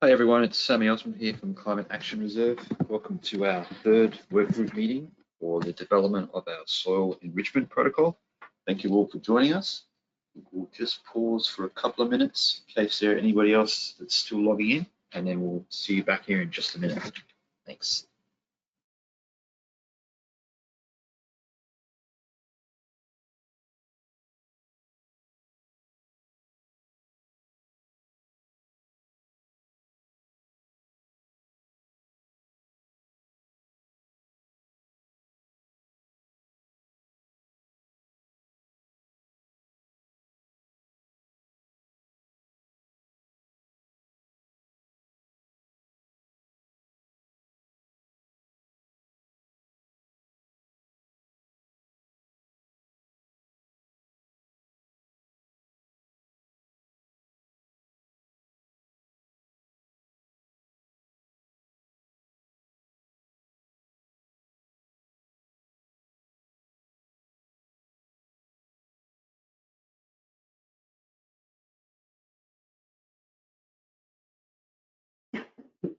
Hi everyone, it's Sammy Osmond here from Climate Action Reserve. Welcome to our third workgroup meeting for the development of our soil enrichment protocol. Thank you all for joining us. We'll just pause for a couple of minutes in case there's anybody else that's still logging in, and then we'll see you back here in just a minute. Thanks.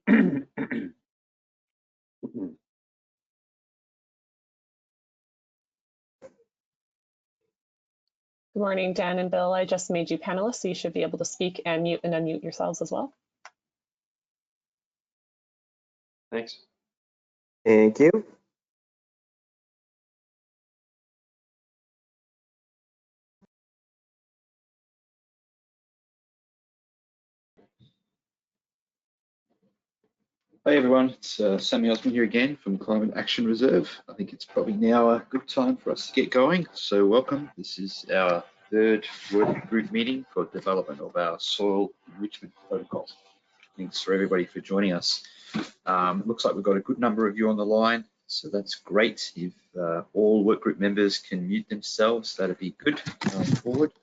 Good morning, Dan and Bill. I just made you panelists, so you should be able to speak and mute and unmute yourselves as well. Thanks. Thank you. Hi everyone, it's Sammy Osmond here again from Climate Action Reserve. I think it's probably now a good time for us to get going. So welcome, this is our third working group meeting for development of our soil enrichment protocol. Thanks for everybody for joining us. Looks like we've got a good number of you on the line, so that's great. If all workgroup members can mute themselves, that'd be good going forward.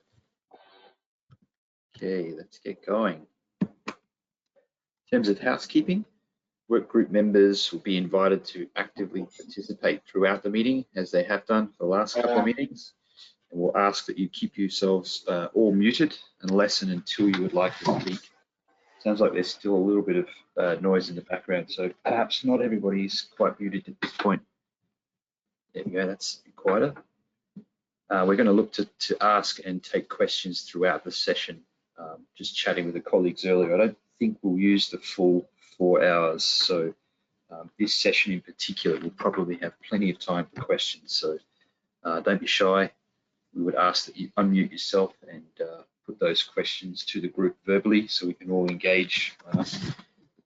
Okay, let's get going. In terms of housekeeping, workgroup members will be invited to actively participate throughout the meeting, as they have done for the last couple of meetings. And we'll ask that you keep yourselves all muted unless and until you would like to speak. Sounds like there's still a little bit of noise in the background, so perhaps not everybody's quite muted at this point. There we go, that's quieter. We're going to look to ask and take questions throughout the session. Just chatting with the colleagues earlier, I don't think we'll use the full 4 hours, so this session in particular will probably have plenty of time for questions, so don't be shy. We would ask that you unmute yourself and put those questions to the group verbally so we can all engage.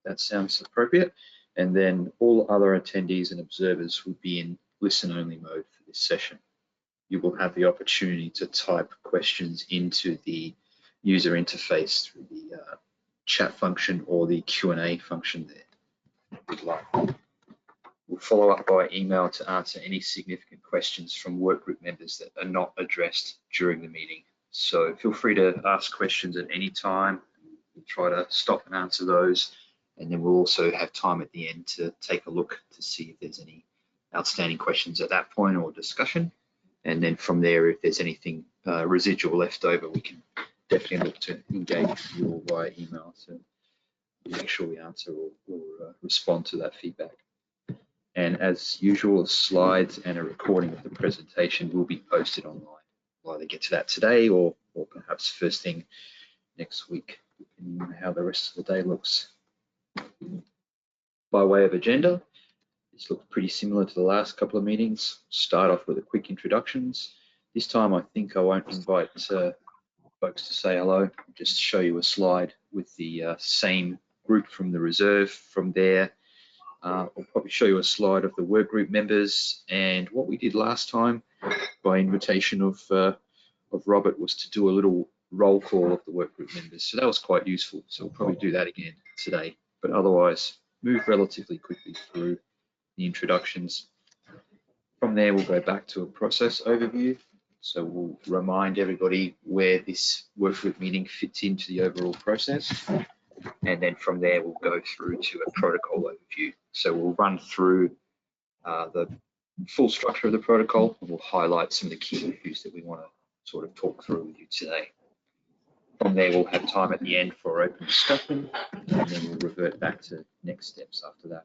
That sounds appropriate. And then all other attendees and observers will be in listen-only mode for this session. You will have the opportunity to type questions into the user interface through the chat function or the Q&A function there. Good luck. We'll follow up by email to answer any significant questions from workgroup members that are not addressed during the meeting. So feel free to ask questions at any time. We'll try to stop and answer those. And then we'll also have time at the end to take a look to see if there's any outstanding questions at that point or discussion. And then from there, if there's anything residual left over, we can definitely look to engage with you all via email to make sure we answer or respond to that feedback. And as usual, slides and a recording of the presentation will be posted online. We'll either get to that today or perhaps first thing next week, depending on how the rest of the day looks. By way of agenda, this looks pretty similar to the last couple of meetings. Start off with a quick introductions. This time I think I won't invite folks to say hello, just show you a slide with the same group from the reserve. From there, I'll probably show you a slide of the workgroup members, and what we did last time by invitation of Robert was to do a little roll call of the workgroup members. So that was quite useful. So we'll probably do that again today, but otherwise move relatively quickly through the introductions. From there, we'll go back to a process overview. So we'll remind everybody where this workgroup meeting fits into the overall process. And then from there, we'll go through to a protocol overview. So we'll run through the full structure of the protocol, and we'll highlight some of the key issues that we want to sort of talk through with you today. From there, we'll have time at the end for open discussion. and then we'll revert back to next steps after that.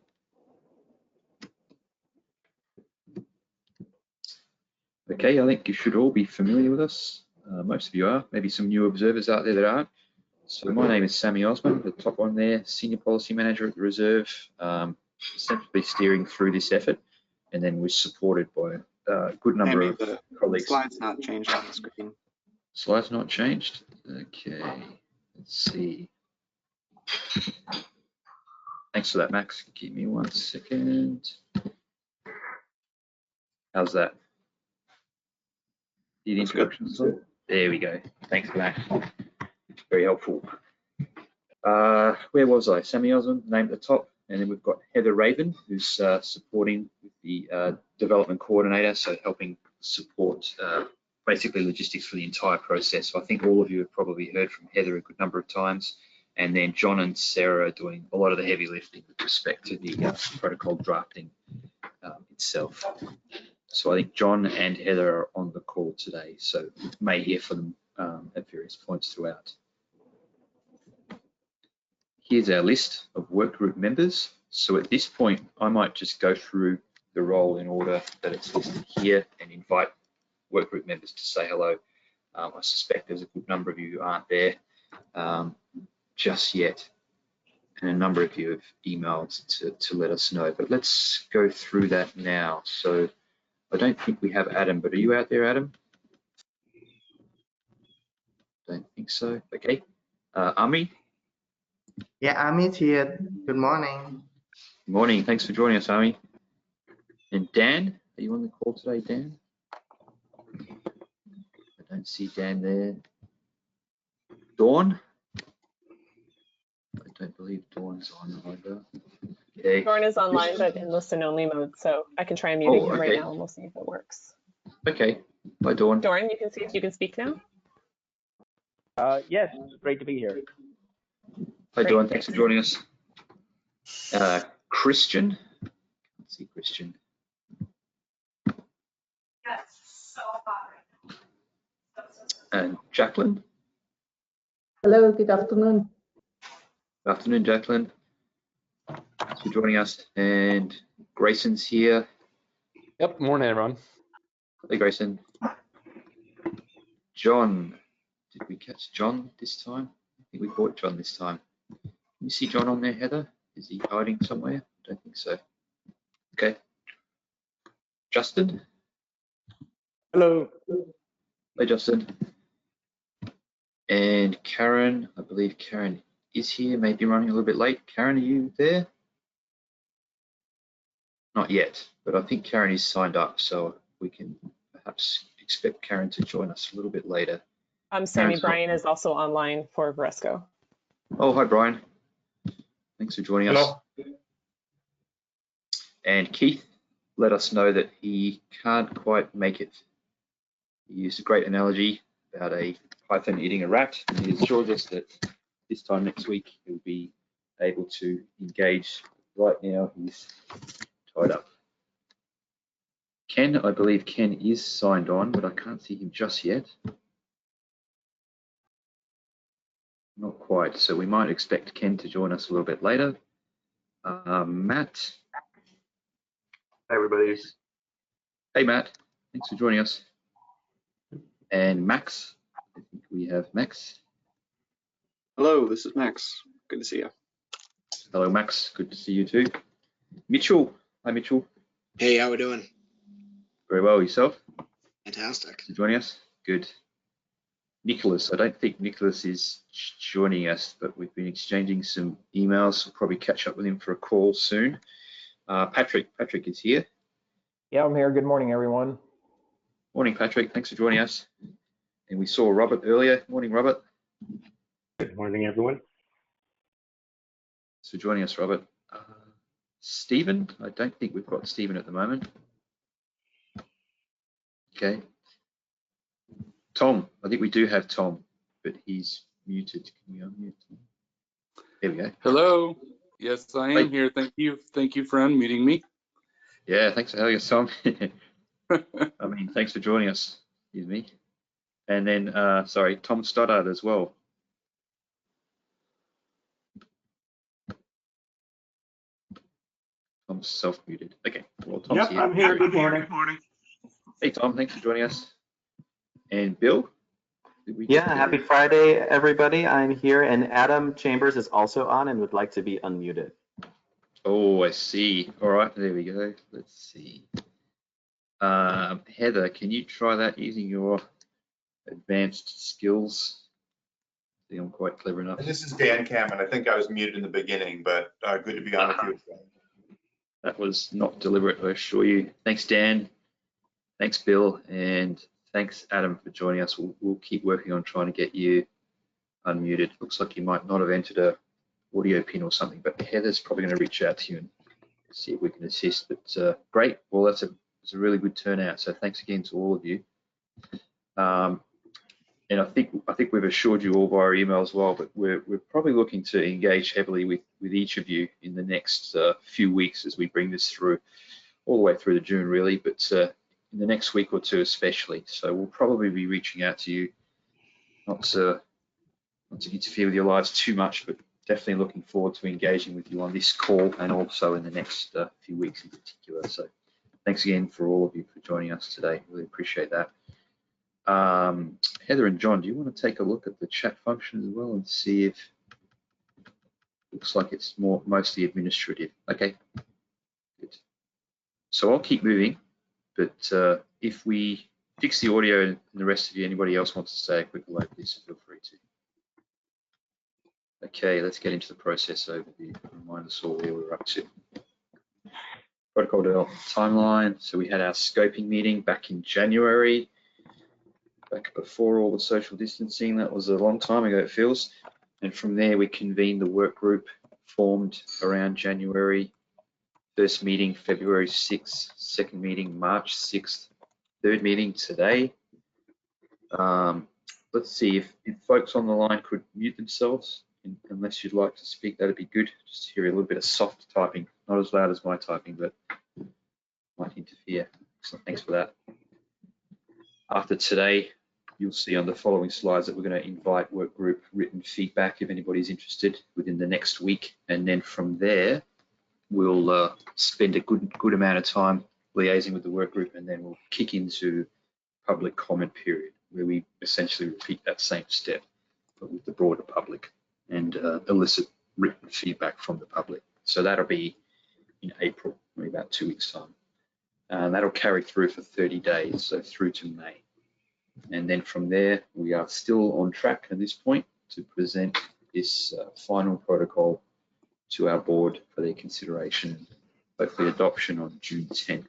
Okay, I think you should all be familiar with us. Most of you are, maybe some new observers out there that aren't. So my name is Sammy Osman, the top one there, Senior Policy Manager at the Reserve, essentially steering through this effort, and then we're supported by a good number of colleagues. Slides not changed on the screen. Slides not changed? Okay, let's see. Thanks for that, Max. Give me 1 second. How's that? The introduction slide? There we go. Thanks for that. Very helpful. Where was I? Sammy Osman, named at the top, and then we've got Heather Raven, who's supporting with the development coordinator, so helping support basically logistics for the entire process. So I think all of you have probably heard from Heather a good number of times, and then John and Sarah are doing a lot of the heavy lifting with respect to the protocol drafting itself. So I think John and Heather are on the call today, so you may hear from them at various points throughout. Here's our list of workgroup members. So at this point, I might just go through the role in order that it's listed here and invite workgroup members to say hello. I suspect there's a good number of you who aren't there just yet, and a number of you have emailed to let us know, but let's go through that now. So I don't think we have Adam, but are you out there, Adam? Don't think so. Okay. Ami? Yeah, Amit here. Good morning. Good morning. Thanks for joining us, Ami. And Dan, are you on the call today, Dan? I don't see Dan there. Dawn? I don't believe Dawn's on either. Okay. Dawn is online, but in listen-only mode, so I can try muting him right okay. now, and we'll see if it works. Okay. Bye, Dawn. Dawn, you can see if you can speak now. Yes, great to be here. Hi, Great, Dawn. Thanks for joining us. Christian. Let's see, Christian. And Jacqueline. Hello, good afternoon. Good afternoon, Jacqueline. Thanks for joining us. And Grayson's here. Yep, morning everyone. Hey, Grayson. John. Did we catch John this time? I think we caught John this time. Can you see John on there, Heather? Is he hiding somewhere? I don't think so. Okay. Justin. Hello. Hey, Justin. And Karen, I believe Karen is here, maybe running a little bit late. Karen, are you there? Not yet, but I think Karen is signed up, so we can perhaps expect Karen to join us a little bit later. Sammy, Karen's Brian is also online for Varesco. Oh, hi, Brian. Thanks for joining us. Hello. And Keith let us know that he can't quite make it. He used a great analogy about a python eating a rat, and he assured us that this time next week he'll be able to engage. Right now he's tied up. Ken, I believe Ken is signed on, but I can't see him just yet. Not quite, so we might expect Ken to join us a little bit later. Matt. Hi, everybody. Hey, Matt. Thanks for joining us. And Max. I think we have Max. Hello, this is Max. Good to see you. Hello, Max. Good to see you too. Mitchell. Hi, Mitchell. Hey, how we doing? Very well. Yourself? Fantastic. Thanks for joining us. Good. Nicholas. I don't think Nicholas is joining us, but we've been exchanging some emails. We'll probably catch up with him for a call soon. Patrick. Patrick is here. Yeah, I'm here. Good morning, everyone. Morning, Patrick. Thanks for joining us. And we saw Robert earlier. Morning, Robert. Good morning, everyone. Thanks for joining us, Robert. Stephen. I don't think we've got Stephen at the moment. Okay. Tom. I think we do have Tom, but he's muted. Can we unmute Tom? There we go. Hello. Yes, I am here. Thank you. Thank you for unmuting me. Yeah, thanks for having us, Tom. I mean, thanks for joining us. Excuse me. And then, sorry, Tom Stoddard as well. Tom's self-muted. Okay, well, Tom's Yep, here. I'm here. Good morning. Hey, Tom, thanks for joining us. And Bill? Did we Yeah, get happy Bill? Friday, everybody. I'm here, and Adam Chambers is also on and would like to be unmuted. Oh, I see. All right, there we go. Let's see. Heather, can you try that using your advanced skills? I think I'm quite clever enough. This is Dan Cameron. I think I was muted in the beginning, but good to be on with you again. That was not deliberate, I assure you. Thanks, Dan. Thanks, Bill. And thanks, Adam, for joining us. We'll keep working on trying to get you unmuted. Looks like you might not have entered a audio pin or something, but Heather's probably going to reach out to you and see if we can assist. But great. Well, that's a really good turnout. So thanks again to all of you. And I think we've assured you all via email as well, but we're probably looking to engage heavily with each of you in the next few weeks as we bring this through, all the way through to June really, but in the next week or two especially. So we'll probably be reaching out to you, not to interfere with your lives too much, but definitely looking forward to engaging with you on this call and also in the next few weeks in particular. So thanks again for all of you for joining us today. Really appreciate that. Heather and John, do you want to take a look at the chat function as well and see if looks like it's mostly administrative? Okay, good. So I'll keep moving, but if we fix the audio and the rest of you, anybody else wants to say a quick hello, please feel free to. Okay, let's get into the process overview. Remind us all where we're up to. Protocol development timeline. So we had our scoping meeting back in January. Back before all the social distancing. That was a long time ago, it feels. And from there, we convened the work group, formed around January. First meeting, February 6th. Second meeting, March 6th. Third meeting today. Let's see if folks on the line could mute themselves, unless you'd like to speak, that'd be good. Just hear a little bit of soft typing, not as loud as my typing, but might interfere. So thanks for that. After today, you'll see on the following slides that we're going to invite work group written feedback if anybody's interested within the next week. And then from there, we'll spend a good amount of time liaising with the work group, and then we'll kick into public comment period, where we essentially repeat that same step, but with the broader public and elicit written feedback from the public. So that'll be in April, maybe about 2 weeks' time. And that'll carry through for 30 days, so through to May. And then from there, we are still on track at this point to present this final protocol to our board for their consideration, hopefully adoption on June 10th.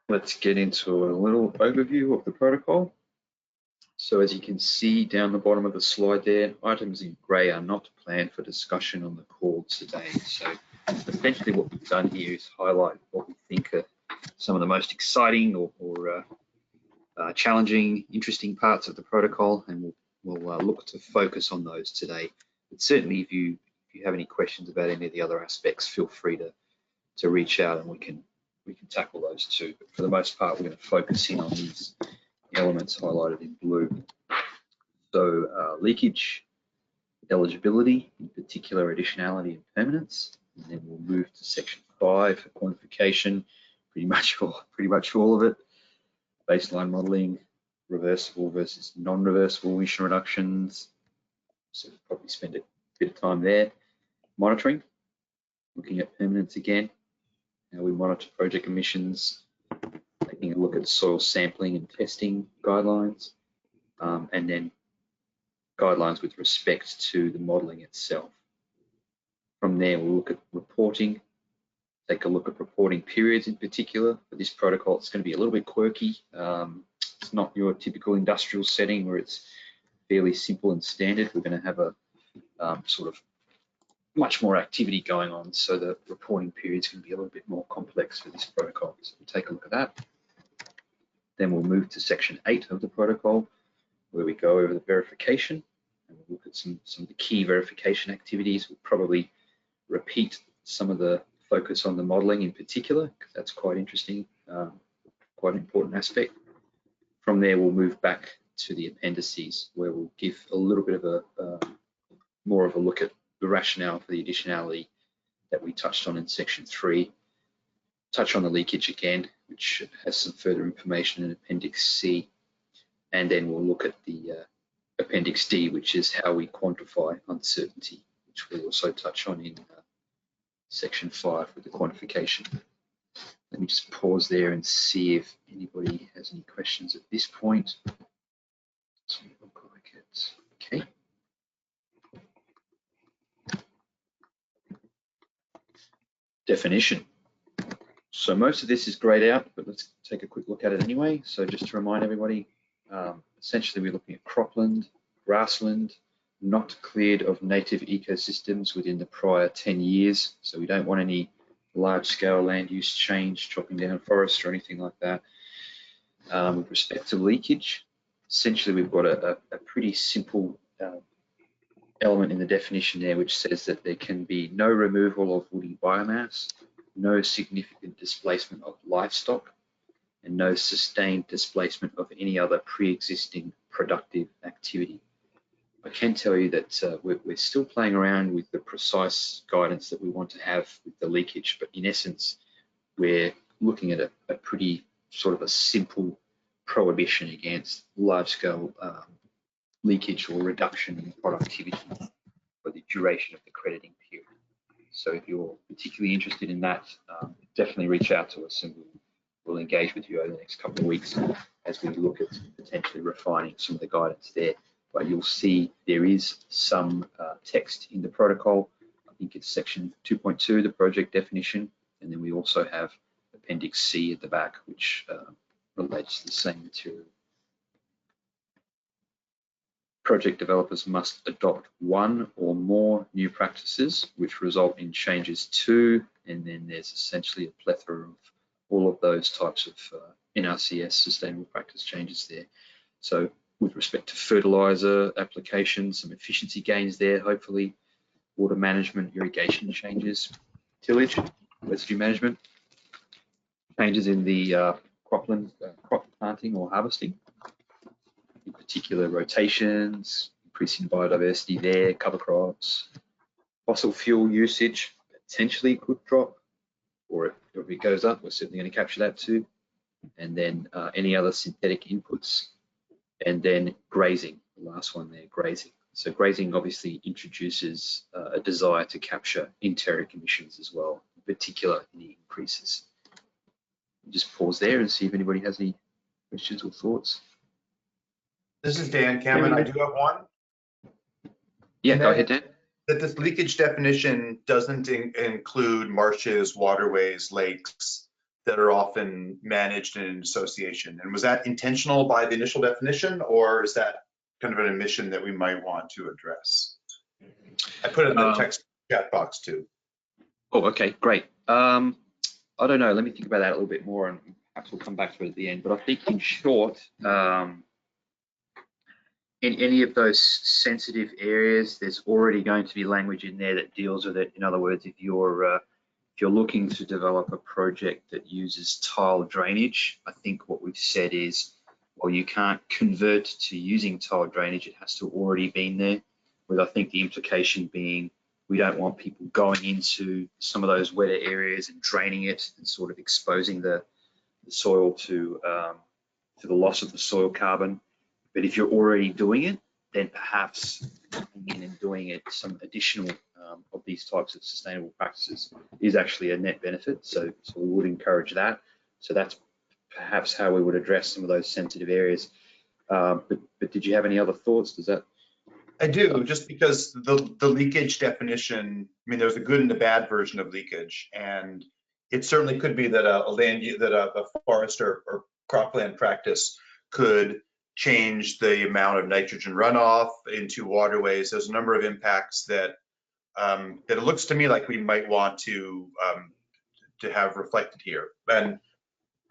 Let's get into a little overview of the protocol. So as you can see down the bottom of the slide there, items in grey are not planned for discussion on the call today. So essentially what we've done here is highlight what we think are some of the most exciting or challenging, interesting parts of the protocol, and we'll look to focus on those today. But certainly if you have any questions about any of the other aspects, feel free to reach out and we can tackle those too. But for the most part, we're going to focus in on these elements highlighted in blue. So leakage, eligibility, in particular additionality and permanence, and then we'll move to section 5 for quantification, pretty much all of it. Baseline modeling, reversible versus non-reversible emission reductions. So we'll probably spend a bit of time there. Monitoring, looking at permanence again, how we monitor project emissions, taking a look at soil sampling and testing guidelines, and then guidelines with respect to the modelling itself. From there, we'll look at reporting, take a look at reporting periods in particular. For this protocol, it's going to be a little bit quirky. It's not your typical industrial setting where it's fairly simple and standard. We're going to have a sort of much more activity going on, so the reporting periods can be a little bit more complex for this protocol. So we'll take a look at that. Then we'll move to section 8 of the protocol, where we go over the verification and we'll look at some of the key verification activities. We'll probably repeat some of the focus on the modelling in particular, because that's quite interesting, quite an important aspect. From there, we'll move back to the appendices, where we'll give a little bit of more of a look at the rationale for the additionality that we touched on in section 3. Touch on the leakage again, which has some further information in Appendix C. And then we'll look at the Appendix D, which is how we quantify uncertainty, which we'll also touch on in section 5 with the quantification. Let me just pause there and see if anybody has any questions at this point. Doesn't look like it. Okay. Definition. So most of this is grayed out, but let's take a quick look at it anyway. So just to remind everybody, essentially we're looking at cropland, grassland, not cleared of native ecosystems within the prior 10 years. So we don't want any large-scale land use change, chopping down forests or anything like that. With respect to leakage, essentially we've got a pretty simple element in the definition there, which says that there can be no removal of woody biomass, no significant displacement of livestock, and no sustained displacement of any other pre-existing productive activity. I can tell you that we're still playing around with the precise guidance that we want to have with the leakage, but in essence, we're looking at a pretty sort of a simple prohibition against large-scale leakage or reduction in productivity for the duration of the crediting period. So if you're particularly interested in that, definitely reach out to us and we'll engage with you over the next couple of weeks as we look at potentially refining some of the guidance there. But you'll see there is some text in the protocol. I think it's section 2.2, the project definition, and then we also have Appendix C at the back, which relates to the same material. Project developers must adopt one or more new practices which result in changes to, and then there's essentially a plethora of all of those types of NRCS sustainable practice changes there. So with respect to fertilizer application, some efficiency gains there, hopefully, water management, irrigation changes, tillage, residue management, changes in the cropland, crop planting or harvesting, in particular rotations, increasing biodiversity there, cover crops, fossil fuel usage potentially could drop, or if it goes up, we're certainly going to capture that too. And then any other synthetic inputs, and then grazing, the last one there, grazing. So grazing obviously introduces a desire to capture enteric emissions as well, in particular any increases. Just pause there and see if anybody has any questions or thoughts. This is Dan Cameron. I do have one. Yeah, go ahead, Dan. That this leakage definition doesn't include marshes, waterways, lakes that are often managed in association. And was that intentional by the initial definition, or is that kind of an omission that we might want to address? I put it in the text chat box too. Oh, okay, great. I don't know. Let me think about that a little bit more, and perhaps we'll come back to it at the end. But I think, in short, in any of those sensitive areas, there's already going to be language in there that deals with it. In other words, if you're looking to develop a project that uses tile drainage, I think what we've said is, well, you can't convert to using tile drainage. It has to already been there. With I think the implication being, we don't want people going into some of those wetter areas and draining it and sort of exposing the soil to the loss of the soil carbon. But if you're already doing it, then perhaps coming in and doing it, some additional of these types of sustainable practices is actually a net benefit. So we would encourage that. So that's perhaps how we would address some of those sensitive areas. But did you have any other thoughts? Does that? I do, just because the leakage definition, I mean, there's a good and a bad version of leakage, and it certainly could be that a forest or cropland practice could change the amount of nitrogen runoff into waterways. There's a number of impacts that it looks to me like we might want to have reflected here. And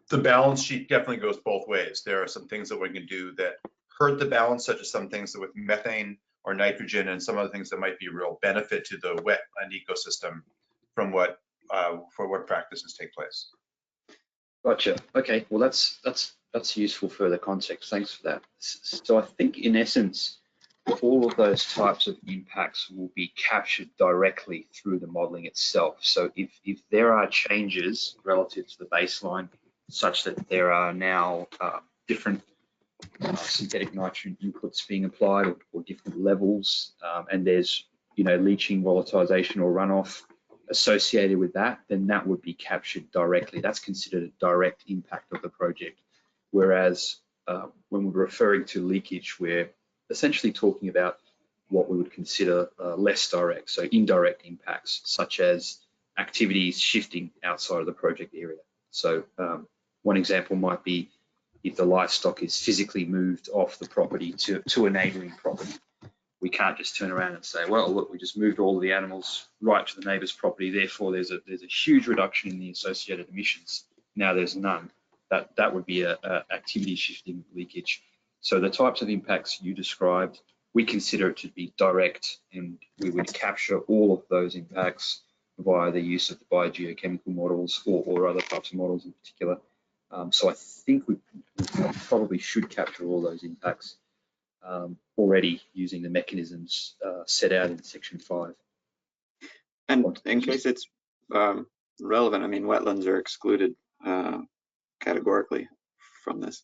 the balance sheet definitely goes both ways. There are some things that we can do that hurt the balance, such as some things that with methane or nitrogen, and some other things that might be a real benefit to the wetland ecosystem from what practices take place. Gotcha. Okay. Well, that's useful further context. Thanks for that. So I think in essence, all of those types of impacts will be captured directly through the modeling itself. So if there are changes relative to the baseline, such that there are now different synthetic nitrogen inputs being applied or different levels, and there's leaching, volatilization, or runoff associated with that, then that would be captured directly. That's considered a direct impact of the project. Whereas when we're referring to leakage, we're essentially talking about what we would consider less direct, so indirect impacts, such as activities shifting outside of the project area. So one example might be if the livestock is physically moved off the property to a neighboring property. We can't just turn around and say, well, look, we just moved all of the animals right to the neighbor's property, therefore there's a huge reduction in the associated emissions. Now there's none. That would be a activity shifting leakage. So the types of impacts you described, we consider it to be direct, and we would capture all of those impacts via the use of the biogeochemical models or other types of models in particular. So I think we probably should capture all those impacts already using the mechanisms set out in section 5. And in case it's relevant, I mean, wetlands are excluded categorically from this.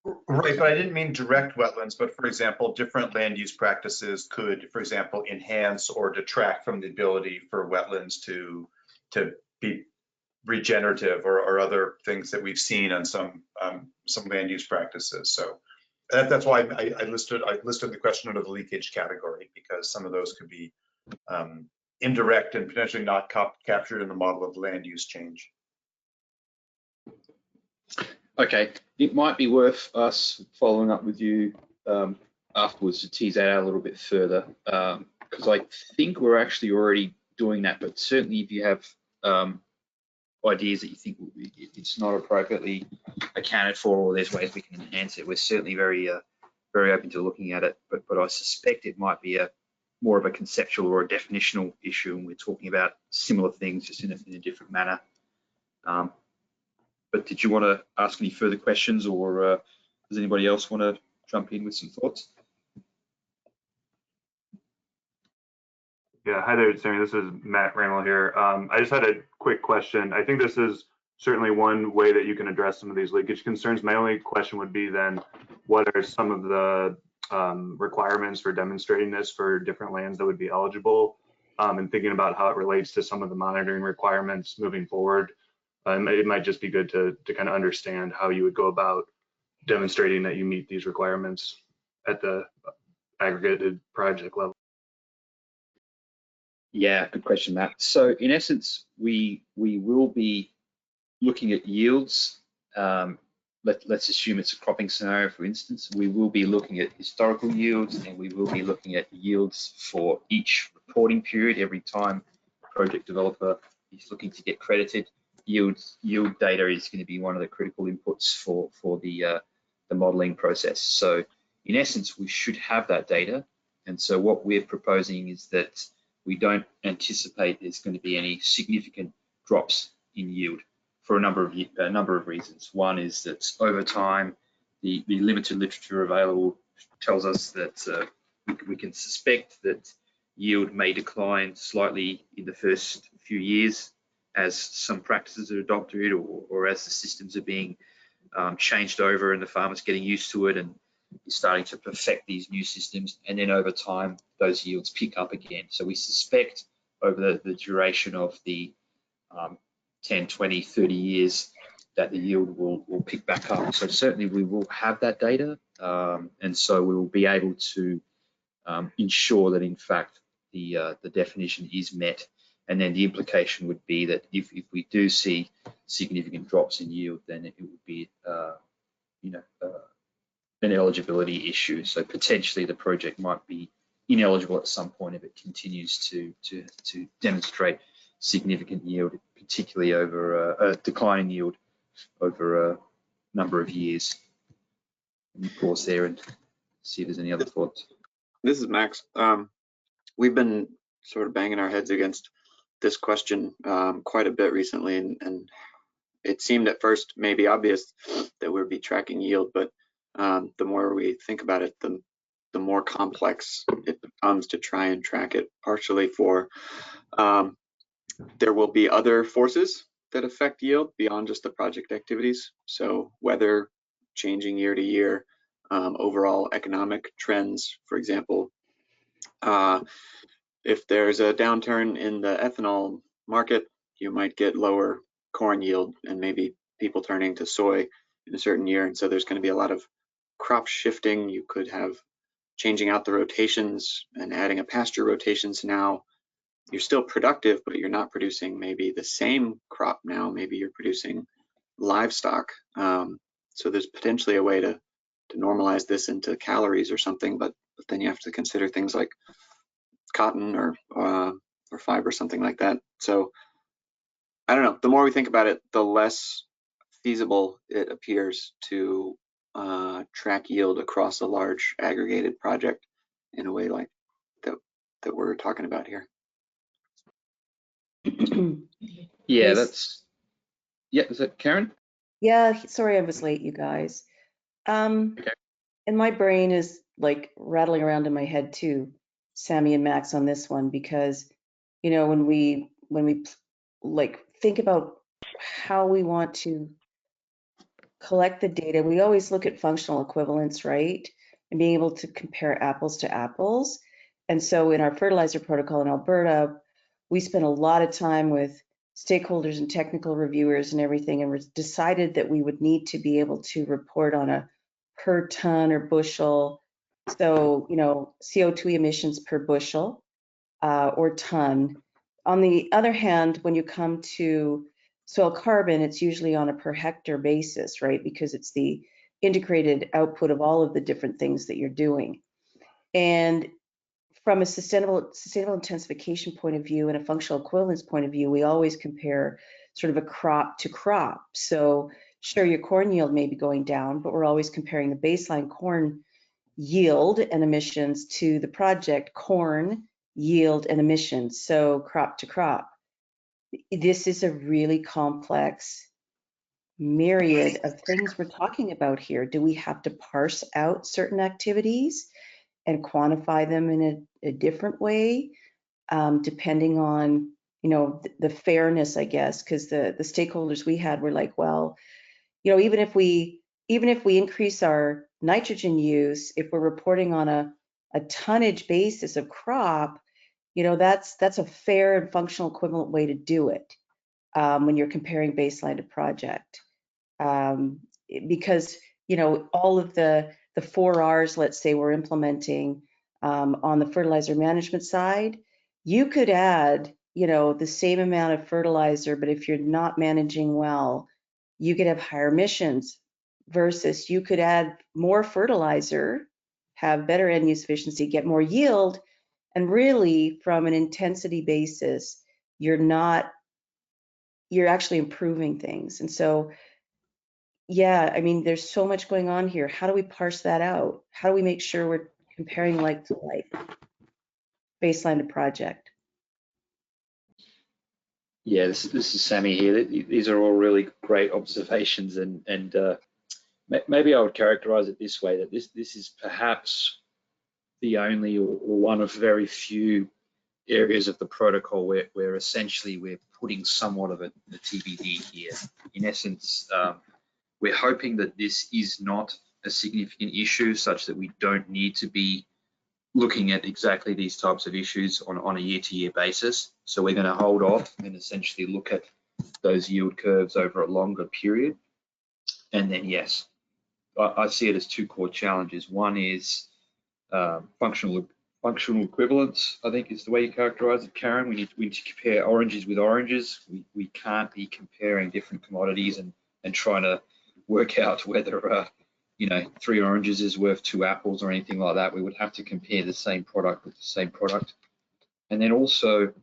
Right, but I didn't mean direct wetlands, but for example, different land use practices could, for example, enhance or detract from the ability for wetlands to be regenerative or other things that we've seen on some land use practices. So that's why I listed the question under the leakage category, because some of those could be indirect and potentially not captured in the model of land use change. Okay, it might be worth us following up with you afterwards to tease that out a little bit further, because I think we're actually already doing that, but certainly if you have ideas that you think it's not appropriately accounted for, or there's ways we can enhance it, we're certainly very open to looking at it, but I suspect it might be more of a conceptual or a definitional issue, and we're talking about similar things just in a different manner. But did you want to ask any further questions, or does anybody else want to jump in with some thoughts? Yeah, hi there, Sammy. This is Matt Ramel here. I just had a quick question. I think this is certainly one way that you can address some of these leakage concerns. My only question would be then, what are some of the requirements for demonstrating this for different lands that would be eligible, and thinking about how it relates to some of the monitoring requirements moving forward. It might just be good to kind of understand how you would go about demonstrating that you meet these requirements at the aggregated project level. Yeah, good question, Matt. So in essence, we will be looking at yields. Let's assume it's a cropping scenario, for instance. We will be looking at historical yields, and we will be looking at yields for each reporting period. Every time a project developer is looking to get credited, yield data is going to be one of the critical inputs for the modeling process. So in essence, we should have that data. And so what we're proposing is that we don't anticipate there's going to be any significant drops in yield for a number of reasons. One is that over time, the limited literature available tells us that we can suspect that yield may decline slightly in the first few years as some practices are adopted, or as the systems are being changed over and the farmers getting used to it and starting to perfect these new systems. And then over time, those yields pick up again. So we suspect over the duration of the 10, 20, 30 years that the yield will pick back up. So certainly we will have that data. And so we will be able to ensure that in fact the definition is met. And then the implication would be that if we do see significant drops in yield, then it would be an eligibility issue. So potentially the project might be ineligible at some point if it continues to demonstrate significant yield, particularly over a declining yield over a number of years. Let me pause there and see if there's any other thoughts. This is Max. We've been sort of banging our heads against this question quite a bit recently, and it seemed at first maybe obvious that we'd be tracking yield, but the more we think about it, the more complex it becomes to try and track it, partially for there will be other forces that affect yield beyond just the project activities. So weather changing year to year, overall economic trends, for example, if there's a downturn in the ethanol market, you might get lower corn yield and maybe people turning to soy in a certain year. And so there's going to be a lot of crop shifting. You could have changing out the rotations and adding a pasture rotations now. You're still productive, but you're not producing maybe the same crop now. Maybe you're producing livestock. So there's potentially a way to normalize this into calories or something, but then you have to consider things like cotton or fiber, something like that. So I don't know. The more we think about it, the less feasible it appears to track yield across a large aggregated project in a way like that we're talking about here. Yeah, Yes. is that Karen? Yeah, sorry I was late, you guys. Okay. And my brain is like rattling around in my head too, Sammy and Max, on this one, because when we like think about how we want to collect the data, we always look at functional equivalence, right? And being able to compare apples to apples. And so in our fertilizer protocol in Alberta, we spent a lot of time with stakeholders and technical reviewers and everything, and decided that we would need to be able to report on a per ton or bushel. So, CO2 emissions per bushel or ton. On the other hand, when you come to soil carbon, it's usually on a per hectare basis, right? Because it's the integrated output of all of the different things that you're doing. And from a sustainable intensification point of view and a functional equivalence point of view, we always compare sort of a crop to crop. So sure, your corn yield may be going down, but we're always comparing the baseline corn yield and emissions to the project corn yield and emissions, so crop to crop. This is a really complex myriad of things we're talking about here. Do we have to parse out certain activities and quantify them in a different way, depending on the fairness, I guess, because the stakeholders we had were like, well, even if we increase our nitrogen use, if we're reporting on a tonnage basis of crop, that's a fair and functional equivalent way to do it when you're comparing baseline to project. Because all of the 4 Rs, let's say, we're implementing on the fertilizer management side, you could add the same amount of fertilizer, but if you're not managing well, you could have higher emissions, versus you could add more fertilizer, have better end use efficiency, get more yield, and really from an intensity basis, you're actually improving things. And so, yeah, I mean, there's so much going on here. How do we parse that out? How do we make sure we're comparing like to like, baseline to project? Yeah, this is Sammy here. These are all really great observations, and maybe I would characterize it this way, that this is perhaps the only or one of very few areas of the protocol where essentially we're putting somewhat of a TBD here. In essence, we're hoping that this is not a significant issue such that we don't need to be looking at exactly these types of issues on a year-to-year basis. So we're going to hold off and essentially look at those yield curves over a longer period. And then, yes, I see it as 2 core challenges. One is functional equivalence, I think is the way you characterize it, Karen. We need to compare oranges with oranges. We can't be comparing different commodities and trying to work out whether 3 oranges is worth 2 apples or anything like that. We would have to compare the same product with the same product. And then also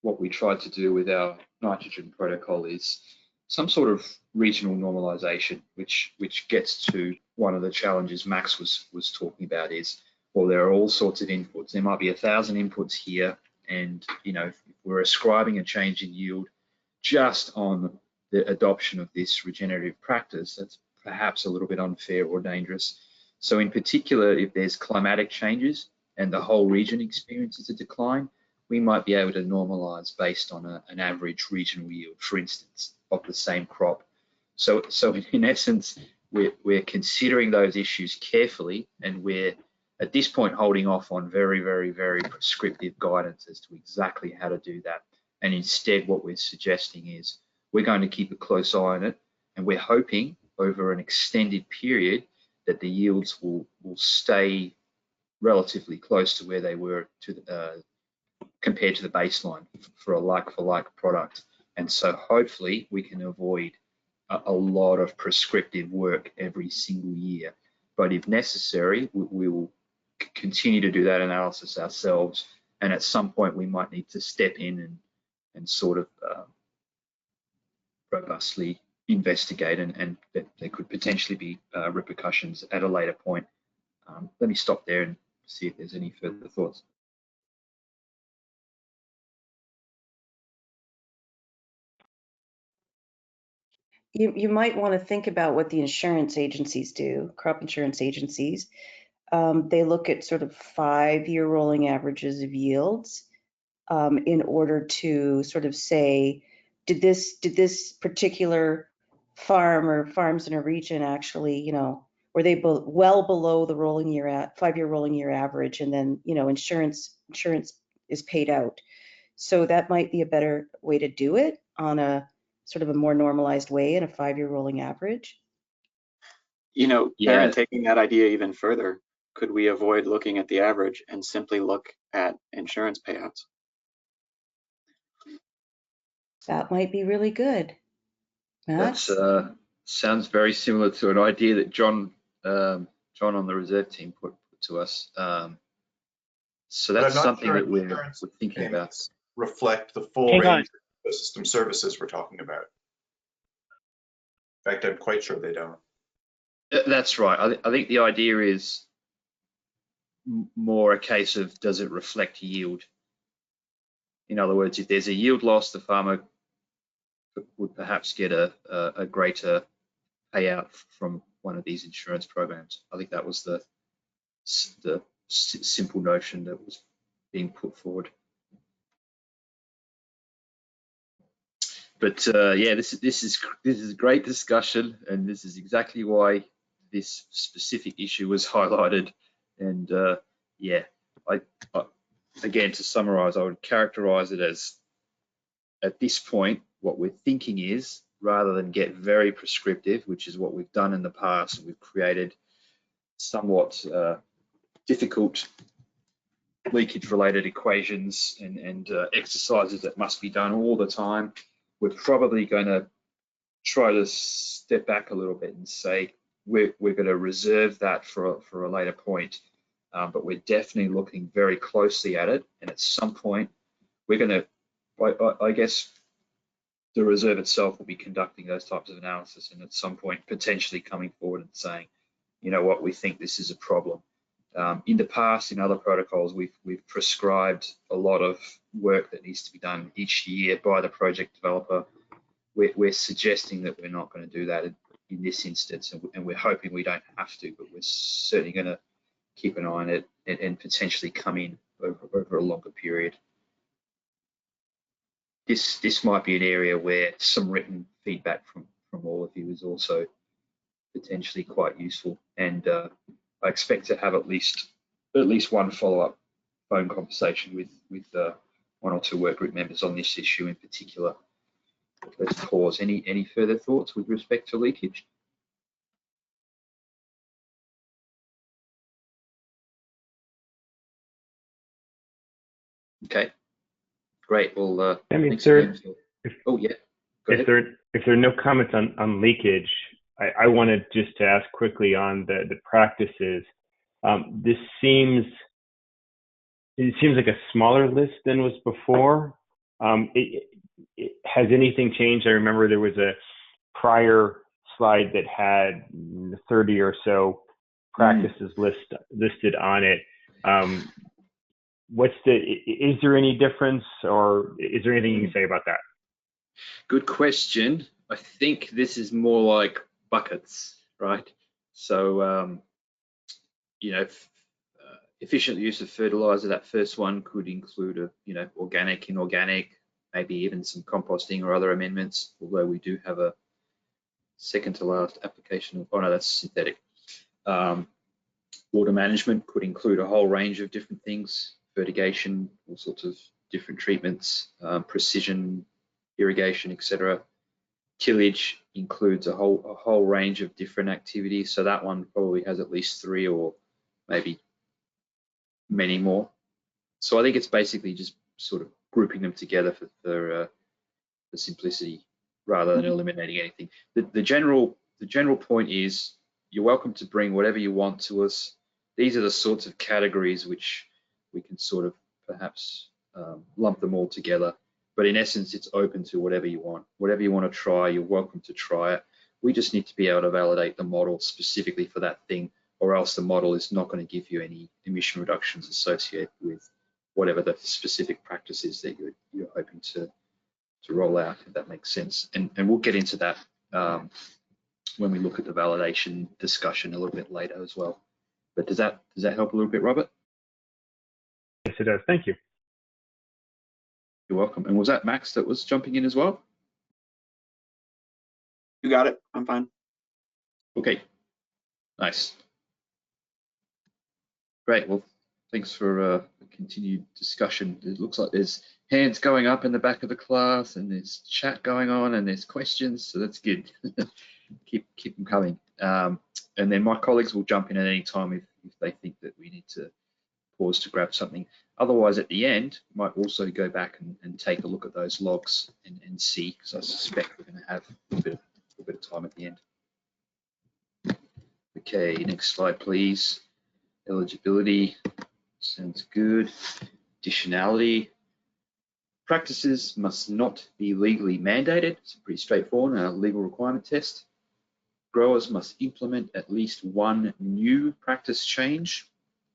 what we tried to do with our nitrogen protocol is some sort of regional normalization, which gets to one of the challenges Max was talking about is, well, there are all sorts of inputs. There might be 1,000 inputs here, and if we're ascribing a change in yield just on the adoption of this regenerative practice, that's perhaps a little bit unfair or dangerous. So in particular, if there's climatic changes and the whole region experiences a decline, we might be able to normalize based on an average regional yield, for instance, of the same crop. So in essence, we're considering those issues carefully, and we're at this point holding off on very, very, very prescriptive guidance as to exactly how to do that. And instead, what we're suggesting is we're going to keep a close eye on it, and we're hoping over an extended period that the yields will stay relatively close to where they were compared to the baseline for a like-for-like product. And so hopefully we can avoid a lot of prescriptive work every single year. But if necessary, we will continue to do that analysis ourselves. And at some point we might need to step in and sort of robustly investigate, and there could potentially be repercussions at a later point. Let me stop there and see if there's any further thoughts. You might want to think about what the insurance agencies do, crop insurance agencies. They look at sort of 5-year rolling averages of yields in order to sort of say, did this particular farm or farms in a region actually, you know, were they well below the 5-year rolling year average, and then, you know, insurance is paid out. So that might be a better way to do it, on a sort of a more normalized way in a 5-year rolling average. You know, Yeah. Aaron, taking that idea even further, could we avoid looking at the average and simply look at insurance payouts? That might be really good. Matt? That sounds very similar to an idea that John on the reserve team put to us. So that's something that we're thinking about. Reflect the full range of ecosystem services we're talking about. In fact, I'm quite sure they don't. That's right. I think the idea is more a case of, does it reflect yield? In other words, if there's a yield loss, the farmer would perhaps get a greater payout from one of these insurance programs. I think that was the simple notion that was being put forward. But yeah, this is a great discussion, and this is exactly why this specific issue was highlighted. And yeah, again, to summarize, I would characterize it as, at this point, what we're thinking is, rather than get very prescriptive, which is what we've done in the past, we've created somewhat difficult leakage-related equations and exercises that must be done all the time. We're probably going to try to step back a little bit and say we're going to reserve that for a later point, but we're definitely looking very closely at it. And at some point, we're going to, I guess, the reserve itself will be conducting those types of analysis, and at some point potentially coming forward and saying, you know what, we think this is a problem. In the past, in other protocols, we've prescribed a lot of work that needs to be done each year by the project developer. We're suggesting that we're not going to do that in this instance, and we're hoping we don't have to, but we're certainly going to keep an eye on it and potentially come in over a longer period. This might be an area where some written feedback from all of you is also potentially quite useful, and I expect to have at least one follow-up phone conversation with one or two workgroup members on this issue in particular. Let's pause. Any further thoughts with respect to leakage? Okay, great. Well, thanks again. Oh yeah. If there are no comments on leakage, I wanted just to ask quickly on the practices. This seems like a smaller list than was before. Has anything changed? I remember there was a prior slide that had 30 or so practices listed on it. Is there any difference, or is there anything you can say about that? Good question. I think this is more like buckets. right? So, you know, efficient use of fertilizer, that first one could include a, you know, organic, inorganic, maybe even some composting or other amendments, although we do have a second to last application of, oh no, that's synthetic. Water management could include a whole range of different things, fertigation, all sorts of different treatments, precision irrigation, etc. Tillage includes a whole range of different activities. So that one probably has at least 3 or maybe many more. So I think it's basically just sort of grouping them together for simplicity rather than eliminating anything. The general point is you're welcome to bring whatever you want to us. These are the sorts of categories which we can sort of perhaps lump them all together. But in essence, it's open to whatever you want. Whatever you want to try, you're welcome to try it. We just need to be able to validate the model specifically for that thing, or else the model is not going to give you any emission reductions associated with whatever the specific practice is that you're hoping to roll out, if that makes sense. And we'll get into that when we look at the validation discussion a little bit later as well. But does that help a little bit, Robert? Yes, it does. Thank you. You're welcome. And was that Max that was jumping in as well? You got it. I'm fine. Okay. Nice. Great. Well, thanks for continued discussion. It looks like there's hands going up in the back of the class, and there's chat going on, and there's questions, so that's good. keep them coming. And then my colleagues will jump in at any time if they think that we need to pause to grab something. Otherwise, at the end, we might also go back and take a look at those logs and see, because I suspect we're going to have a bit of time at the end. Okay, next slide, please. Eligibility, sounds good. Additionality. Practices must not be legally mandated. It's pretty straightforward, a legal requirement test. Growers must implement at least one new practice change.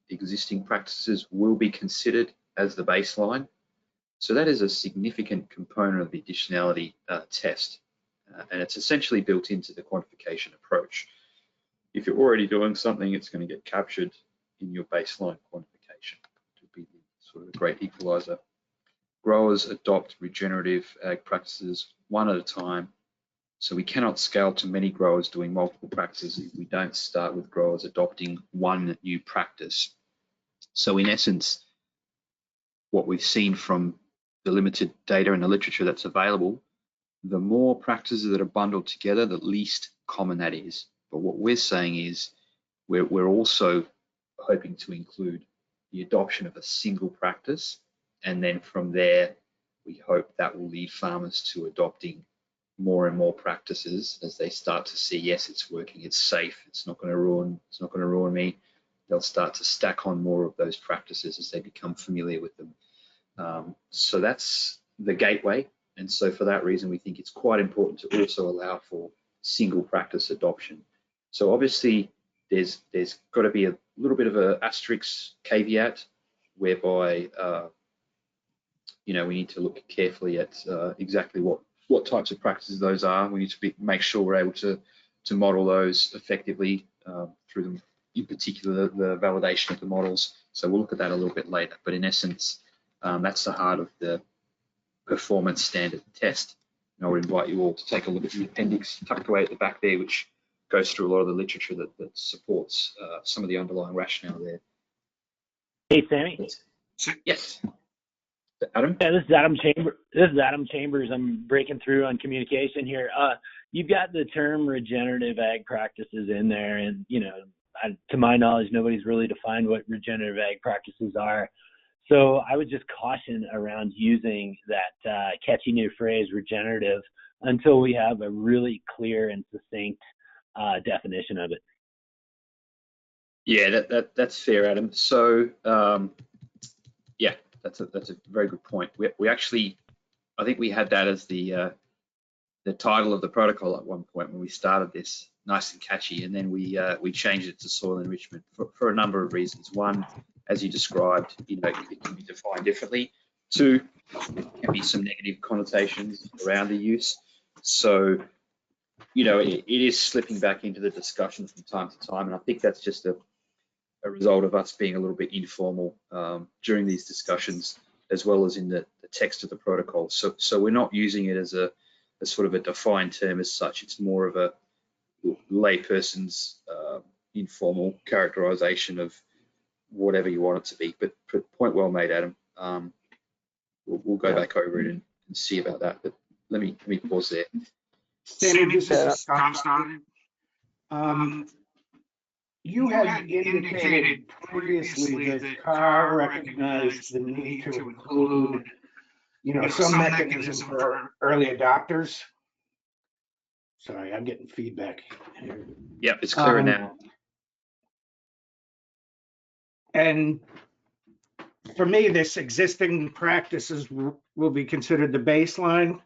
Existing practices will be considered as the baseline. So that is a significant component of the additionality test. And it's essentially built into the quantification approach. If you're already doing something, it's going to get captured in your baseline quantification. It will be sort of a great equalizer. Growers adopt regenerative ag practices one at a time. So we cannot scale to many growers doing multiple practices if we don't start with growers adopting one new practice. So in essence, what we've seen from the limited data and the literature that's available, the more practices that are bundled together, the least common that is. But what we're saying is we're also hoping to include the adoption of a single practice, and then from there, we hope that will lead farmers to adopting more and more practices as they start to see, yes, it's working, it's safe, it's not going to ruin me. They'll start to stack on more of those practices as they become familiar with them. So that's the gateway. And so for that reason, we think it's quite important to also allow for single practice adoption. So obviously, there's got to be a little bit of an asterisk caveat whereby you know, we need to look carefully at exactly what types of practices those are. We need to make sure we're able to model those effectively through them, in particular the validation of the models. So we'll look at that a little bit later. But in essence, that's the heart of the performance standard test. And I would invite you all to take a look at the appendix tucked away at the back there, which goes through a lot of the literature that supports some of the underlying rationale there. Hey, Sammy. Yes. Adam? Yeah, this is Adam Chambers. I'm breaking through on communication here. You've got the term regenerative ag practices in there, and you know, to my knowledge, nobody's really defined what regenerative ag practices are. So I would just caution around using that catchy new phrase regenerative until we have a really clear and succinct definition of it. Yeah, that's fair, Adam. So yeah, that's a very good point. We actually, I think we had that as the title of the protocol at one point when we started this, nice and catchy, and then we changed it to soil enrichment for a number of reasons. One, as you described, you know, it can be defined differently. Two, there can be some negative connotations around the use. So you know, it is slipping back into the discussion from time to time, and I think that's just a result of us being a little bit informal during these discussions, as well as in the text of the protocol. So we're not using it as a sort of a defined term as such. It's more of a layperson's informal characterization of whatever you want it to be. But point well made, Adam. We'll go back over it and see about that. But let me pause there. Sammy, this is Scott Stein. You had indicated previously that CAR recognized the need to include, some mechanism for early adopters. Sorry, I'm getting feedback here. Yep, it's clearer now. And for me, this existing practices will be considered the baseline.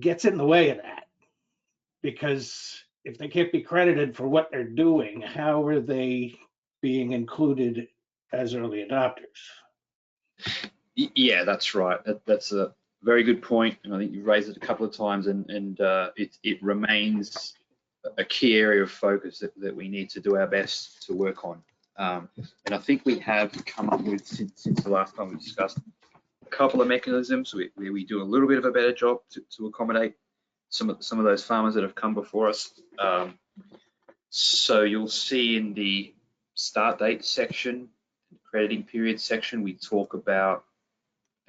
Gets in the way of that, because if they can't be credited for what they're doing, how are they being included as early adopters? Yeah, that's right. That's a very good point, and I think you've raised it a couple of times, and it remains a key area of focus that we need to do our best to work on. And I think we have come up with, since the last time we discussed, a couple of mechanisms where we do a little bit of a better job to accommodate some of those farmers that have come before us. So you'll see in the start date section, crediting period section, we talk about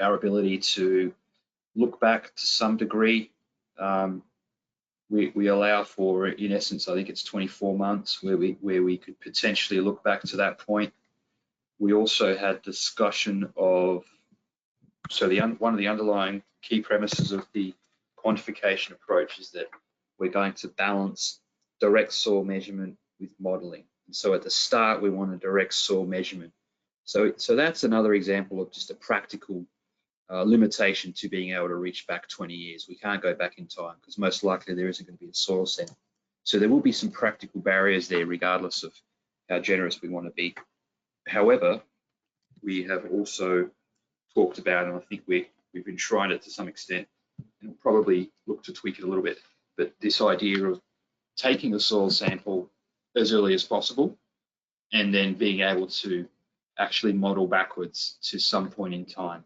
our ability to look back to some degree. We allow for, in essence, I think it's 24 months where we could potentially look back to that point. We also had discussion of, so one of the underlying key premises of the quantification approach is that we're going to balance direct soil measurement with modeling. And so at the start, we want a direct soil measurement. So that's another example of just a practical limitation to being able to reach back 20 years. We can't go back in time because most likely there isn't going to be a soil sample. So there will be some practical barriers there regardless of how generous we want to be. However, we have also talked about, and I think we've enshrined it to some extent, and we'll probably look to tweak it a little bit, but this idea of taking a soil sample as early as possible and then being able to actually model backwards to some point in time.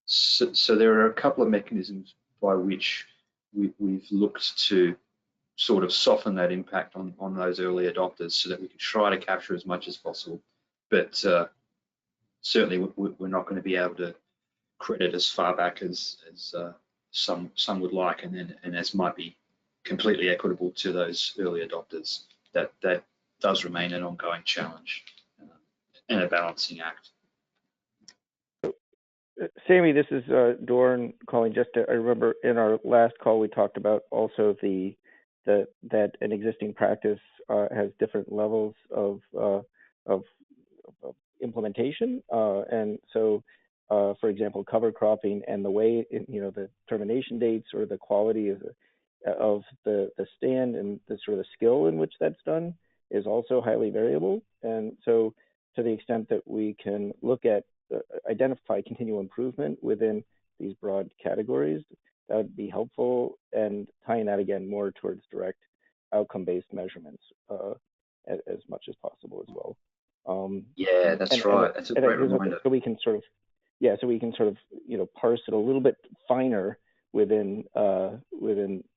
So there are a couple of mechanisms by which we've looked to sort of soften that impact on those early adopters so that we can try to capture as much as possible. But certainly we're not going to be able to credit as far back as some would like, and as might be completely equitable to those early adopters. That does remain an ongoing challenge and a balancing act. Sammy, this is Dorn calling. I remember in our last call we talked about also that an existing practice has different levels of implementation, and so for example, cover cropping and the way the termination dates or the quality of the stand and the sort of skill in which that's done is also highly variable. And so to the extent that we can look at identify continual improvement within these broad categories, that would be helpful, and tying that again more towards direct outcome-based measurements as much as possible as well. Yeah, that's right. That's a great reminder. So we can sort of parse it a little bit finer within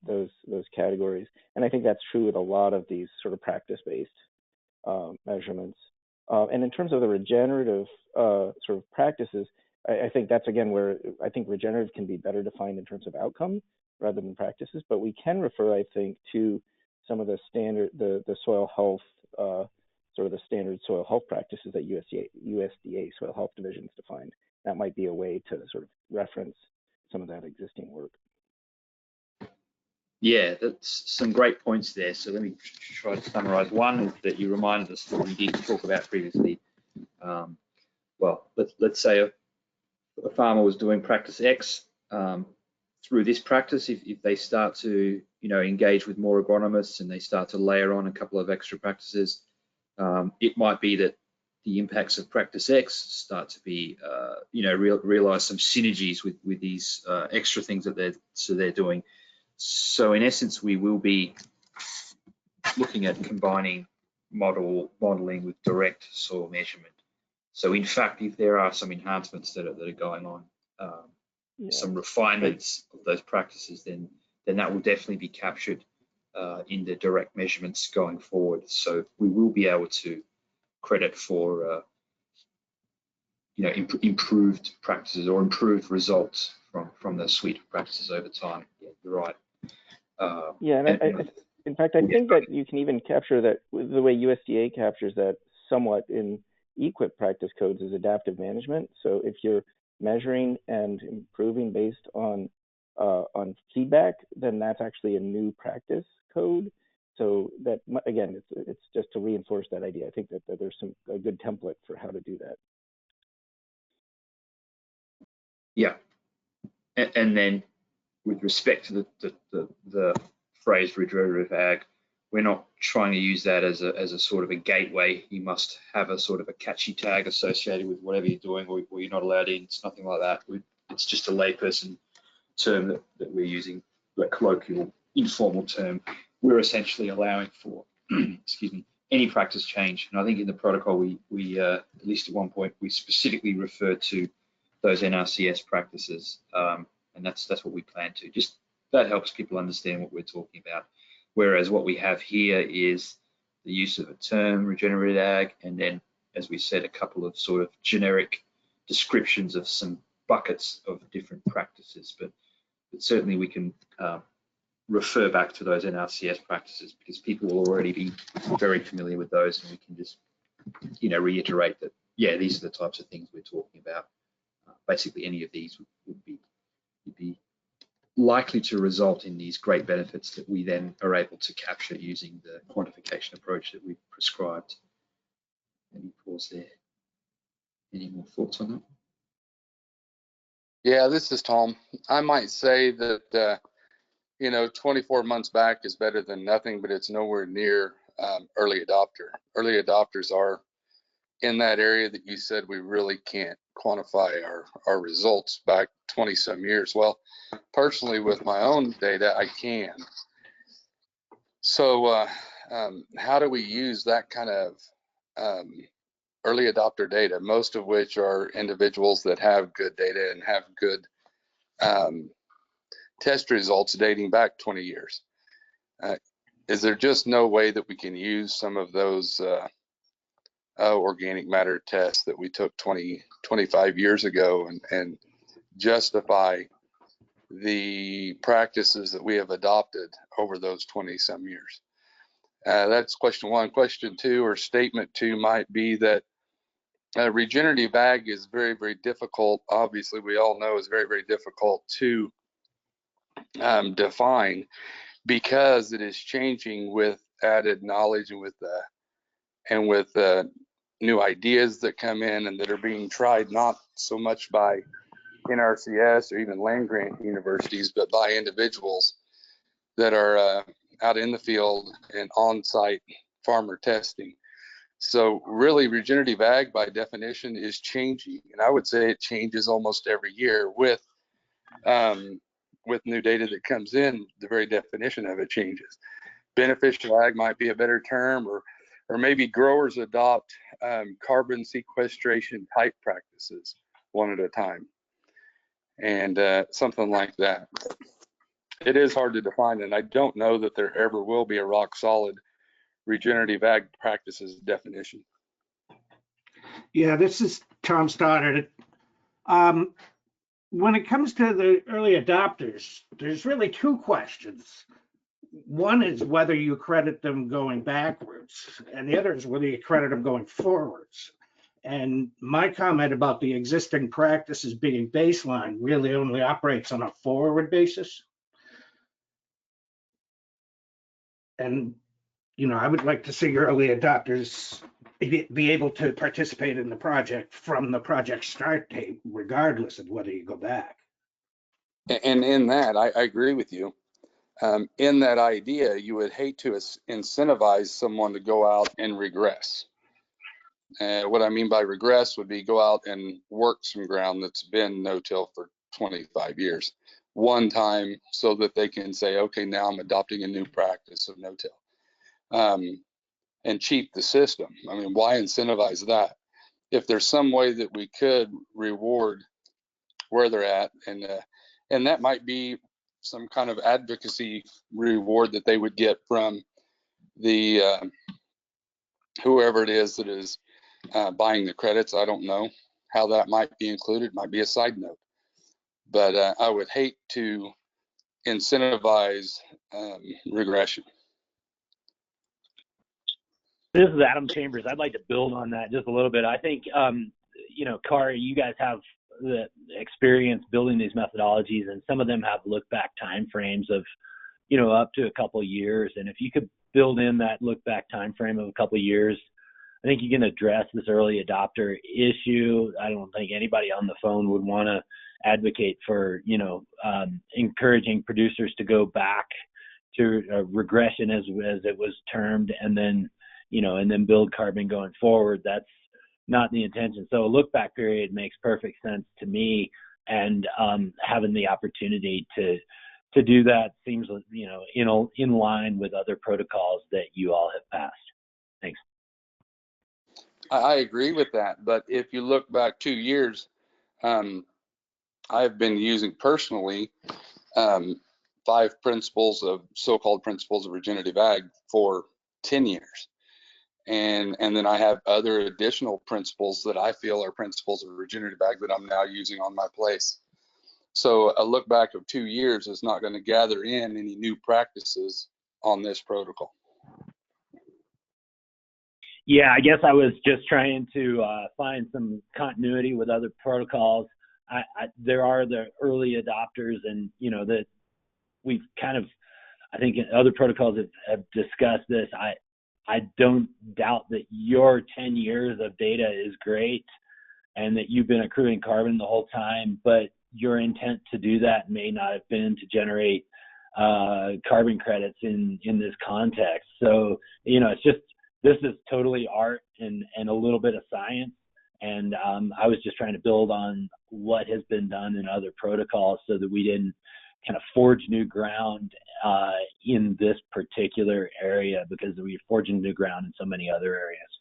those categories. And I think that's true with a lot of these sort of practice-based measurements. And in terms of the regenerative sort of practices, I think that's again where I think regenerative can be better defined in terms of outcome rather than practices. But we can refer, I think, to some of the standard, the soil health, sort of the standard soil health practices that USDA Soil Health Divisions defined. That might be a way to sort of reference some of that existing work. Yeah, that's some great points there. So let me try to summarize. One is that you reminded us that we did talk about previously. Well, let's say a farmer was doing practice X. Through this practice, if they start to engage with more agronomists and they start to layer on a couple of extra practices, it might be that the impacts of practice X start to be, realize some synergies with these extra things that they're doing. So in essence, we will be looking at combining modeling with direct soil measurement. So in fact, if there are some enhancements that are going on, some refinements of those practices, then that will definitely be captured in the direct measurements going forward. So we will be able to credit for improved practices or improved results from the suite of practices over time. Yeah, you're right. In fact, I think that you can even capture that the way USDA captures that somewhat in EQIP practice codes is adaptive management. So if you're measuring and improving based on feedback, then that's actually a new practice code. So that, again, it's just to reinforce that idea. I think that there's a good template for how to do that. Yeah, and then with respect to the phrase regenerative ag, we're not trying to use that as a sort of a gateway. You must have a sort of a catchy tag associated with whatever you're doing, or you're not allowed in. It's nothing like that. It's just a layperson term that we're using, a colloquial, informal term. We're essentially allowing for, excuse me, any practice change. And I think in the protocol, we at least at one point, we specifically referred to those NRCS practices, and that's what we plan to. Just that helps people understand what we're talking about. Whereas what we have here is the use of a term, regenerative ag, and then, as we said, a couple of sort of generic descriptions of some buckets of different practices. But certainly we can refer back to those NRCS practices because people will already be very familiar with those, and we can just, reiterate that, yeah, these are the types of things we're talking about. Basically, any of these would be likely to result in these great benefits that we then are able to capture using the quantification approach that we've prescribed. Let me pause there. Any more thoughts on that? Yeah, this is Tom. I might say that, 24 months back is better than nothing, but it's nowhere near early adopter. Early adopters are in that area that you said we really can't quantify our results back 20 some years. Well, personally with my own data, I can. So how do we use that kind of early adopter data, most of which are individuals that have good data and have good test results dating back 20 years? Is there just no way that we can use some of those organic matter tests that we took 25 years ago and justify the practices that we have adopted over those 20 some years? That's question one. Question two, or statement two, might be that regenerative ag is very, very difficult. Obviously, we all know it's very, very difficult to define because it is changing with added knowledge and with new ideas that come in and that are being tried not so much by NRCS or even land grant universities, but by individuals that are out in the field and on-site farmer testing. So really, regenerative ag by definition is changing, and I would say it changes almost every year with new data that comes in. The very definition of it changes. Beneficial ag might be a better term, or maybe growers adopt carbon sequestration type practices one at a time, and something like that. It is hard to define, and I don't know that there ever will be a rock solid regenerative ag practices definition. Yeah, this is Tom Stoddard. When it comes to the early adopters, there's really two questions. One is whether you credit them going backwards, and the other is whether you credit them going forwards. And my comment about the existing practices being baseline really only operates on a forward basis. And, I would like to see early adopters be able to participate in the project from the project start date, regardless of whether you go back. And in that, I agree with you. In that idea, you would hate to incentivize someone to go out and regress. What I mean by regress would be go out and work some ground that's been no-till for 25 years. one time so that they can say, okay, now I'm adopting a new practice of no-till, and cheat the system. I mean, why incentivize that? If there's some way that we could reward where they're at, and that might be some kind of advocacy reward that they would get from the whoever it is that is buying the credits. I don't know how that might be included. Might be a side note, but I would hate to incentivize regression. This is Adam Chambers. I'd like to build on that just a little bit. I think, you know, Kari, you guys have the experience building these methodologies, and some of them have look back time frames of, you know, up to a couple of years. And if you could build in that look back time frame of a couple of years, I think you can address this early adopter issue. I don't think anybody on the phone would want to advocate for, you know, encouraging producers to go back to regression as it was termed, and then, you know, and then build carbon going forward. That's not the intention. So a look back period makes perfect sense to me, and having the opportunity to do that seems, you know, in line with other protocols that you all have passed. Thanks. I agree with that, but if you look back 2 years, I've been using personally 5 principles of so-called principles of regenerative ag for 10 years. And then I have other additional principles that I feel are principles of regenerative ag that I'm now using on my place. So a look back of 2 years is not going to gather in any new practices on this protocol. Yeah, I guess I was just trying to find some continuity with other protocols. There are the early adopters, and, you know, that we've kind of, I think other protocols have discussed this. I don't doubt that your 10 years of data is great and that you've been accruing carbon the whole time, but your intent to do that may not have been to generate carbon credits in this context. So, you know, it's just, this is totally art and a little bit of science. And I was just trying to build on what has been done in other protocols so that we didn't kind of forge new ground in this particular area, because we're forging new ground in so many other areas.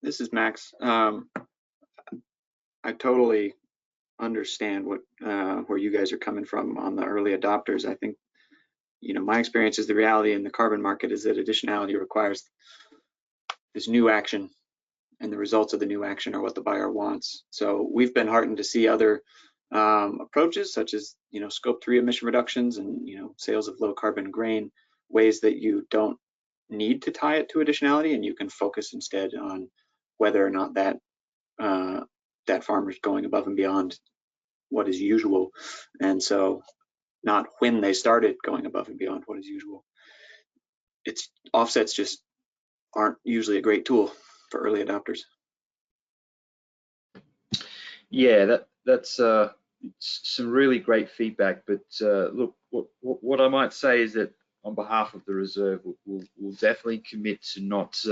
This is Max. I totally understand what where you guys are coming from on the early adopters. I think, you know, my experience is the reality in the carbon market is that additionality requires this new action, and the results of the new action are what the buyer wants. So we've been heartened to see other approaches, such as, you know, scope 3 emission reductions and, you know, sales of low carbon grain, ways that you don't need to tie it to additionality, and you can focus instead on whether or not that that farmer's going above and beyond what is usual. And so not when they started going above and beyond what is usual. It's offsets just aren't usually a great tool for early adopters. Yeah, that's some really great feedback. But look, what I might say is that on behalf of the reserve, we'll definitely commit to not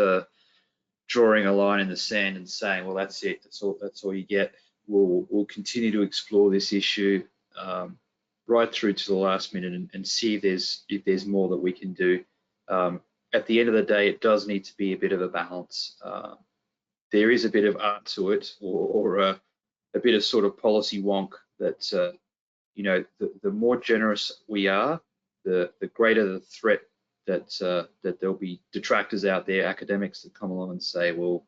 drawing a line in the sand and saying, well, that's it, that's all you get. We'll continue to explore this issue right through to the last minute and see if there's more that we can do. At the end of the day, it does need to be a bit of a balance. There is a bit of art to it, or a bit of sort of policy wonk that, you know, the more generous we are, the greater the threat that there'll be detractors out there, academics that come along and say, well,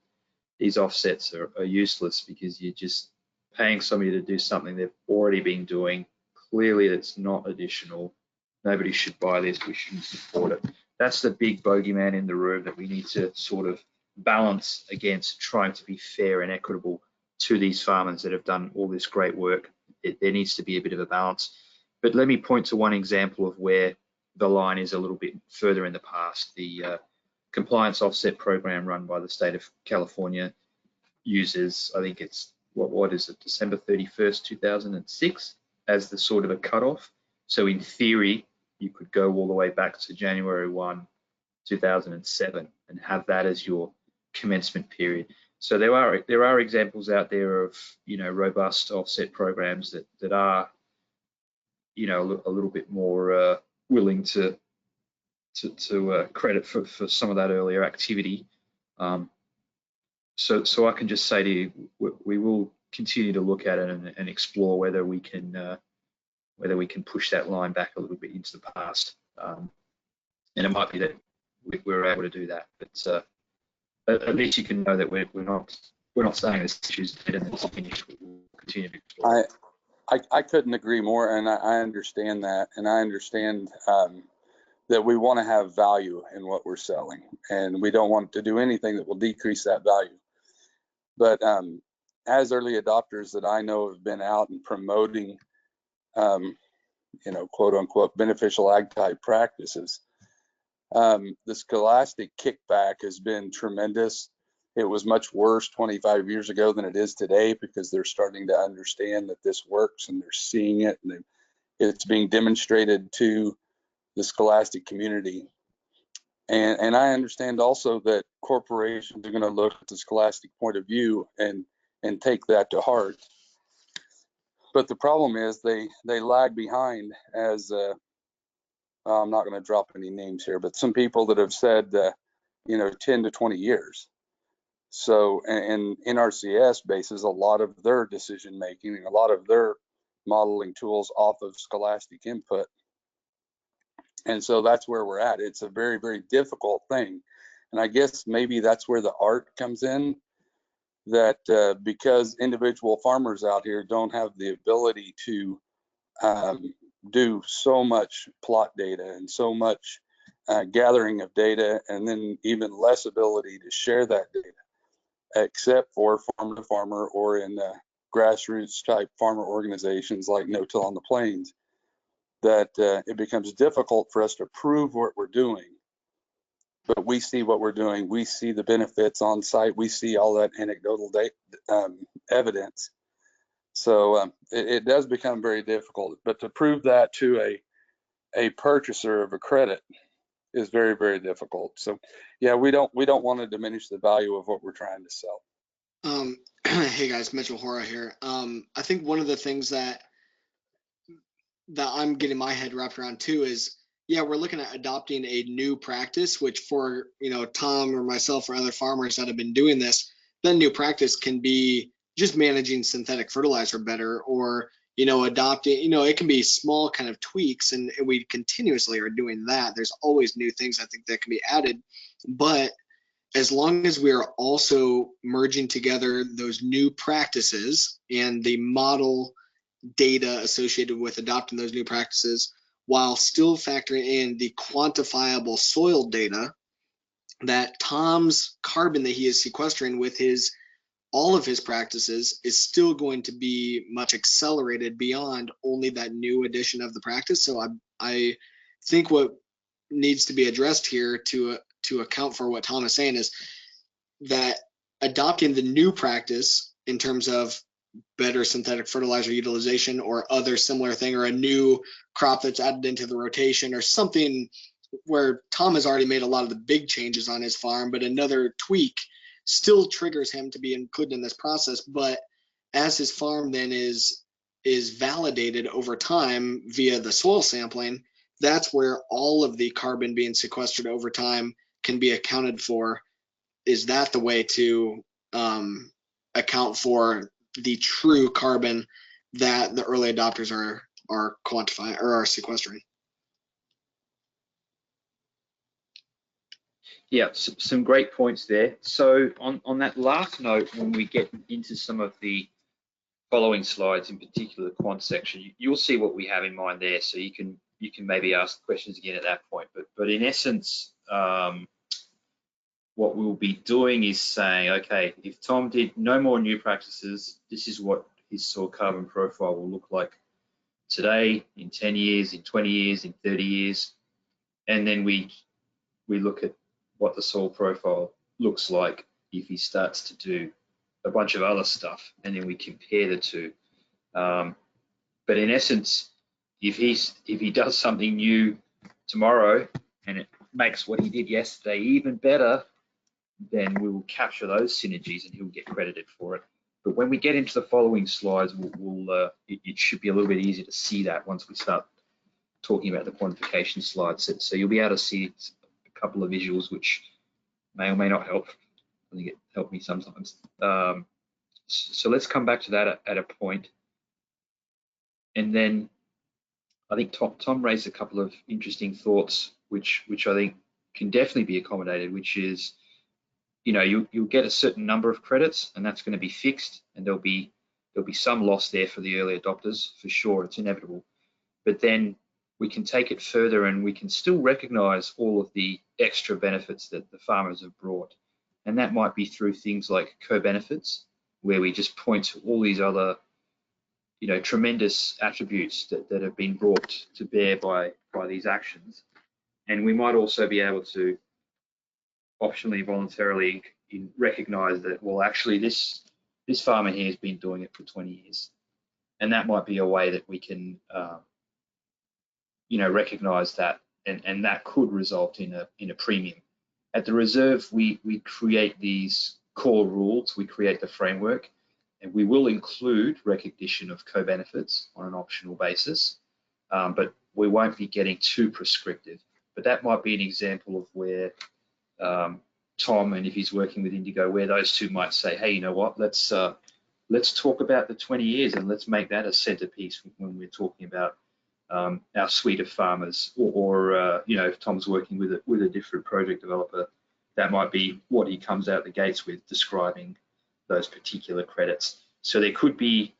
these offsets are useless because you're just paying somebody to do something they've already been doing. Clearly, that's not additional. Nobody should buy this. We shouldn't support it. That's the big bogeyman in the room that we need to sort of balance against, trying to be fair and equitable to these farmers that have done all this great work. There needs to be a bit of a balance. But let me point to one example of where the line is a little bit further in the past. The compliance offset program run by the state of California uses, I think it's, what is it, December 31st, 2006 as the sort of a cutoff. So in theory, you could go all the way back to January 1, 2007 and have that as your commencement period. So there are examples out there of, you know, robust offset programs that are, you know, a little bit more willing to credit for some of that earlier activity. So I can just say to you, we will continue to look at it and explore whether we can push that line back a little bit into the past. And it might be that we're able to do that, but at least you can know that we're not saying this issue's dead and it's finished. We'll continue to explore. I couldn't agree more, and I understand that, and I understand that we want to have value in what we're selling, and we don't want to do anything that will decrease that value. But as early adopters that I know have been out and promoting, you know, quote unquote beneficial ag type practices, the scholastic kickback has been tremendous. It was much worse 25 years ago than it is today, because they're starting to understand that this works and they're seeing it, and it's being demonstrated to the scholastic community. And I understand also that corporations are going to look at the scholastic point of view and take that to heart. But the problem is they lag behind, as I'm not going to drop any names here, but some people that have said, you know, 10 to 20 years. So, and NRCS bases a lot of their decision making and a lot of their modeling tools off of scholastic input. And so that's where we're at. It's a very, very difficult thing. And I guess maybe that's where the art comes in, that because individual farmers out here don't have the ability to do so much plot data and so much gathering of data, and then even less ability to share that data, except for farmer to farmer or in grassroots type farmer organizations like No Till on the Plains, that it becomes difficult for us to prove what we're doing. But we see what we're doing. We see the benefits on site. We see all that anecdotal evidence. So it does become very difficult. But to prove that to a purchaser of a credit is very, very difficult. So yeah, we don't want to diminish the value of what we're trying to sell. Hey guys, Mitchell Hora here. I think one of the things that I'm getting my head wrapped around too is, yeah, we're looking at adopting a new practice, which for, you know, Tom or myself or other farmers that have been doing this, that new practice can be just managing synthetic fertilizer better, or, you know, adopting, you know, it can be small kind of tweaks, and we continuously are doing that. There's always new things I think that can be added, but as long as we are also merging together those new practices and the model data associated with adopting those new practices, while still factoring in the quantifiable soil data, that Tom's carbon that he is sequestering with all of his practices is still going to be much accelerated beyond only that new addition of the practice. So I think what needs to be addressed here to account for what Tom is saying is that adopting the new practice in terms of better synthetic fertilizer utilization or other similar thing, or a new crop that's added into the rotation or something where Tom has already made a lot of the big changes on his farm, but another tweak still triggers him to be included in this process. But as his farm then is validated over time via the soil sampling, that's where all of the carbon being sequestered over time can be accounted for. Is that the way to account for the true carbon that the early adopters are quantifying or are sequestering? Yeah, some great points there. So on that last note, when we get into some of the following slides, in particular the quant section, you'll see what we have in mind there. So you can maybe ask questions again at that point. But in essence, what we'll be doing is saying, okay, if Tom did no more new practices, this is what his soil carbon profile will look like today, in 10 years, in 20 years, in 30 years. And then we look at what the soil profile looks like if he starts to do a bunch of other stuff, and then we compare the two. But in essence, if he does something new tomorrow and it makes what he did yesterday even better, then we will capture those synergies and he'll get credited for it. But when we get into the following slides, it should be a little bit easier to see that once we start talking about the quantification slides. So you'll be able to see a couple of visuals which may or may not help. I think it helped me sometimes. So let's come back to that at a point. And then I think Tom raised a couple of interesting thoughts, which I think can definitely be accommodated, which is, you know, you'll get a certain number of credits and that's going to be fixed, and there'll be some loss there for the early adopters for sure. It's inevitable. But then we can take it further and we can still recognize all of the extra benefits that the farmers have brought. And that might be through things like co-benefits, where we just point to all these other, you know, tremendous attributes that have been brought to bear by these actions. And we might also be able to optionally, voluntarily recognize that, well, actually this farmer here has been doing it for 20 years. And that might be a way that we can, you know, recognize that, and that could result in a premium. At the reserve, we create these core rules, we create the framework, and we will include recognition of co-benefits on an optional basis, but we won't be getting too prescriptive. But that might be an example of where Tom, and if he's working with Indigo, where those two might say, hey, you know what, let's talk about the 20 years and let's make that a centerpiece when we're talking about our suite of farmers, or you know, if Tom's working with a different project developer, that might be what he comes out the gates with, describing those particular credits. So there could be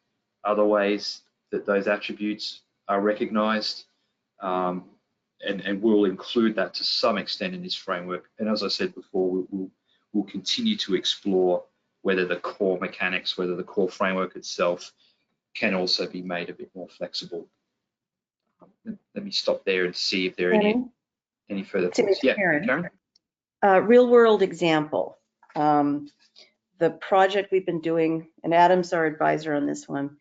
other ways that those attributes are recognized, and we'll include that to some extent in this framework. And as I said before, we'll continue to explore whether the core mechanics, whether the core framework itself can also be made a bit more flexible. Let me stop there and see if there are any further thoughts. Yeah, Karen? Real world example. The project we've been doing, and Adam's our advisor on this one,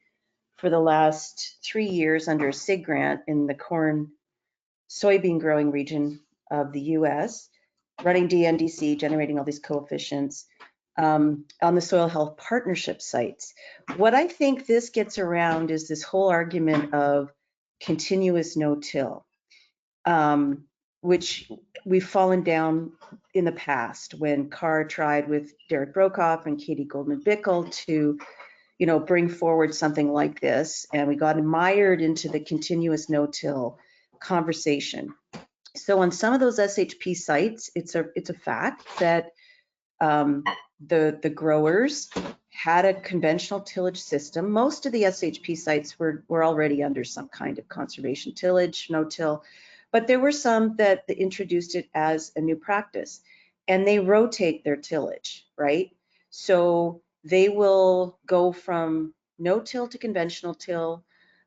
for the last 3 years under a SIG grant in the corn soybean growing region of the US, running DNDC, generating all these coefficients on the soil health partnership sites. What I think this gets around is this whole argument of continuous no-till, which we've fallen down in the past when Carr tried with Derek Brokoff and Katie Goldman-Bickel to, you know, bring forward something like this, and we got mired into the continuous no-till conversation. So on some of those SHP sites, it's a fact that the growers had a conventional tillage system. Most of the SHP sites were already under some kind of conservation tillage, no-till, but there were some that introduced it as a new practice, and they rotate their tillage, right? So they will go from no-till to conventional till,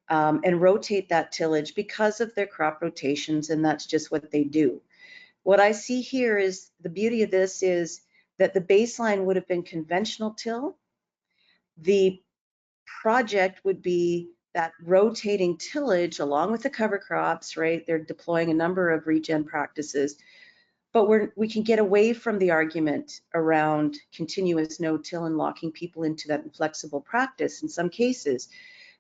and rotate that tillage because of their crop rotations, and that's just what they do. What I see here is the beauty of this is that the baseline would have been conventional till. The project would be that rotating tillage along with the cover crops, right? They're deploying a number of regen practices, but we can get away from the argument around continuous no-till and locking people into that inflexible practice in some cases,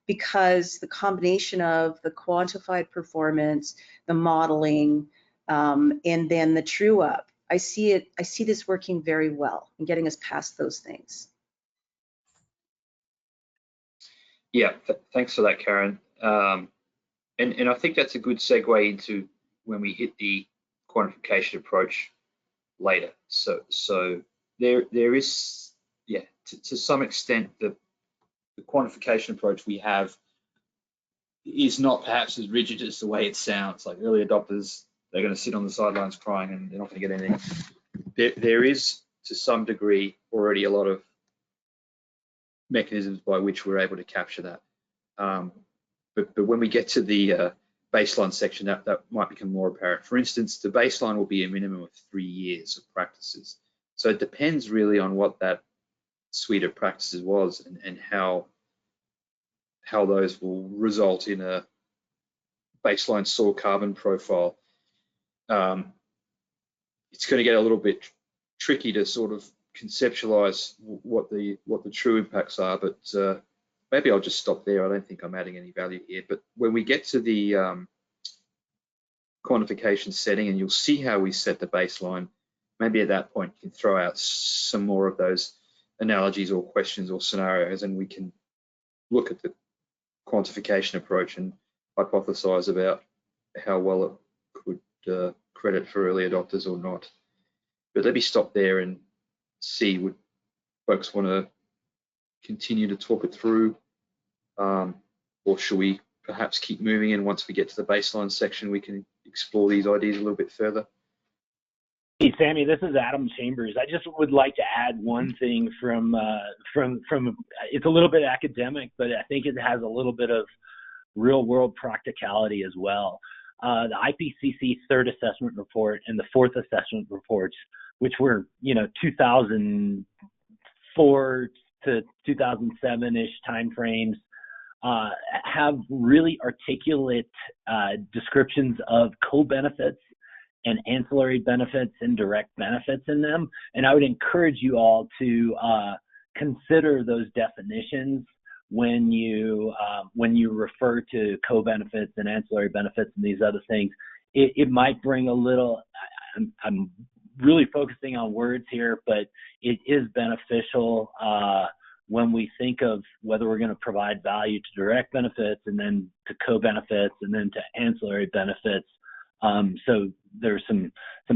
because the combination of the quantified performance, the modeling, and then the true up, I see this working very well and getting us past those things. Yeah, thanks for that, Karen. And I think that's a good segue into when we hit the quantification approach later. So there is, yeah, to some extent, the quantification approach we have is not perhaps as rigid as the way it sounds. Like early adopters, they're going to sit on the sidelines crying and they're not going to get anything. There is, to some degree, already a lot of mechanisms by which we're able to capture that. But when we get to the baseline section, that might become more apparent. For instance, the baseline will be a minimum of 3 years of practices. So it depends really on what that suite of practices was and how those will result in a baseline soil carbon profile. It's going to get a little bit tricky to sort of conceptualize what the true impacts are, but maybe I'll just stop there. I don't think I'm adding any value here. But when we get to the quantification setting, and you'll see how we set the baseline, maybe at that point you can throw out some more of those analogies or questions or scenarios, and we can look at the quantification approach and hypothesize about how well it could credit for early adopters or not. But let me stop there and see, would folks want to continue to talk it through, or should we perhaps keep moving, and once we get to the baseline section we can explore these ideas a little bit further? Hey, Sammy, this is Adam Chambers. I just would like to add one thing from it's a little bit academic, but I think it has a little bit of real world practicality as well. The IPCC third assessment report and the fourth assessment reports, which were, 2004 to 2007-ish timeframes, have really articulate descriptions of co-benefits and ancillary benefits and direct benefits in them. And I would encourage you all to consider those definitions when you refer to co-benefits and ancillary benefits and these other things. It might bring a little, I'm really focusing on words here, but it is beneficial when we think of whether we're going to provide value to direct benefits and then to co-benefits and then to ancillary benefits. So there's some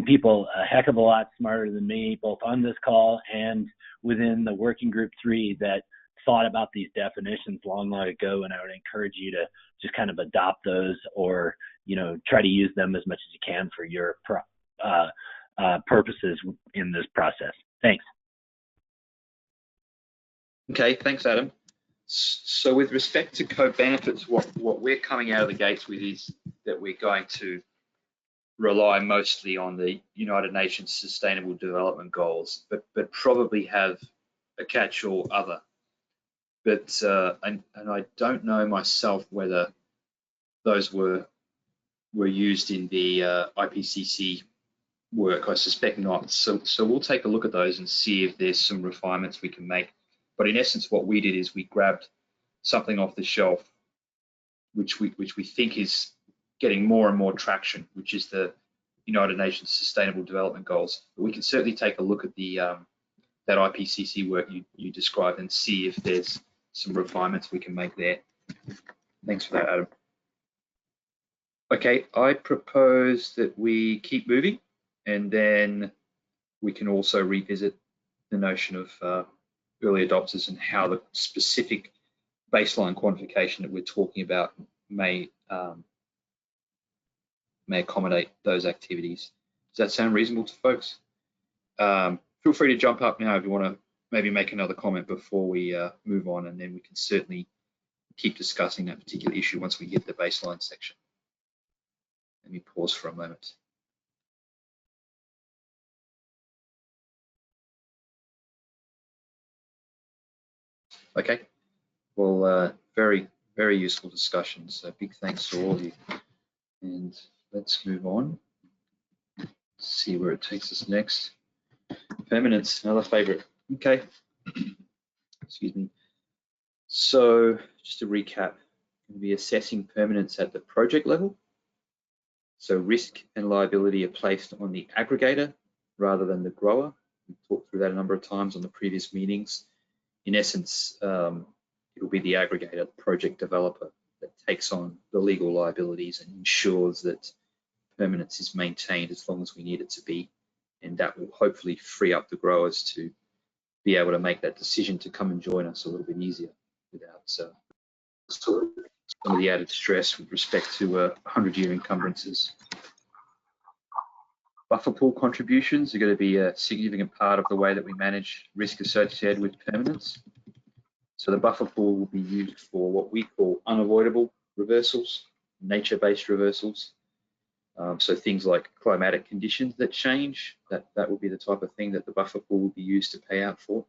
people a heck of a lot smarter than me, both on this call and within the working group 3, that thought about these definitions long ago, and I would encourage you to just kind of adopt those, or try to use them as much as you can for your purposes in this process. Thanks. Okay, thanks, Adam. So with respect to co-benefits, what we're coming out of the gates with is that we're going to rely mostly on the United Nations Sustainable Development Goals, but probably have a catch-all other. But and I don't know myself whether those were used in the IPCC work. I suspect not. So we'll take a look at those and see if there's some refinements we can make. But in essence, what we did is we grabbed something off the shelf, which we think is getting more and more traction, which is the United Nations Sustainable Development Goals. But we can certainly take a look at the that IPCC work you described and see if there's some refinements we can make there. Thanks for that, Adam. Okay, I propose that we keep moving, and then we can also revisit the notion of early adopters and how the specific baseline quantification that we're talking about may accommodate those activities. Does that sound reasonable to folks? Feel free to jump up now if you want to maybe make another comment before we move on, and then we can certainly keep discussing that particular issue once we hit the baseline section. Let me pause for a moment. Okay, well, very, very useful discussion. So big thanks to all of you. And let's move on. See where it takes us next. Permanence, another favorite. Okay, excuse me. So just to recap, we'll be assessing permanence at the project level. So risk and liability are placed on the aggregator rather than the grower. We talked through that a number of times on the previous meetings. In essence, it will be the aggregator, the project developer, that takes on the legal liabilities and ensures that permanence is maintained as long as we need it to be. And that will hopefully free up the growers to be able to make that decision to come and join us a little bit easier without some of the added stress with respect to 100-year encumbrances. Buffer pool contributions are going to be a significant part of the way that we manage risk associated with permanence. So the buffer pool will be used for what we call unavoidable reversals, nature-based reversals. So things like climatic conditions that change, that will be the type of thing that the buffer pool will be used to pay out for.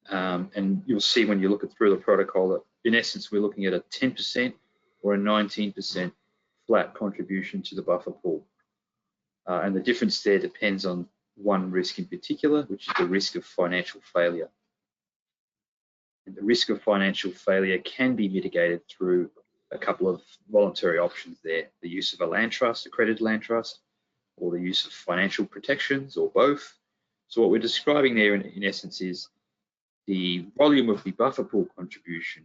And you'll see when you look through the protocol that in essence, we're looking at a 10% or a 19% flat contribution to the buffer pool. And the difference there depends on one risk in particular, which is the risk of financial failure. And the risk of financial failure can be mitigated through a couple of voluntary options there: the use of a land trust, accredited land trust, or the use of financial protections, or both. So what we're describing there in essence is the volume of the buffer pool contribution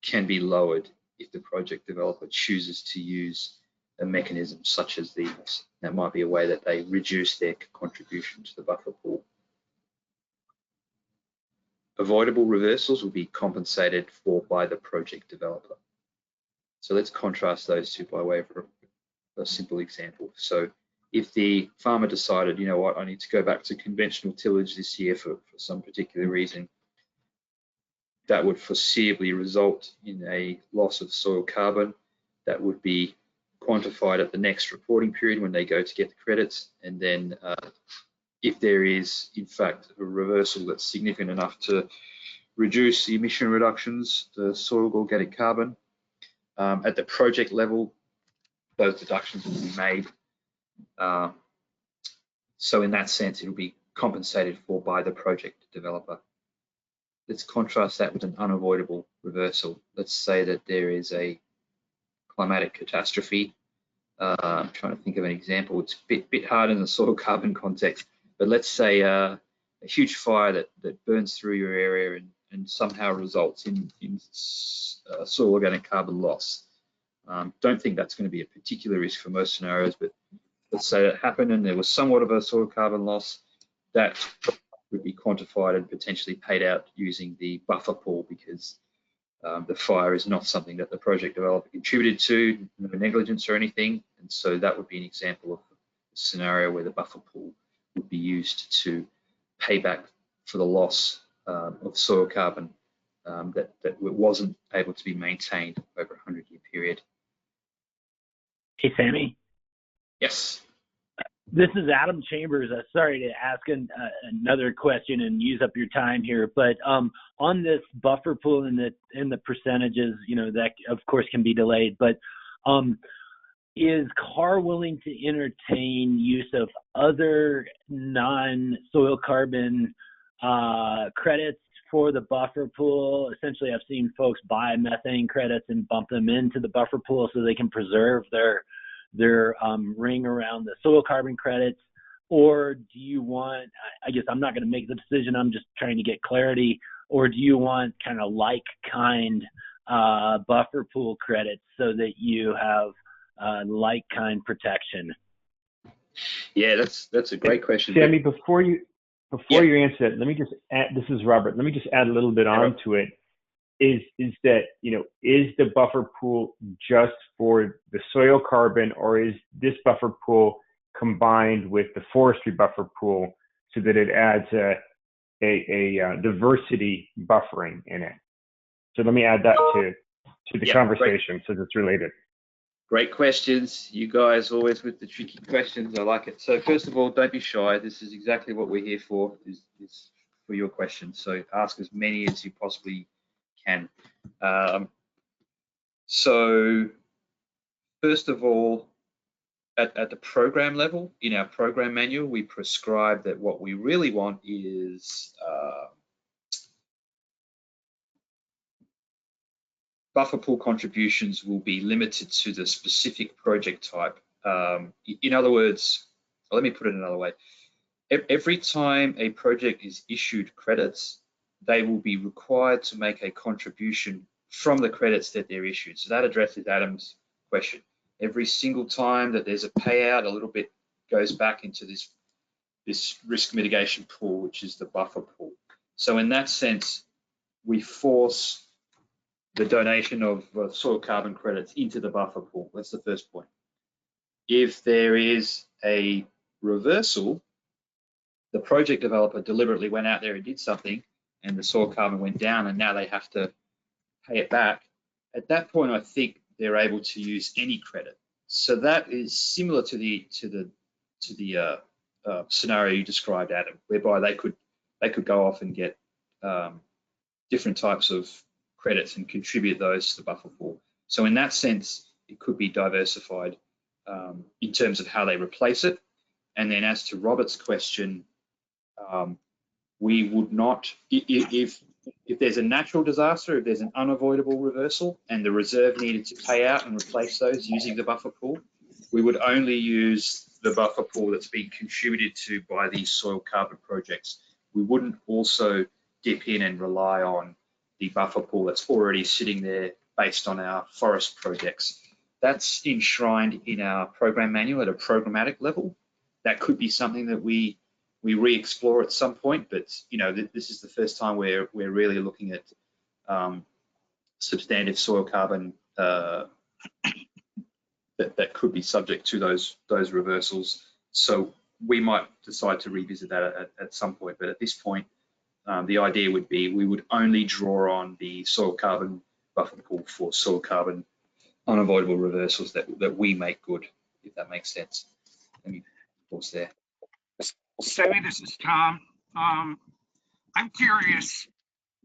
can be lowered if the project developer chooses to use a mechanism such as these. That might be a way that they reduce their contribution to the buffer pool. Avoidable reversals will be compensated for by the project developer. So let's contrast those two by way of a simple example. So if the farmer decided, you know what, I need to go back to conventional tillage this year for some particular reason, that would foreseeably result in a loss of soil carbon that would be quantified at the next reporting period when they go to get the credits. And then if there is, in fact, a reversal that's significant enough to reduce the emission reductions, the soil organic carbon, at the project level, those deductions will be made. So in that sense, it will be compensated for by the project developer. Let's contrast that with an unavoidable reversal. Let's say that there is a climatic catastrophe. I'm trying to think of an example. It's a bit hard in the soil carbon context, but let's say a huge fire that burns through your area and somehow results in soil organic carbon loss. Don't think that's going to be a particular risk for most scenarios, but let's say that happened and there was somewhat of a soil carbon loss. That would be quantified and potentially paid out using the buffer pool, because the fire is not something that the project developer contributed to, no negligence or anything. And so that would be an example of a scenario where the buffer pool would be used to pay back for the loss of soil carbon that wasn't able to be maintained over a 100-year period. Hey, Sammy. Yes. This is Adam Chambers. Sorry to ask another question and use up your time here, but on this buffer pool and the percentages, that of course can be delayed, but is CAR willing to entertain use of other non-soil carbon credits for the buffer pool? Essentially, I've seen folks buy methane credits and bump them into the buffer pool so they can preserve their ring around the soil carbon credits. Or do you want, I guess I'm not going to make the decision, I'm just trying to get clarity, or do you want kind of like-kind buffer pool credits so that you have like-kind protection? Yeah, that's a great question. Sammy, before you answer that, let me just add, this is Robert, let me just add a little bit onto it. Is that, is the buffer pool just for the soil carbon, or is this buffer pool combined with the forestry buffer pool so that it adds a diversity buffering in it? So let me add that to the conversation, so that's related. Great questions. You guys always with the tricky questions. I like it. So first of all, don't be shy. This is exactly what we're here for, is for your questions. So ask as many as you possibly can. So first of all, at the program level, in our program manual, we prescribe that what we really want is buffer pool contributions will be limited to the specific project type. In other words, let me put it another way. Every time a project is issued credits, they will be required to make a contribution from the credits that they're issued. So that addresses Adam's question. Every single time that there's a payout, a little bit goes back into this risk mitigation pool, which is the buffer pool. So in that sense, we force the donation of soil carbon credits into the buffer pool. That's the first point. If there is a reversal, the project developer deliberately went out there and did something, and the soil carbon went down, and now they have to pay it back. At that point, I think they're able to use any credit. So that is similar to the scenario you described, Adam, whereby they could go off and get different types of credits and contribute those to the buffer pool. So in that sense, it could be diversified in terms of how they replace it. And then as to Robert's question, We would not, if there's a natural disaster, if there's an unavoidable reversal and the reserve needed to pay out and replace those using the buffer pool, we would only use the buffer pool that's been contributed to by these soil carbon projects. We wouldn't also dip in and rely on the buffer pool that's already sitting there based on our forest projects. That's enshrined in our program manual at a programmatic level. That could be something that we re-explore at some point, but you know, this is the first time we're really looking at substantive soil carbon that could be subject to those reversals. So we might decide to revisit that at some point, but at this point, the idea would be we would only draw on the soil carbon buffer pool for soil carbon unavoidable reversals that we make good, if that makes sense. Let me pause there. Sammy, this is Tom. I'm curious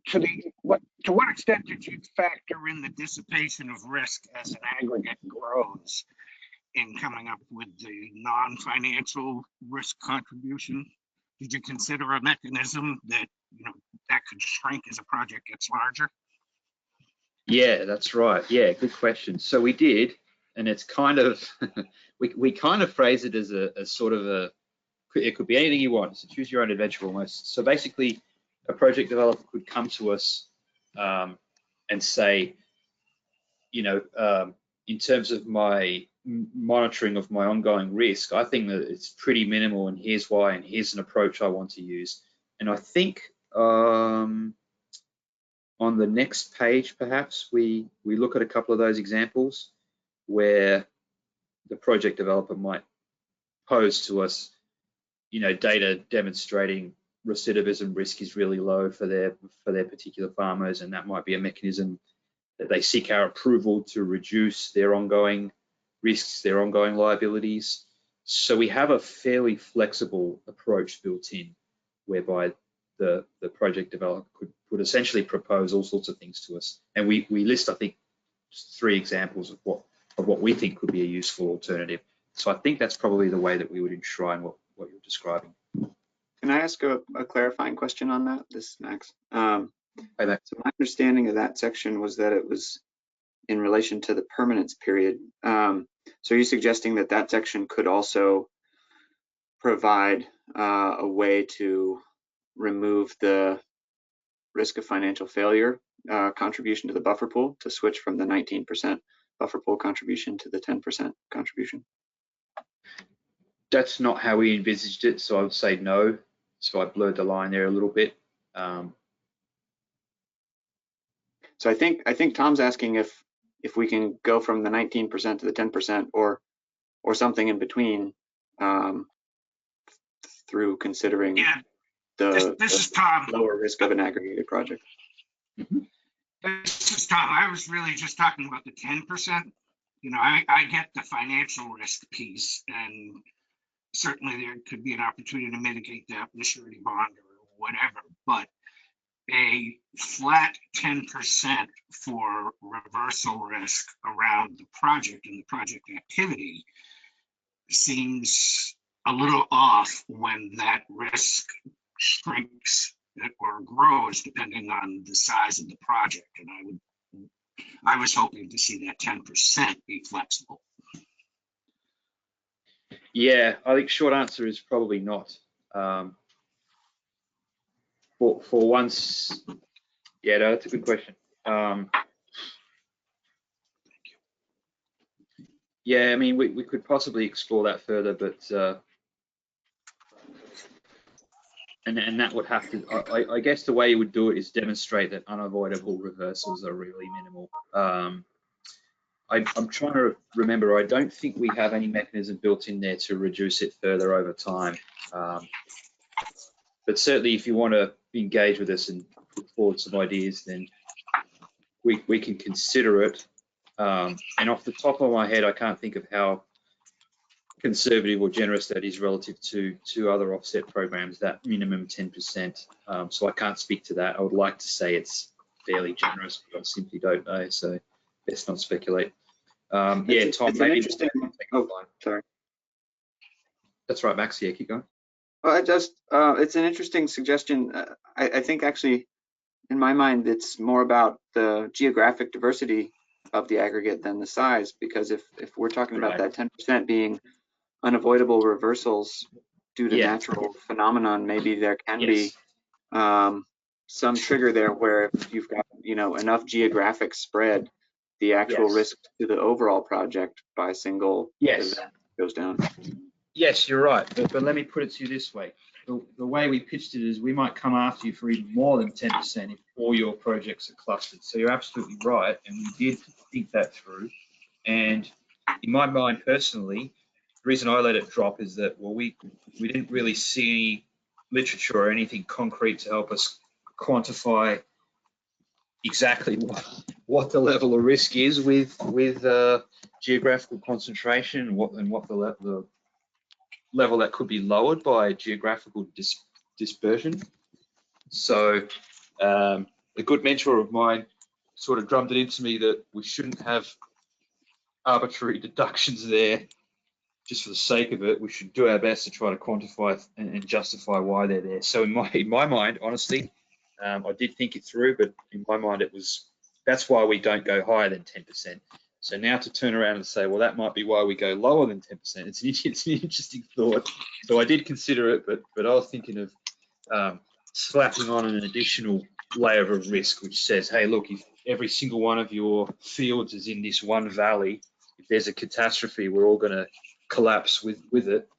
to what extent did you factor in the dissipation of risk as an aggregate grows in coming up with the non-financial risk contribution? Did you consider a mechanism that that could shrink as a project gets larger? Yeah, that's right. Yeah, good question. So we did, and it's kind of we kind of phrase it as a sort of a, it could be anything you want. So choose your own adventure almost. So basically, a project developer could come to us and say, in terms of my monitoring of my ongoing risk, I think that it's pretty minimal, and here's why, and here's an approach I want to use. And I think on the next page, perhaps we look at a couple of those examples where the project developer might pose to us, data demonstrating recidivism risk is really low for their particular farmers, and that might be a mechanism that they seek our approval to reduce their ongoing risks, their ongoing liabilities. So we have a fairly flexible approach built in, whereby the project developer could essentially propose all sorts of things to us, and we list, I think, 3 examples of what we think could be a useful alternative. So I think that's probably the way that we would enshrine what you're describing. Can I ask a clarifying question on that? This is Max. Hey, Max. So my understanding of that section was that it was in relation to the permanence period. So are you suggesting that that section could also provide a way to remove the risk of financial failure contribution to the buffer pool, to switch from the 19% buffer pool contribution to the 10% contribution? That's not how we envisaged it, so I would say no. So I blurred the line there a little bit. So I think Tom's asking if we can go from the 19% to the 10% or something in between through considering the This is Tom. lower risk of an aggregated project. This is Tom. I was really just talking about the 10%. I get the financial risk piece, and certainly there could be an opportunity to mitigate that with a surety bond or whatever, but a flat 10% for reversal risk around the project and the project activity seems a little off when that risk shrinks or grows depending on the size of the project. And I was hoping to see that 10% be flexible. Yeah, I think short answer is probably not. For once, yeah, no, that's a good question. Yeah, I mean, we could possibly explore that further, but and that would have to, I guess the way you would do it is demonstrate that unavoidable reversals are really minimal. I'm trying to remember, I don't think we have any mechanism built in there to reduce it further over time. But certainly if you want to engage with us and put forward some ideas, then we can consider it. And off the top of my head, I can't think of how conservative or generous that is relative to other offset programs, that minimum 10%. So I can't speak to that. I would like to say it's fairly generous, but I simply don't know. So best not speculate. Yeah, Tom, it's maybe interesting. Oh, sorry. That's right, Max. Yeah, keep going. Well, it's an interesting suggestion. I think actually, in my mind, it's more about the geographic diversity of the aggregate than the size, because if we're talking about that 10% being unavoidable reversals due to natural phenomenon, maybe there can be some trigger there where if you've got, enough geographic spread, the actual risk to the overall project by single event goes down. Yes, you're right. But let me put it to you this way. The way we pitched it is we might come after you for even more than 10% if all your projects are clustered. So you're absolutely right. And we did think that through. And in my mind personally, the reason I let it drop is that, well, we didn't really see any literature or anything concrete to help us quantify exactly what the level of risk is with geographical concentration and what the level that could be lowered by geographical dispersion. So a good mentor of mine sort of drummed it into me that we shouldn't have arbitrary deductions there just for the sake of it. We should do our best to try to quantify and justify why they're there. So in my mind, honestly, I did think it through, but in my mind, that's why we don't go higher than 10%. So now to turn around and say, well, that might be why we go lower than 10%. It's an interesting thought. So I did consider it, but I was thinking of slapping on an additional layer of risk, which says, hey, look, if every single one of your fields is in this one valley, if there's a catastrophe, we're all going to collapse with it.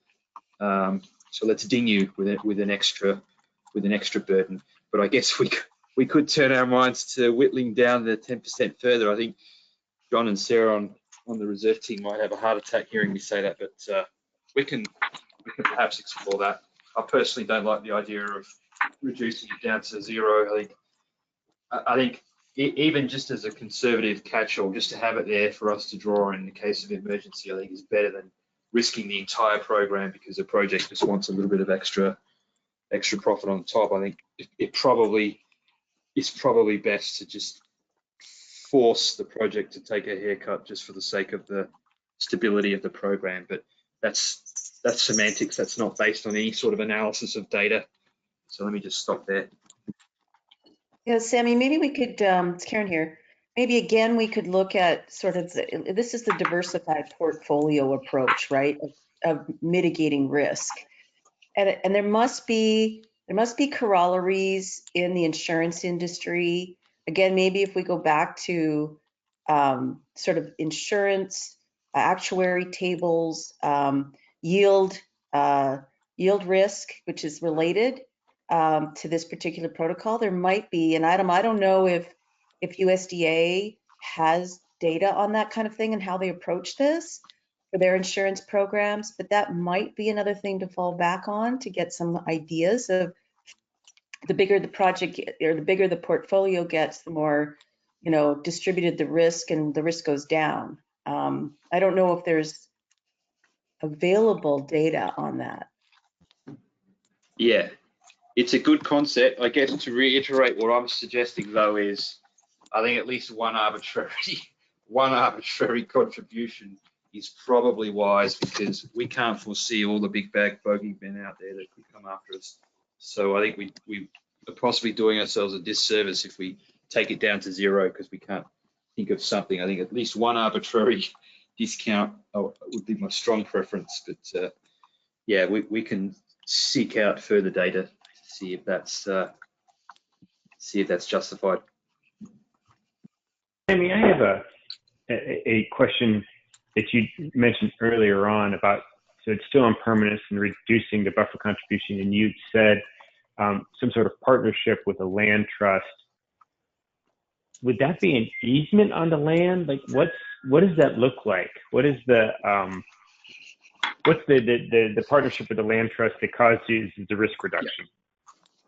So let's ding you with an extra burden. But I guess we could turn our minds to whittling down the 10% further. I think John and Sarah on the reserve team might have a heart attack hearing me say that, but we can perhaps explore that. I personally don't like the idea of reducing it down to zero. I think even just as a conservative catch-all, just to have it there for us to draw in the case of emergency, I think is better than risking the entire program because the project just wants a little bit of extra profit on top. I think it's probably best to just force the project to take a haircut just for the sake of the stability of the program. But that's semantics. That's not based on any sort of analysis of data. So let me just stop there. Yeah, Sammy, maybe we could, it's Karen here. Maybe again, we could look at sort of, this is the diversified portfolio approach, right, of mitigating risk. And there must be corollaries in the insurance industry. Again, maybe if we go back to sort of insurance, actuary tables, yield risk, which is related to this particular protocol, there might be, and Adam, I don't know if USDA has data on that kind of thing and how they approach this for their insurance programs, but that might be another thing to fall back on to get some ideas of the bigger the project or the bigger the portfolio gets, the more, distributed the risk and the risk goes down. I don't know if there's available data on that. Yeah, it's a good concept. I guess to reiterate what I'm suggesting though is I think at least one arbitrary contribution is probably wise because we can't foresee all the big bag bogeymen out there that could come after us. So I think we are possibly doing ourselves a disservice if we take it down to zero because we can't think of something. I think at least one arbitrary discount would be my strong preference. But yeah, we can seek out further data to see if that's justified. Amy, I have a question that you mentioned earlier on about, so it's still on permanence and reducing the buffer contribution, and you said some sort of partnership with a land trust. Would that be an easement on the land? Like, what does that look like? What is what's the partnership with the land trust that causes the risk reduction?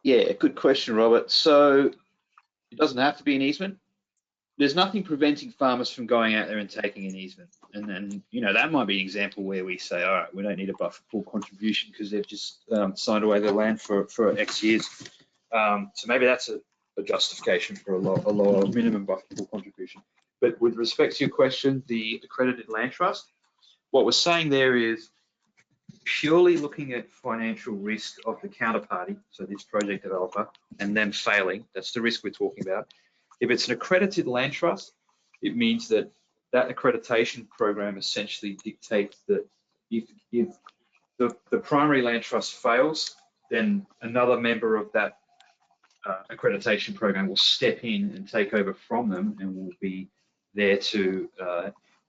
Yeah, good question, Robert. So it doesn't have to be an easement. There's nothing preventing farmers from going out there and taking an easement. And then, that might be an example where we say, all right, we don't need a buffer pool contribution because they've just signed away their land for X years. So maybe that's a justification for a lower minimum buffer pool contribution. But with respect to your question, the accredited land trust, what we're saying there is purely looking at financial risk of the counterparty, so this project developer, and them failing, that's the risk we're talking about. If it's an accredited land trust, it means that that accreditation program essentially dictates that if the primary land trust fails, then another member of that accreditation program will step in and take over from them and will be there to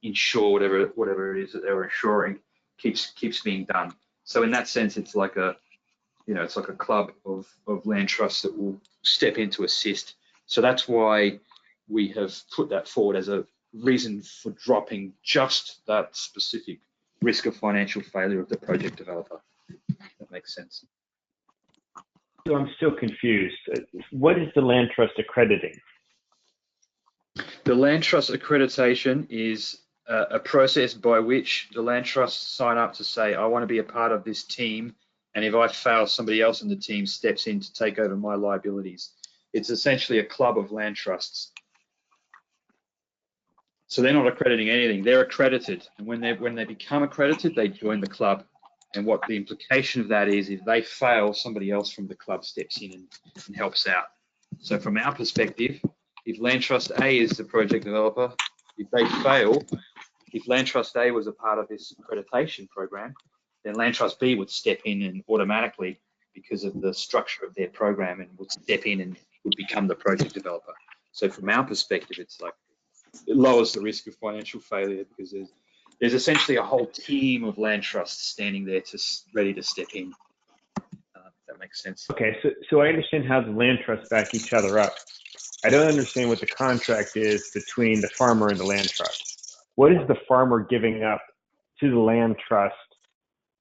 ensure whatever it is that they're ensuring keeps being done. So in that sense, it's like a it's like a club of land trusts that will step in to assist. So that's why we have put that forward as a reason for dropping just that specific risk of financial failure of the project developer. That makes sense. So I'm still confused. What is the land trust accrediting? The land trust accreditation is a process by which the land trusts sign up to say, I want to be a part of this team, and if I fail, somebody else in the team steps in to take over my liabilities. It's essentially a club of land trusts. So they're not accrediting anything. They're accredited, and when they become accredited, they join the club. And what the implication of that is, if they fail, somebody else from the club steps in and helps out. So from our perspective, if Land Trust A is the project developer, if they fail, if Land Trust A was a part of this accreditation program, then Land Trust B would step in and automatically, because of the structure of their program, and would step in and would become the project developer. So from our perspective, it's like, it lowers the risk of financial failure because there's essentially a whole team of land trusts standing there ready to step in. If that makes sense. Okay, so I understand how the land trusts back each other up. I don't understand what the contract is between the farmer and the land trust. What is the farmer giving up to the land trust,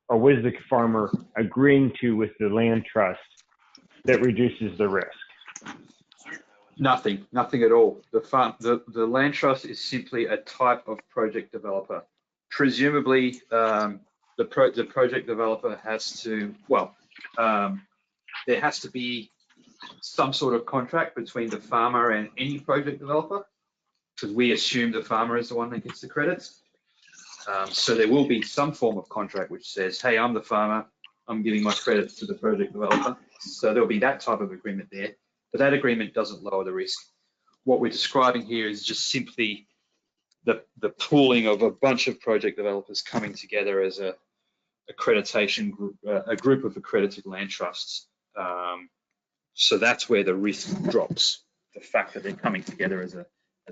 or what is the farmer agreeing to with the land trust that reduces the risk? Nothing at all. The land trust is simply a type of project developer. Presumably, the project developer has to, there has to be some sort of contract between the farmer and any project developer, because we assume the farmer is the one that gets the credits. So there will be some form of contract which says, hey, I'm the farmer, I'm giving my credits to the project developer. So there'll be that type of agreement there. But that agreement doesn't lower the risk. What we're describing here is just simply the pooling of a bunch of project developers coming together as a accreditation group, a group of accredited land trusts. So that's where the risk drops. The fact that they're coming together as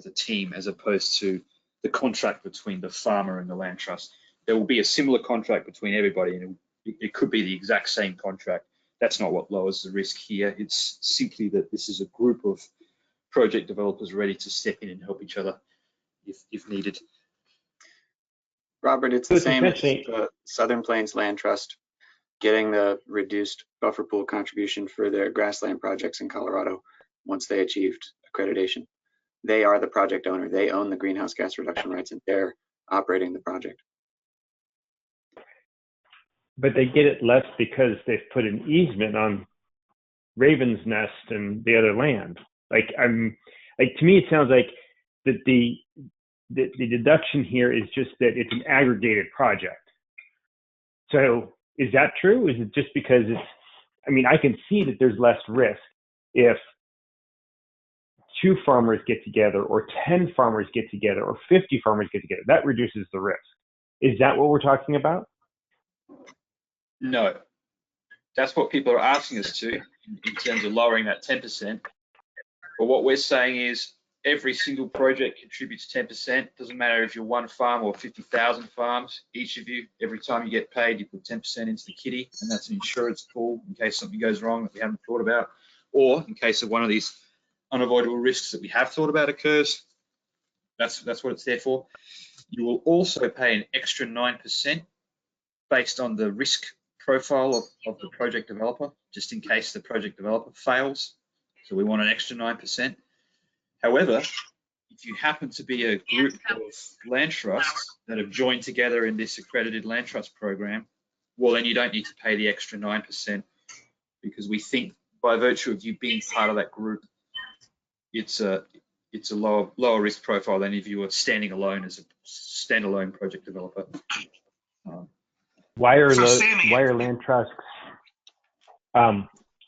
a team, as opposed to the contract between the farmer and the land trust. There will be a similar contract between everybody, and it could be the exact same contract. That's not what lowers the risk here. It's simply that this is a group of project developers ready to step in and help each other if needed. Robert, it's the same as the Southern Plains Land Trust getting the reduced buffer pool contribution for their grassland projects in Colorado once they achieved accreditation. They are the project owner. They own the greenhouse gas reduction rights, and they're operating the project. But they get it less because they've put an easement on Raven's Nest and the other land. To me, it sounds like that the deduction here is just that it's an aggregated project. So is that true? Is it just because I can see that there's less risk if 2 farmers get together, or 10 farmers get together, or 50 farmers get together. That reduces the risk. Is that what we're talking about? No, that's what people are asking us to in terms of lowering that 10%. But what we're saying is every single project contributes 10%. Doesn't matter if you're 1 farm or 50,000 farms. Each of you, every time you get paid, you put 10% into the kitty, and that's an insurance pool in case something goes wrong that we haven't thought about, or in case of one of these unavoidable risks that we have thought about occurs. That's what it's there for. You will also pay an extra 9% based on the risk profile of the project developer, just in case the project developer fails. So we want an extra 9%. However, if you happen to be a group of land trusts that have joined together in this accredited land trust program, well, then you don't need to pay the extra 9%, because we think by virtue of you being part of that group, it's a lower risk profile than if you were standing alone as a standalone project developer. Why are So, Sammy, why are land trusts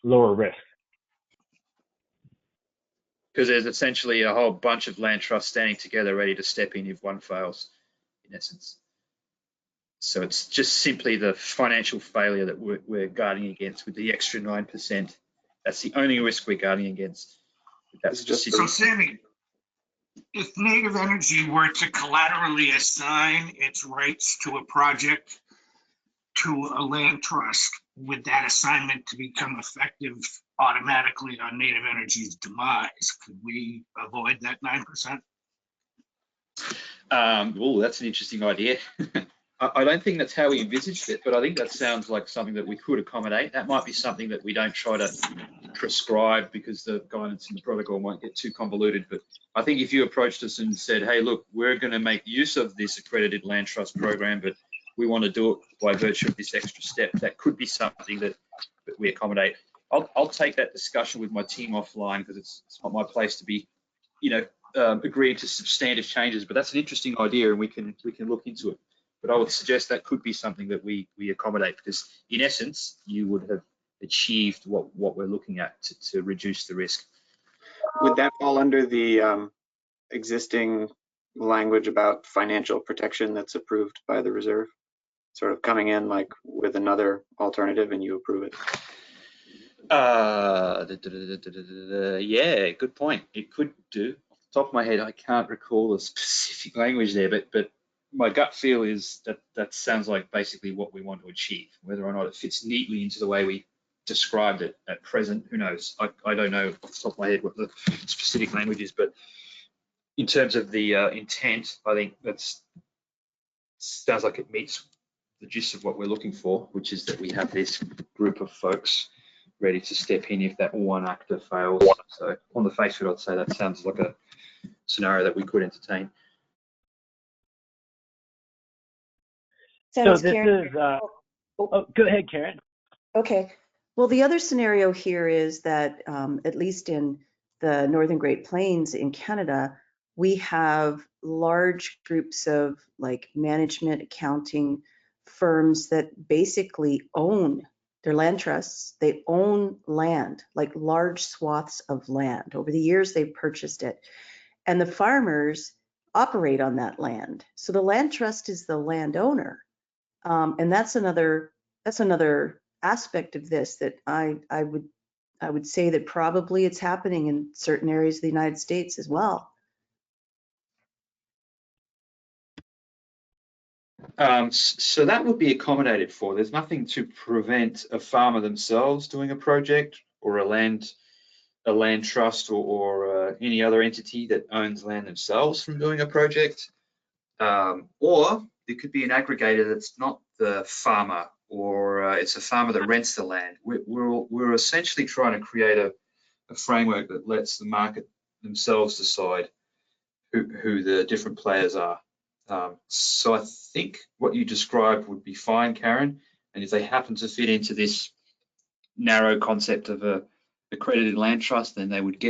lower risk? Because there's essentially a whole bunch of land trusts standing together ready to step in if one fails, in essence. So it's just simply the financial failure that we're guarding against with the extra 9%. That's the only risk we're guarding against. That's just so Sammy, if Native Energy were to collaterally assign its rights to a project to a land trust, would that assignment to become effective automatically on Native Energy's demise? Could we avoid that 9%? Oh, that's an interesting idea. I don't think that's how we envisaged it, but I think that sounds like something that we could accommodate. That might be something that we don't try to prescribe because the guidance in the protocol might get too convoluted. But I think if you approached us and said, hey, look, we're going to make use of this accredited land trust program, but we want to do it by virtue of this extra step, that could be something that we accommodate. I'll take that discussion with my team offline because it's not my place to be, agreeing to substantive changes. But that's an interesting idea, and we can look into it. But I would suggest that could be something that we accommodate, because in essence, you would have achieved what we're looking at to reduce the risk. Would that fall under the existing language about financial protection that's approved by the reserve? Sort of coming in like with another alternative and you approve it? Yeah, good point. It could do. Off the top of my head, I can't recall the specific language there, but my gut feel is that sounds like basically what we want to achieve. Whether or not it fits neatly into the way we described it at present, who knows? I don't know off the top of my head what the specific language is, but in terms of the intent, I think that sounds like it meets the gist of what we're looking for, which is that we have this group of folks ready to step in if that one actor fails. So on the face of it, I'd say that sounds like a scenario that we could entertain. So this Karen. is, go ahead, Karen. Okay. Well, the other scenario here is that at least in the Northern Great Plains in Canada, we have large groups of like management accounting firms that basically own their land trusts. They own land, like large swaths of land. Over the years, they've purchased it. And the farmers operate on that land. So the land trust is the landowner. And that's another aspect of this that I would say that probably it's happening in certain areas of the United States as well. So that would be accommodated for. There's nothing to prevent a farmer themselves doing a project, or a land trust, or any other entity that owns land themselves from doing a project. Or it could be an aggregator that's not the farmer, or it's a farmer that rents the land. We're essentially trying to create a framework that lets the market themselves decide who the different players are. So I think what you described would be fine, Karen. And if they happen to fit into this narrow concept of a accredited land trust, then they would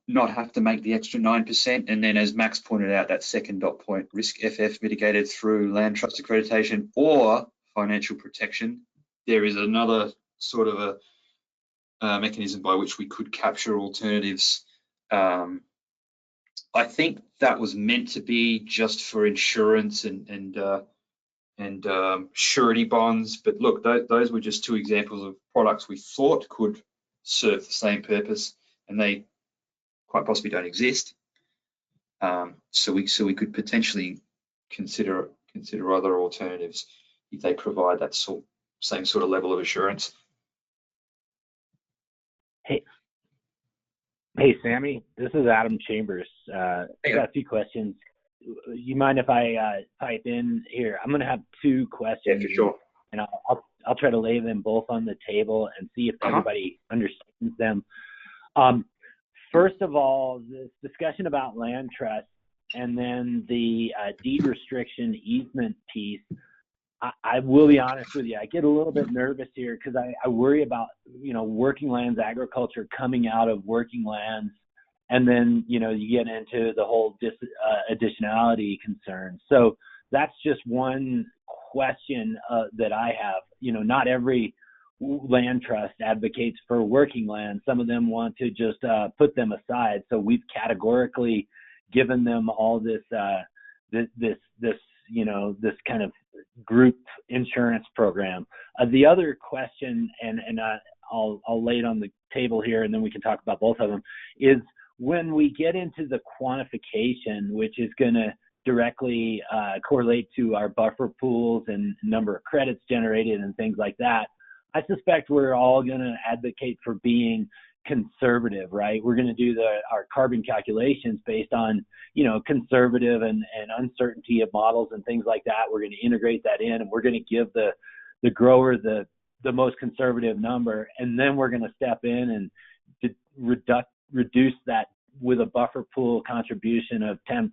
not have to make the extra 9%. And then, as Max pointed out, that second dot point, risk FF mitigated through land trust accreditation or financial protection. There is another sort of a mechanism by which we could capture alternatives. I think that was meant to be just for insurance and surety bonds. But look, those were just two examples of products we thought could serve the same purpose, and they quite possibly don't exist. So we could potentially consider other alternatives if they provide that same sort of level of assurance. Hey, Sammy, this is Adam Chambers. I got a few questions. You mind if I type in here? I'm going to have two questions. Yeah, for sure. And I'll try to lay them both on the table and see if everybody understands them. First of all, this discussion about land trust and then the deed restriction easement piece, I will be honest with you, I get a little bit nervous here because I worry about, working lands agriculture coming out of working lands, and then, you get into the whole additionality concern. So that's just one question that I have. Not every land trust advocates for working land. Some of them want to just put them aside. So we've categorically given them all this kind of group insurance program. The other question, and I'll lay it on the table here, and then we can talk about both of them, is when we get into the quantification, which is going to directly correlate to our buffer pools and number of credits generated and things like that, I suspect we're all going to advocate for being conservative, right? We're going to do our carbon calculations based on, conservative and uncertainty of models and things like that. We're going to integrate that in, and we're going to give the grower the most conservative number, and then we're going to step in and reduce that with a buffer pool contribution of 10%.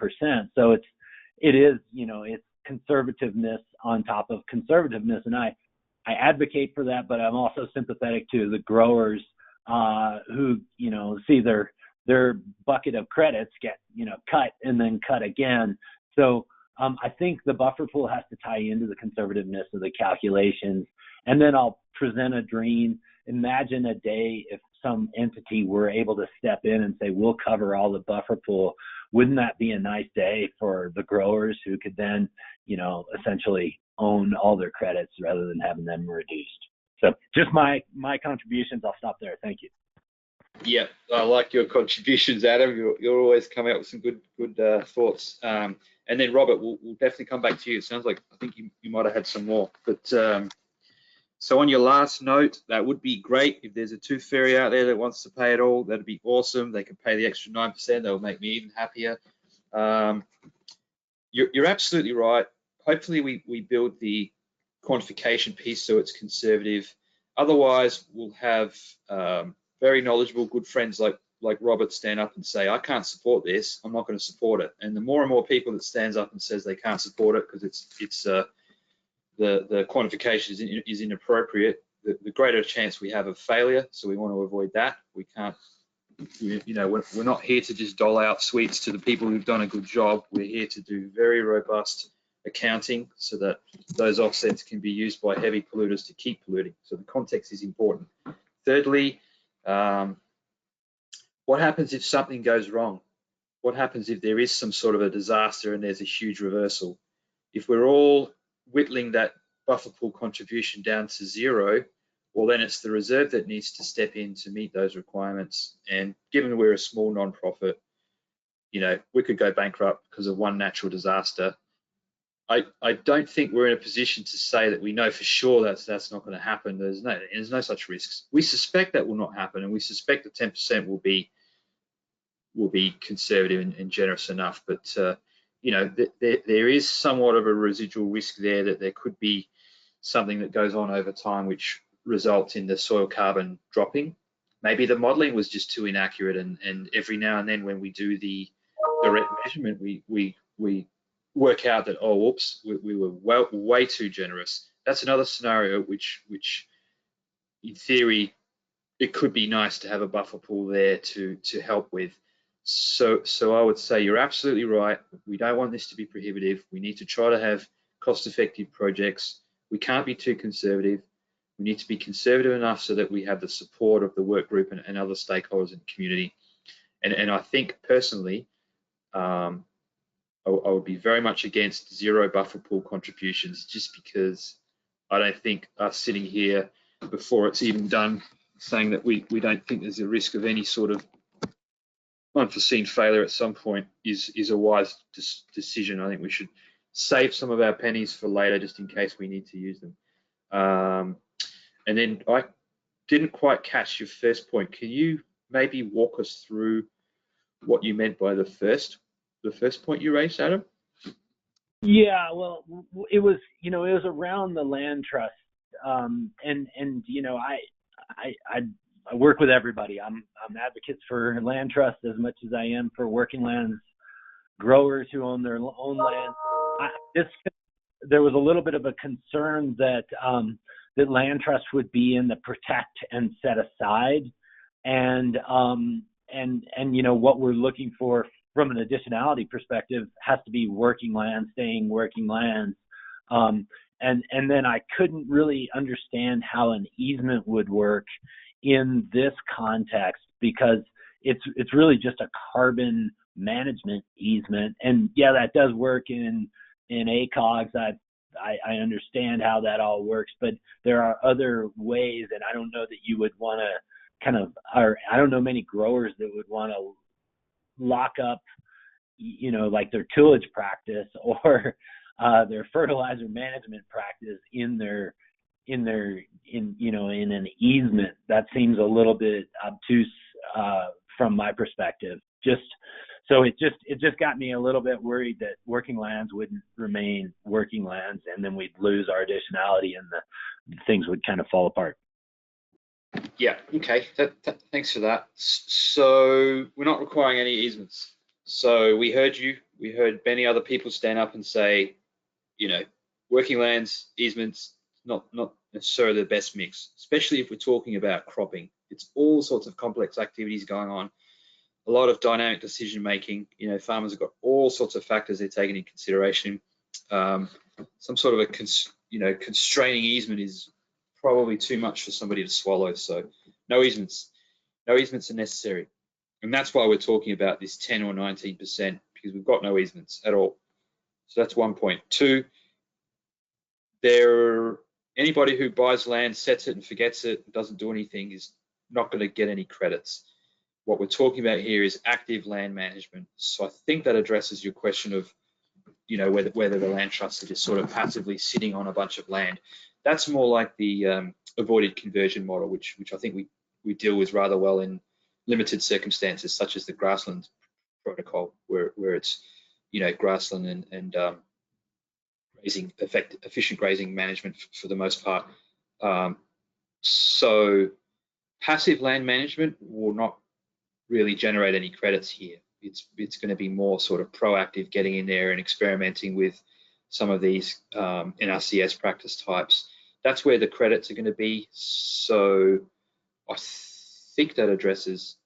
So it's conservativeness on top of conservativeness, and I advocate for that, but I'm also sympathetic to the growers who see their bucket of credits get cut and then cut again. So I think the buffer pool has to tie into the conservativeness of the calculations. And then I'll present a dream. Imagine a day if some entity were able to step in and say, we'll cover all the buffer pool. Wouldn't that be a nice day for the growers who could then, essentially own all their credits rather than having them reduced? So just my contributions. I'll stop there. Thank you. Yeah, I like your contributions, Adam. You're always coming up with some good thoughts. And then Robert, we'll definitely come back to you. It sounds like I think you might have had some more. But so on your last note, that would be great if there's a tooth fairy out there that wants to pay it all. That'd be awesome. They can pay the extra 9%. That will make me even happier. You're absolutely right. Hopefully we build the quantification piece so it's conservative. Otherwise, we'll have very knowledgeable, good friends like Robert stand up and say, I can't support this. I'm not going to support it. And the more and more people that stands up and says they can't support it because it's the quantification is inappropriate, the greater chance we have of failure. So we want to avoid that. We can't, we're not here to just dole out sweets to the people who've done a good job. We're here to do very robust accounting so that those offsets can be used by heavy polluters to keep polluting. So the context is important. Thirdly, what happens if something goes wrong? What happens if there is some sort of a disaster and there's a huge reversal? If we're all whittling that buffer pool contribution down to zero, well, then it's the reserve that needs to step in to meet those requirements. And given we're a small nonprofit, we could go bankrupt because of one natural disaster. I don't think we're in a position to say that we know for sure that's not going to happen. There's no such risks. We suspect that will not happen, and we suspect that 10% will be conservative and generous enough. But there is somewhat of a residual risk there that there could be something that goes on over time which results in the soil carbon dropping. Maybe the modelling was just too inaccurate, and every now and then when we do the direct measurement, we work out that, oh, whoops, we were way too generous. That's another scenario which in theory it could be nice to have a buffer pool there to help with. So I would say you're absolutely right. We don't want this to be prohibitive. We need to try to have cost-effective projects. We can't be too conservative. We need to be conservative enough so that we have the support of the work group and other stakeholders in the community. And I think personally, I would be very much against zero buffer pool contributions, just because I don't think us sitting here before it's even done saying that we don't think there's a risk of any sort of unforeseen failure at some point is a wise decision. I think we should save some of our pennies for later just in case we need to use them. And then I didn't quite catch your first point. Can you maybe walk us through what you meant by the first point you raised, Adam? Yeah, well, it was around the land trust, and I work with everybody. I'm advocates for land trust as much as I am for working lands, growers who own their own land. There was a little bit of a concern that that land trust would be in the protect and set aside, and what we're looking for from an additionality perspective, has to be working land, staying working lands. And then I couldn't really understand how an easement would work in this context, because it's really just a carbon management easement. And yeah, that does work in ACOGs. I understand how that all works, but there are other ways, and I don't know that you would want to or I don't know many growers that would want to lock up, like their tillage practice or their fertilizer management practice in an easement. That seems a little bit obtuse from my perspective. So it just got me a little bit worried that working lands wouldn't remain working lands, and then we'd lose our additionality and the things would kind of fall apart. Yeah, okay, thanks for that. So we're not requiring any easements. So we heard you, we heard many other people stand up and say, working lands, easements, not necessarily the best mix, especially if we're talking about cropping. It's all sorts of complex activities going on, a lot of dynamic decision making. Farmers have got all sorts of factors they're taking into consideration. Some sort of a constraining easement is probably too much for somebody to swallow. So no easements are necessary. And that's why we're talking about this 10 or 19%, because we've got no easements at all. So that's 1 point. 2, anybody who buys land, sets it and forgets it, doesn't do anything, is not going to get any credits. What we're talking about here is active land management. So I think that addresses your question of, whether the land trusts are just sort of passively sitting on a bunch of land. That's more like the avoided conversion model, which I think we deal with rather well in limited circumstances, such as the grassland protocol, where it's, grassland and efficient grazing management for the most part. So passive land management will not really generate any credits here. It's going to be more sort of proactive, getting in there and experimenting with some of these NRCS practice types. That's where the credits are going to be. So I think that addresses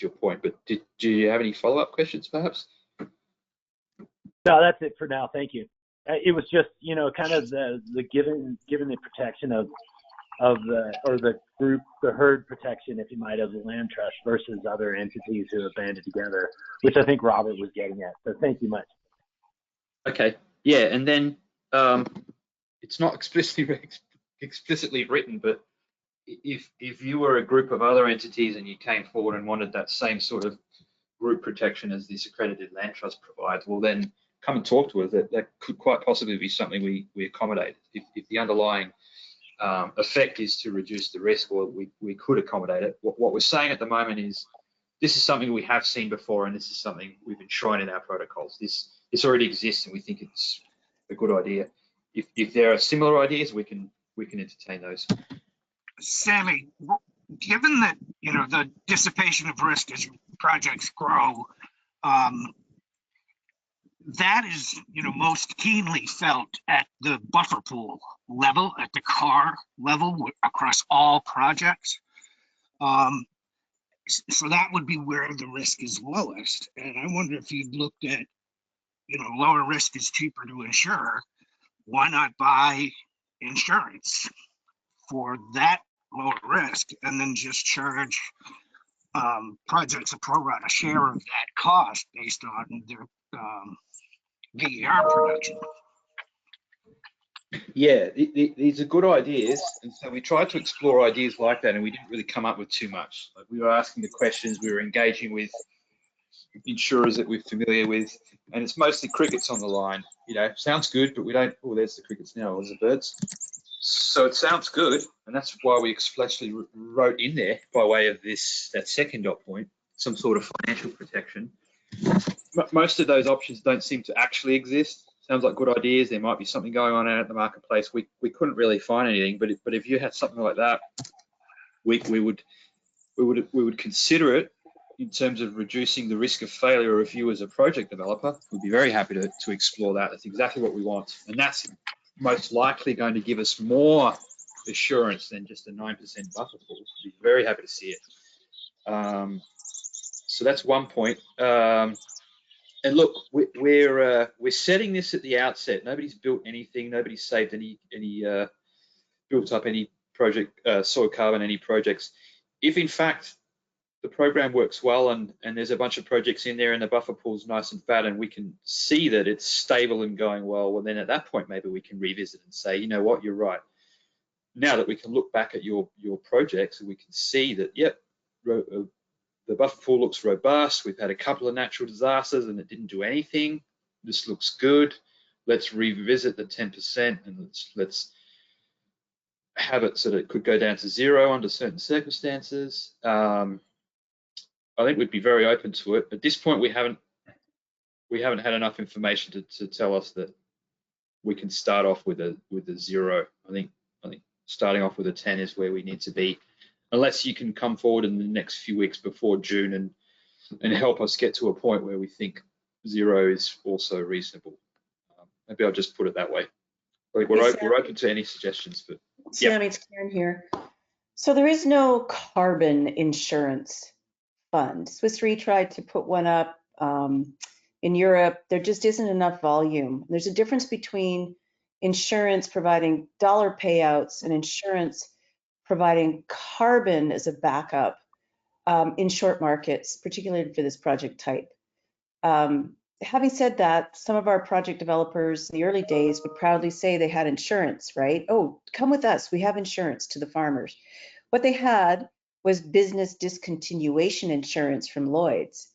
your point. But do you have any follow-up questions, perhaps? No, that's it for now. Thank you. It was just, kind of the given the protection of the group, the herd protection, if you might, of the land trust versus other entities who have banded together, which I think Robert was getting at. So thank you much. Okay. Yeah, and then it's not explicitly written, but if you were a group of other entities and you came forward and wanted that same sort of group protection as this accredited land trust provides, well then come and talk to us. That could quite possibly be something we accommodate. If the underlying effect is to reduce the risk, or we could accommodate it. What we're saying at the moment is this is something we have seen before, and this is something we've enshrined in our protocols. This already exists, and we think it's a good idea. If there are similar ideas, we can entertain those. Sammy, given that the dissipation of risk as projects grow, that is most keenly felt at the buffer pool level, at the CAR level across all projects. So that would be where the risk is lowest. And I wonder if you've looked at, lower risk is cheaper to insure. Why not buy insurance for that lower risk and then just charge projects a pro rata share of that cost based on their VER production? Yeah, these are good ideas, and so we tried to explore ideas like that, and we didn't really come up with too much. Like, we were asking the questions, we were engaging with insurers that we're familiar with, and it's mostly crickets on the line. Sounds good, but we don't. Oh, there's the crickets now. There's the birds. So it sounds good, and that's why we expressly wrote in there, by way of that second dot point, some sort of financial protection. Most of those options don't seem to actually exist. Sounds like good ideas. There might be something going on out at the marketplace. We couldn't really find anything, but if you had something like that, we would consider it in terms of reducing the risk of failure of you as a project developer. We'd be very happy to explore that. That's exactly what we want, and that's most likely going to give us more assurance than just a 9% buffer pool. We'd be very happy to see it. So that's one point. And look, we're setting this at the outset. Nobody's built anything. Nobody's saved any built up any project soil carbon, any projects. If in fact the program works well and there's a bunch of projects in there and the buffer pool's nice and fat and we can see that it's stable and going well then at that point maybe we can revisit and say, you know what, you're right. Now that we can look back at your projects and we can see that, yep, the buffer pool looks robust. We've had a couple of natural disasters and it didn't do anything. This looks good. Let's revisit the 10% and let's have it so that it could go down to 0 under certain circumstances. I think we'd be very open to it. At this point, we haven't had enough information to tell us that we can start off with a 0. I think starting off with a 10 is where we need to be, unless you can come forward in the next few weeks before June and help us get to a point where we think 0 is also reasonable. Maybe I'll just put it that way. Like we're open to any suggestions, but Sammy, it's Karen here. So there is no carbon insurance fund. Swiss Re tried to put one up in Europe. There just isn't enough volume. There's a difference between insurance providing dollar payouts and insurance providing carbon as a backup in short markets, particularly for this project type. Having said that, some of our project developers in the early days would proudly say they had insurance, right? Oh, come with us, we have insurance to the farmers. What they had was business discontinuation insurance from Lloyd's.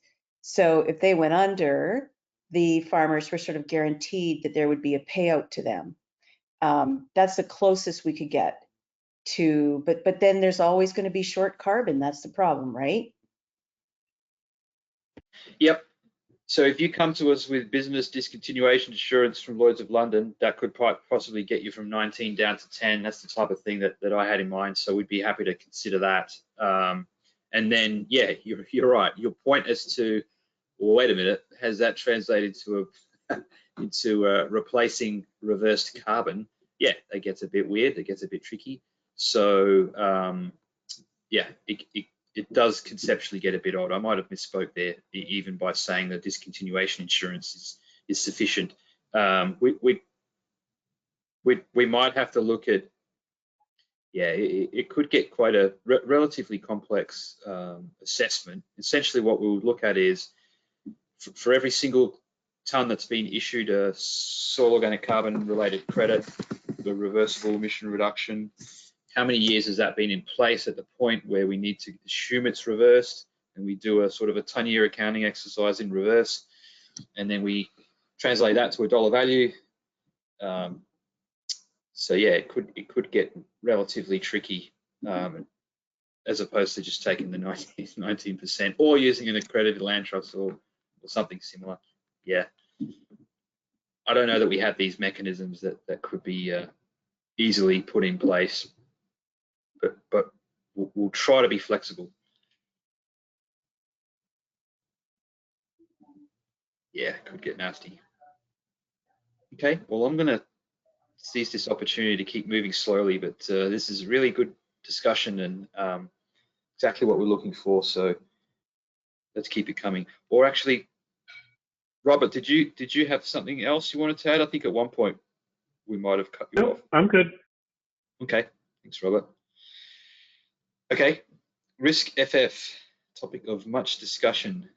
So if they went under, the farmers were sort of guaranteed that there would be a payout to them. That's the closest we could get to, but then there's always going to be short carbon. That's the problem, right? Yep. So if you come to us with business discontinuation insurance from Lloyd's of London, that could possibly get you from 19 down to 10. That's the type of thing that I had in mind. So we'd be happy to consider that. And then, yeah, you're right. Your point as to, well, wait a minute, has that translated into replacing reversed carbon? Yeah, that gets a bit weird. That gets a bit tricky. So yeah, it does conceptually get a bit odd. I might have misspoke there, even by saying that discontinuation insurance is sufficient. We might have to look at, yeah, it could get quite a relatively complex assessment. Essentially, what we would look at is for every single ton that's been issued a soil organic carbon related credit, the reversible emission reduction, how many years has that been in place at the point where we need to assume it's reversed, and we do a sort of a ton-year accounting exercise in reverse, and then we translate that to a dollar value. So yeah, it could get relatively tricky, as opposed to just taking the 19% or using an accredited land trust or something similar. Yeah, I don't know that we have these mechanisms that could be easily put in place. But we'll try to be flexible. Yeah, could get nasty. Okay, well, I'm going to seize this opportunity to keep moving slowly, but this is a really good discussion and exactly what we're looking for. So let's keep it coming. Or actually, Robert, did you have something else you wanted to add? I think at one point we might have cut you off. I'm good. Okay, thanks, Robert. Okay, risk FF, topic of much discussion.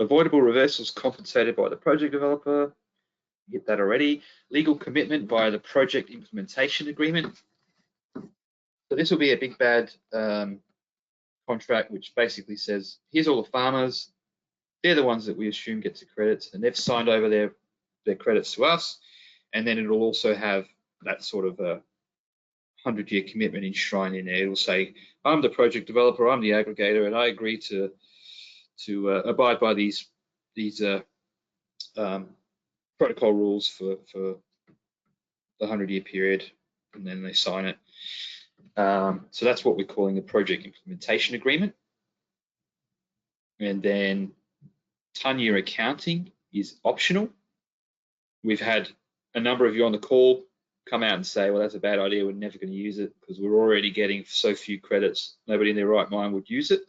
Avoidable reversals compensated by the project developer. You get that already. Legal commitment by the project implementation agreement. So this will be a big bad contract, which basically says, here's all the farmers. They're the ones that we assume get the credits, and they've signed over their credits to us. And then it'll also have that sort of a 100-year commitment enshrined in there. It'll say, I'm the project developer, I'm the aggregator, and I agree to abide by these protocol rules for the 100-year period, and then they sign it. So that's what we're calling the project implementation agreement. And then ton-year accounting is optional. We've had a number of you on the call come out and say, well, that's a bad idea, we're never going to use it because we're already getting so few credits, nobody in their right mind would use it.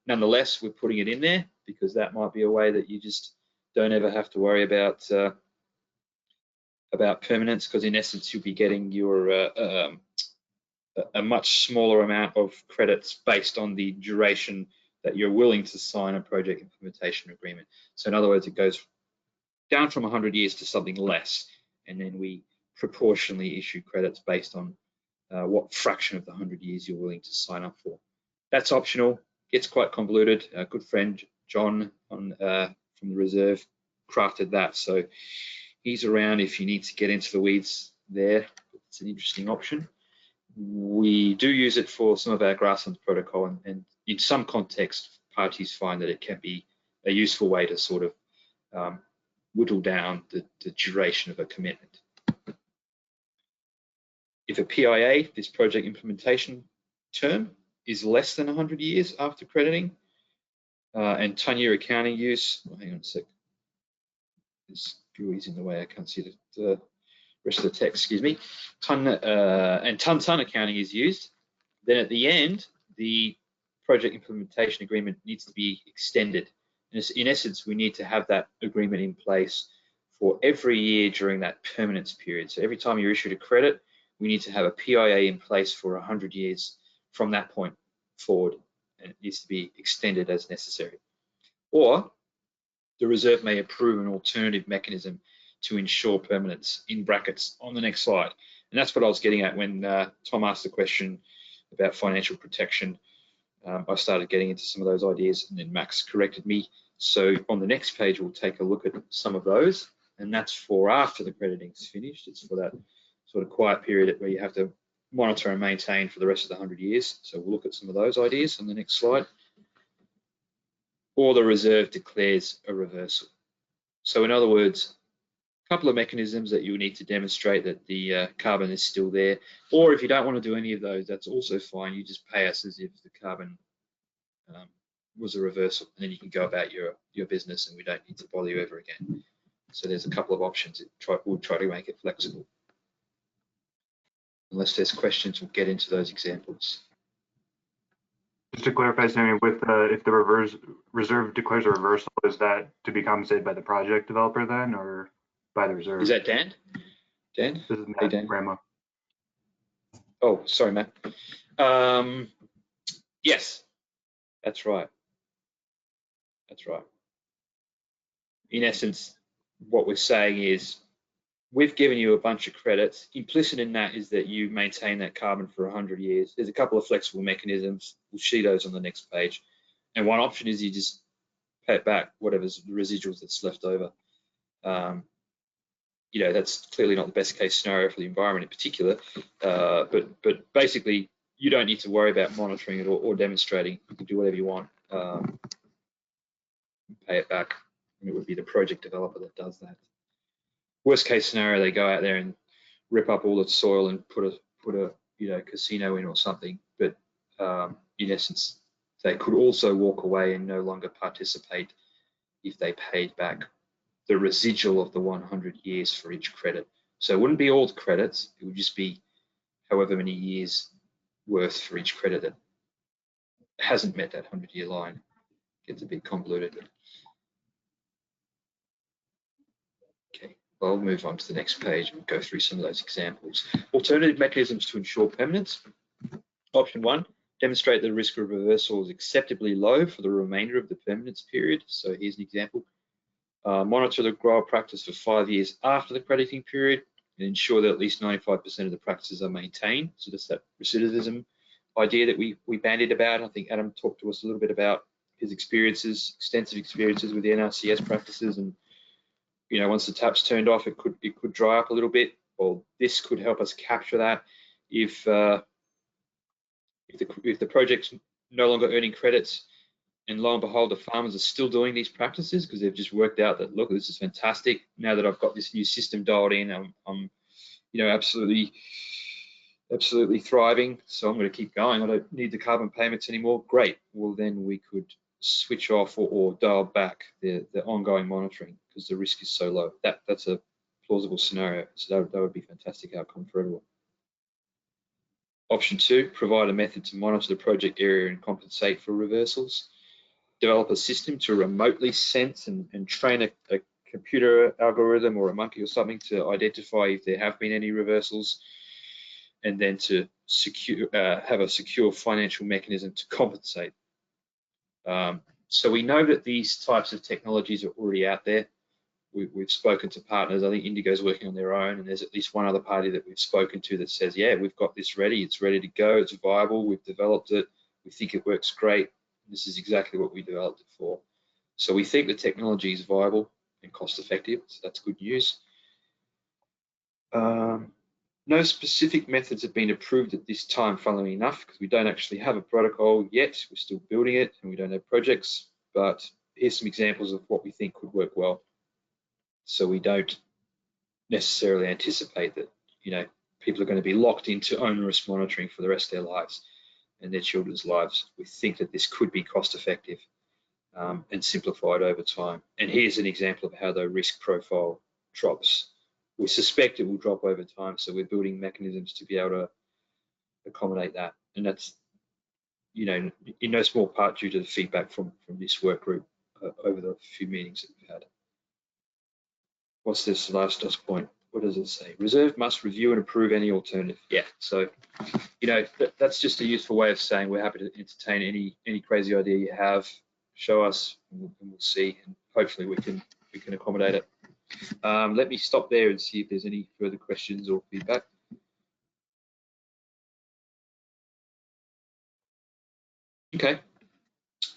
Nonetheless, we're putting it in there because that might be a way that you just don't ever have to worry about permanence, because in essence you'll be getting your a much smaller amount of credits based on the duration that you're willing to sign a project implementation agreement. So in other words, it goes down from 100 years to something less, and then we proportionally issue credits based on what fraction of the 100 years you're willing to sign up for. That's optional. Gets quite convoluted. A good friend John from the reserve crafted that, so he's around if you need to get into the weeds there. It's an interesting option. We do use it for some of our grasslands protocol, and in some context, parties find that it can be a useful way to sort of whittle down the duration of a commitment. If a PIA, this project implementation term, is less than 100 years after crediting, and 10-year accounting use, hang on a sec, this GUI's in the way, I can't see the rest of the text, excuse me, and ton accounting is used, then at the end, the project implementation agreement needs to be extended. In essence, we need to have that agreement in place for every year during that permanence period. So every time you're issued a credit, we need to have a PIA in place for 100 years from that point forward, and it needs to be extended as necessary. Or the reserve may approve an alternative mechanism to ensure permanence, in brackets on the next slide. And that's what I was getting at when Tom asked the question about financial protection. I started getting into some of those ideas, and then Max corrected me. So on the next page, we'll take a look at some of those, and that's for after the crediting's finished. It's for that sort of quiet period where you have to monitor and maintain for the rest of the 100 years. So we'll look at some of those ideas on the next slide. Or the reserve declares a reversal. So in other words, a couple of mechanisms that you need to demonstrate that the carbon is still there. Or if you don't want to do any of those, that's also fine. You just pay us as if the carbon was a reversal, and then you can go about your business, and we don't need to bother you ever again. So there's a couple of options. We'll try to make it flexible. Unless there's questions, we'll get into those examples. Just to clarify, Sammy, with if the reserve declares a reversal, is that to be compensated by the project developer then, or by the reserve? Is that Dan? Dan? This is Matt. Hey, Dan. Grandma. Oh, sorry, Matt. Yes, that's right. That's right. In essence, what we're saying is we've given you a bunch of credits. Implicit in that is that you maintain that carbon for 100 years. There's a couple of flexible mechanisms. We'll see those on the next page. And one option is you just pay it back, whatever's the residuals that's left over. You know, that's clearly not the best case scenario for the environment in particular, but basically you don't need to worry about monitoring it or demonstrating. You can do whatever you want, pay it back, and it would be the project developer that does that. Worst case scenario, they go out there and rip up all its soil and put a casino in or something. But in essence, they could also walk away and no longer participate if they paid back the residual of the 100 years for each credit. So it wouldn't be all the credits, it would just be however many years worth for each credit that hasn't met that 100-year line. Gets a bit convoluted. Okay, I'll move on to the next page and go through some of those examples. Alternative mechanisms to ensure permanence. Option 1, demonstrate the risk of reversal is acceptably low for the remainder of the permanence period. So here's an example. Monitor the grower practice for 5 years after the crediting period and ensure that at least 95% of the practices are maintained. So that's that recidivism idea that we bandied about. I think Adam talked to us a little bit about his experiences, extensive experiences with the NRCS practices, and you know, once the tap's turned off, it could dry up a little bit. Well, this could help us capture that. If the project's no longer earning credits, and lo and behold, the farmers are still doing these practices because they've just worked out that, look, this is fantastic. Now that I've got this new system dialed in, I'm you know, absolutely thriving. So I'm going to keep going. I don't need the carbon payments anymore. Great. Well, then we could switch off or dial back the ongoing monitoring because the risk is so low. That's a plausible scenario. So that would be a fantastic outcome for everyone. Option 2, provide a method to monitor the project area and compensate for reversals. develop a system to remotely sense and train a computer algorithm or a monkey or something to identify if there have been any reversals, and then to have a secure financial mechanism to compensate. So we know that these types of technologies are already out there. We've spoken to partners. I think Indigo's working on their own, and there's at least one other party that we've spoken to that says, yeah, we've got this ready. It's ready to go. It's viable. We've developed it. We think it works great. This is exactly what we developed it for. So we think the technology is viable and cost effective. So that's good news. No specific methods have been approved at this time, funnily enough, because we don't actually have a protocol yet. We're still building it and we don't have projects, but here's some examples of what we think could work well. So we don't necessarily anticipate that, people are going to be locked into onerous monitoring for the rest of their lives and their children's lives. We think that this could be cost effective and simplified over time. And here's an example of how the risk profile drops. We suspect it will drop over time, so we're building mechanisms to be able to accommodate that. And that's, in no small part due to the feedback from this work group over the few meetings that we've had. What's this last point? What does it say? Reserve must review and approve any alternative. Yeah, so, that's just a useful way of saying we're happy to entertain any crazy idea you have. Show us, and we'll see, and hopefully we can accommodate it. Let me stop there and see if there's any further questions or feedback. Okay,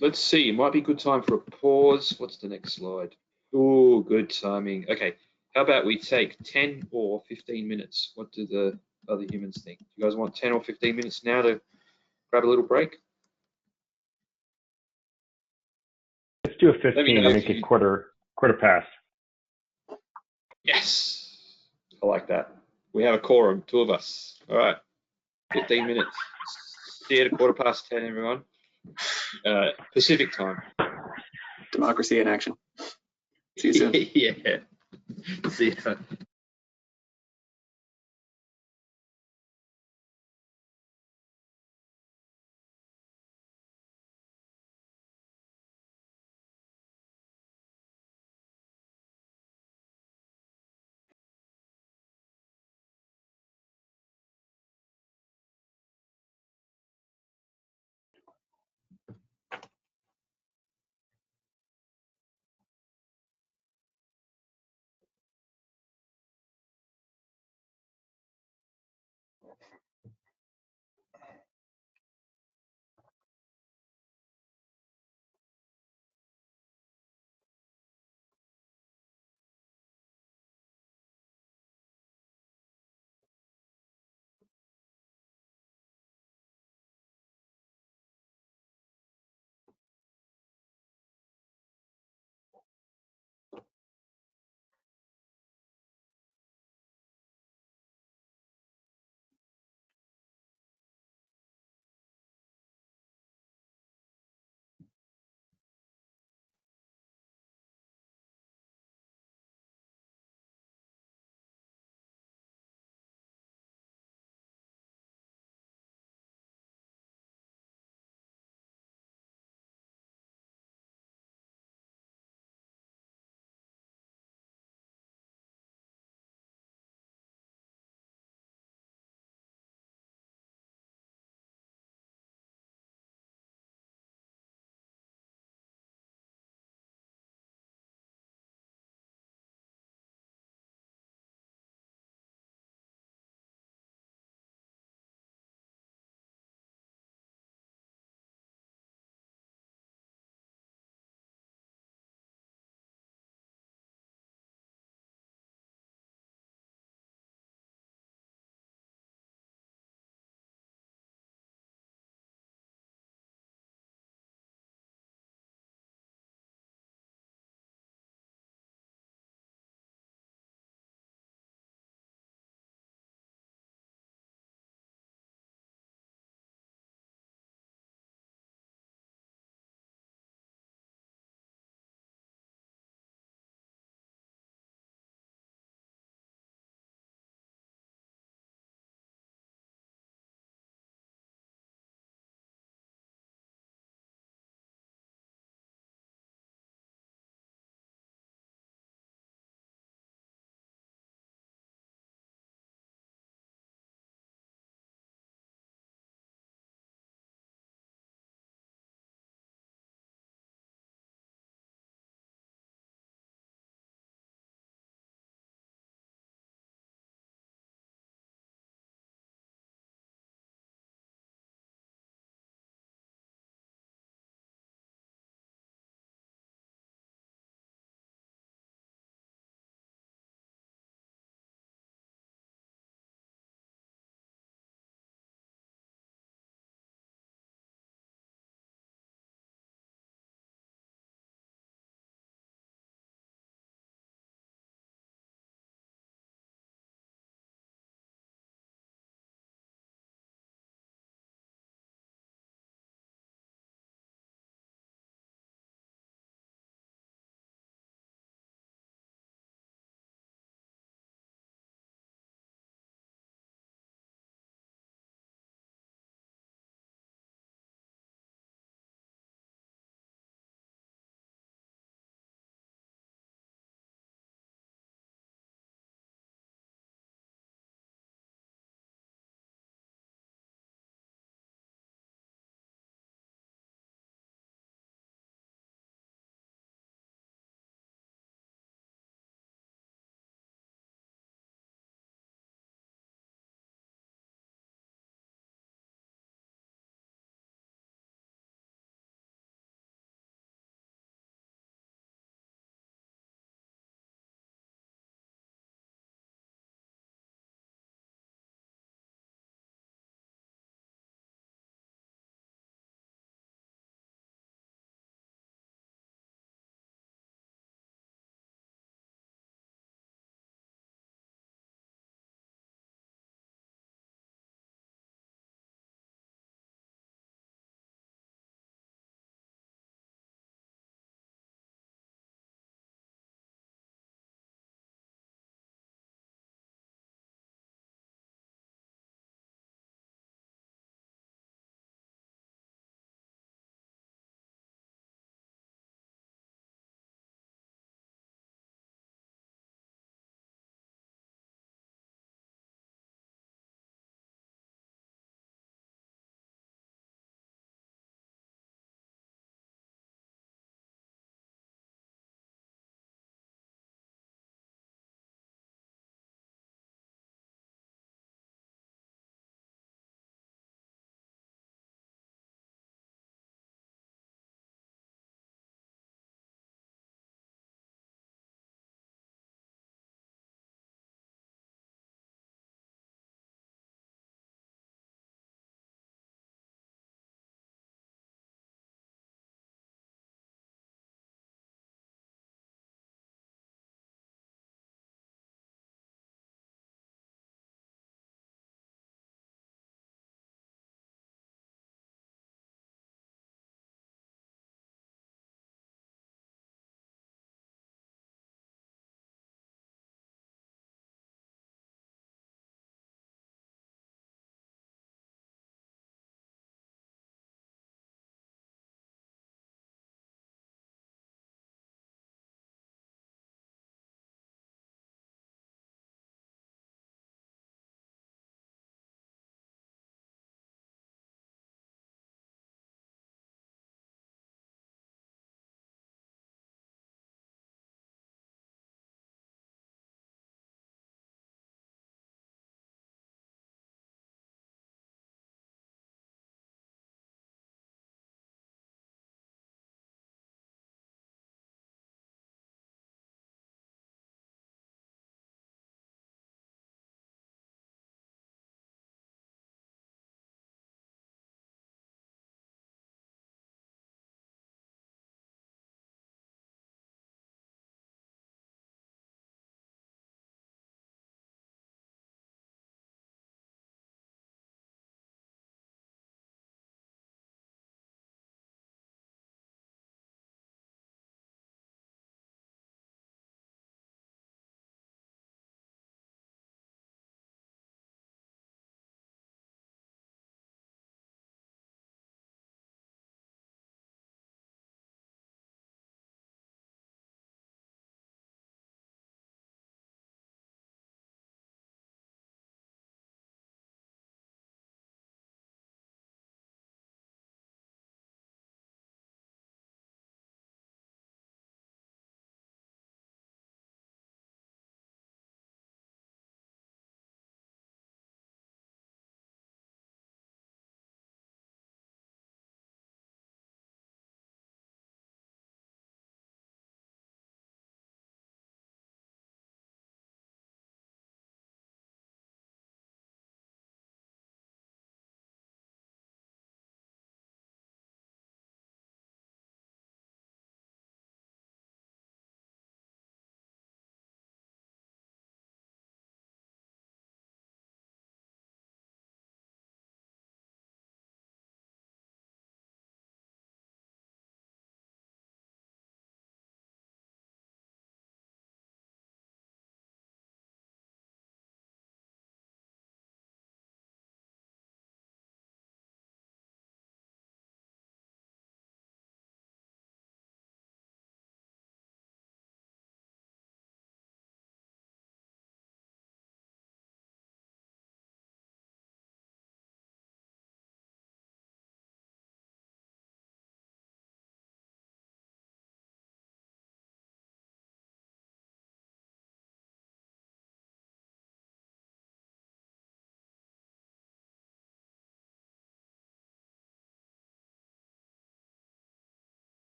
let's see. It might be a good time for a pause. What's the next slide? Oh, good timing. Okay, how about we take 10 or 15 minutes? What do the other humans think? You guys want 10 or 15 minutes now to grab a little break? Let's do a 15 and make it quarter past. Yes, I like that. We have a quorum, 2 of us. All right, 15 minutes. See you at 10:15, everyone. Pacific time. Democracy in action. See you soon. Yeah. See ya.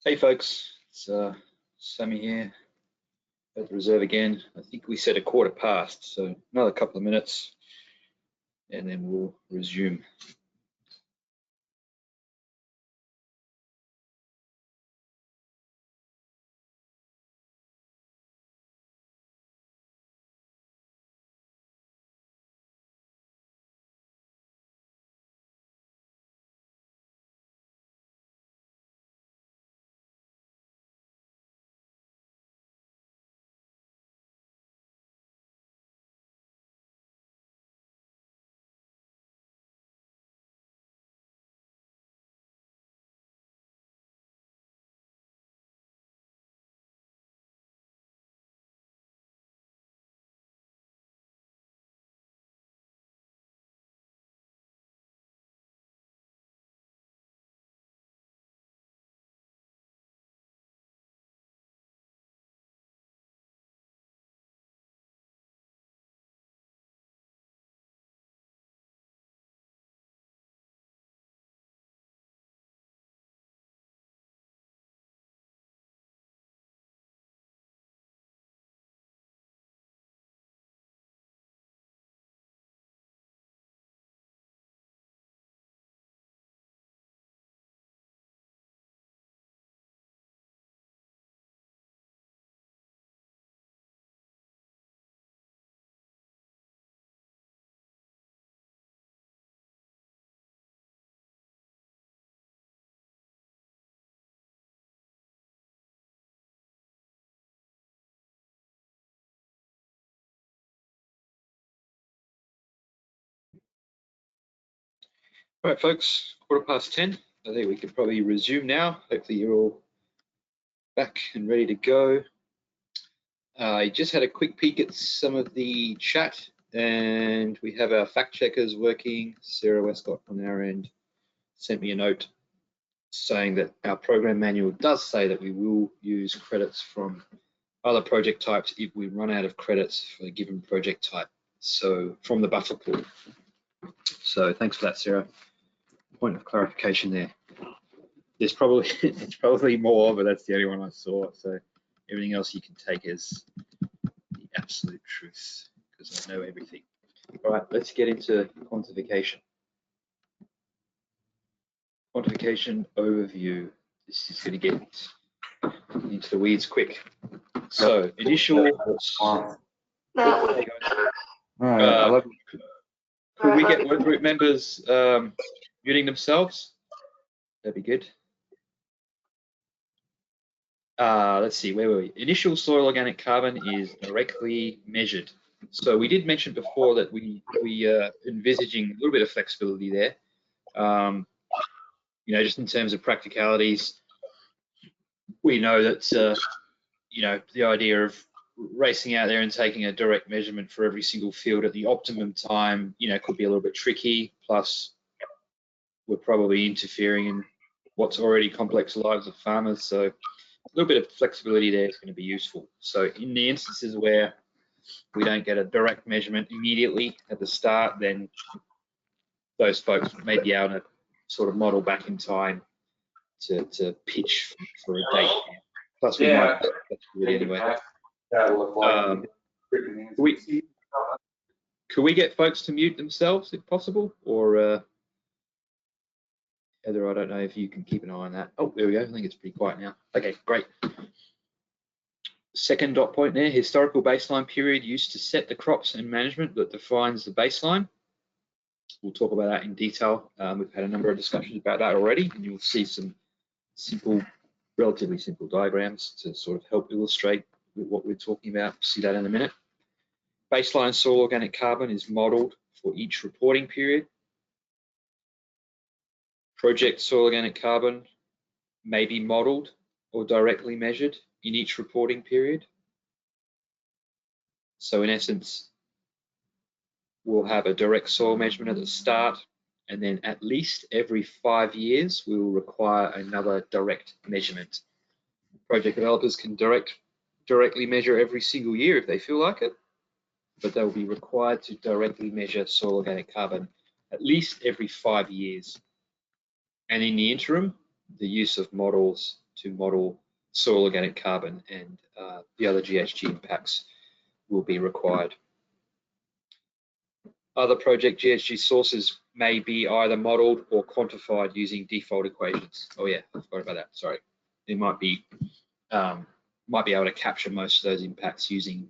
Hey folks, it's Sammy here at the reserve again. I think we said 1:15, so another couple of minutes and then we'll resume. All right, folks, 10:15. I think we can probably resume now. Hopefully you're all back and ready to go. I just had a quick peek at some of the chat and we have our fact checkers working. Sarah Westcott on our end sent me a note saying that our program manual does say that we will use credits from other project types if we run out of credits for a given project type. So from the buffer pool. So thanks for that, Sarah. Point of clarification there. There's probably it's probably more, but that's the only one I saw. So everything else you can take as the absolute truth because I know everything. All right, let's get into quantification. Quantification overview. This is going to get into the weeds quick. So initial. All right, I love could we get workgroup members muting themselves? That'd be good. Let's see, where were we? Initial soil organic carbon is directly measured. So we did mention before that we envisaging a little bit of flexibility there. You know, just in terms of practicalities, we know that you know, the idea of racing out there and taking a direct measurement for every single field at the optimum time, you know, could be a little bit tricky. Plus, we're probably interfering in what's already complex lives of farmers. So a little bit of flexibility there is going to be useful. So in the instances where we don't get a direct measurement immediately at the start, then those folks may be able to sort of model back in time to pitch for a date. Plus we might have flexibility anyway. Could we get folks to mute themselves if possible? Or Heather, I don't know if you can keep an eye on that. Oh, there we go. I think it's pretty quiet now. Okay, great. Second dot point there, historical baseline period used to set the crops and management that defines the baseline. We'll talk about that in detail. We've had a number of discussions about that already, and you'll see some simple, relatively simple diagrams to sort of help illustrate what we're talking about. See that in a minute. Baseline soil organic carbon is modeled for each reporting period. Project soil organic carbon may be modeled or directly measured in each reporting period. So in essence, we'll have a direct soil measurement at the start, and then at least every 5 years, we will require another direct measurement. Project developers can directly measure every single year if they feel like it, but they'll be required to directly measure soil organic carbon at least every 5 years. And in the interim, the use of models to model soil organic carbon, and the other GHG impacts will be required. Other project GHG sources may be either modeled or quantified using default equations. Oh yeah, I forgot about that, sorry. It might be able to capture most of those impacts using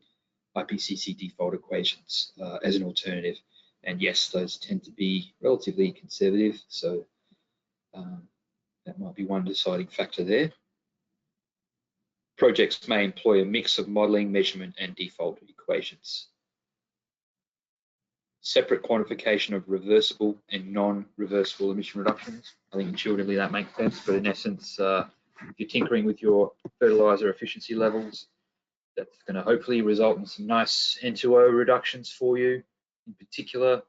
IPCC default equations as an alternative. And yes, those tend to be relatively conservative, so that might be one deciding factor there. Projects may employ a mix of modeling, measurement, and default equations. Separate quantification of reversible and non-reversible emission reductions. I think intuitively that makes sense, but in essence, if you're tinkering with your fertilizer efficiency levels, that's going to hopefully result in some nice N2O reductions for you. In particular,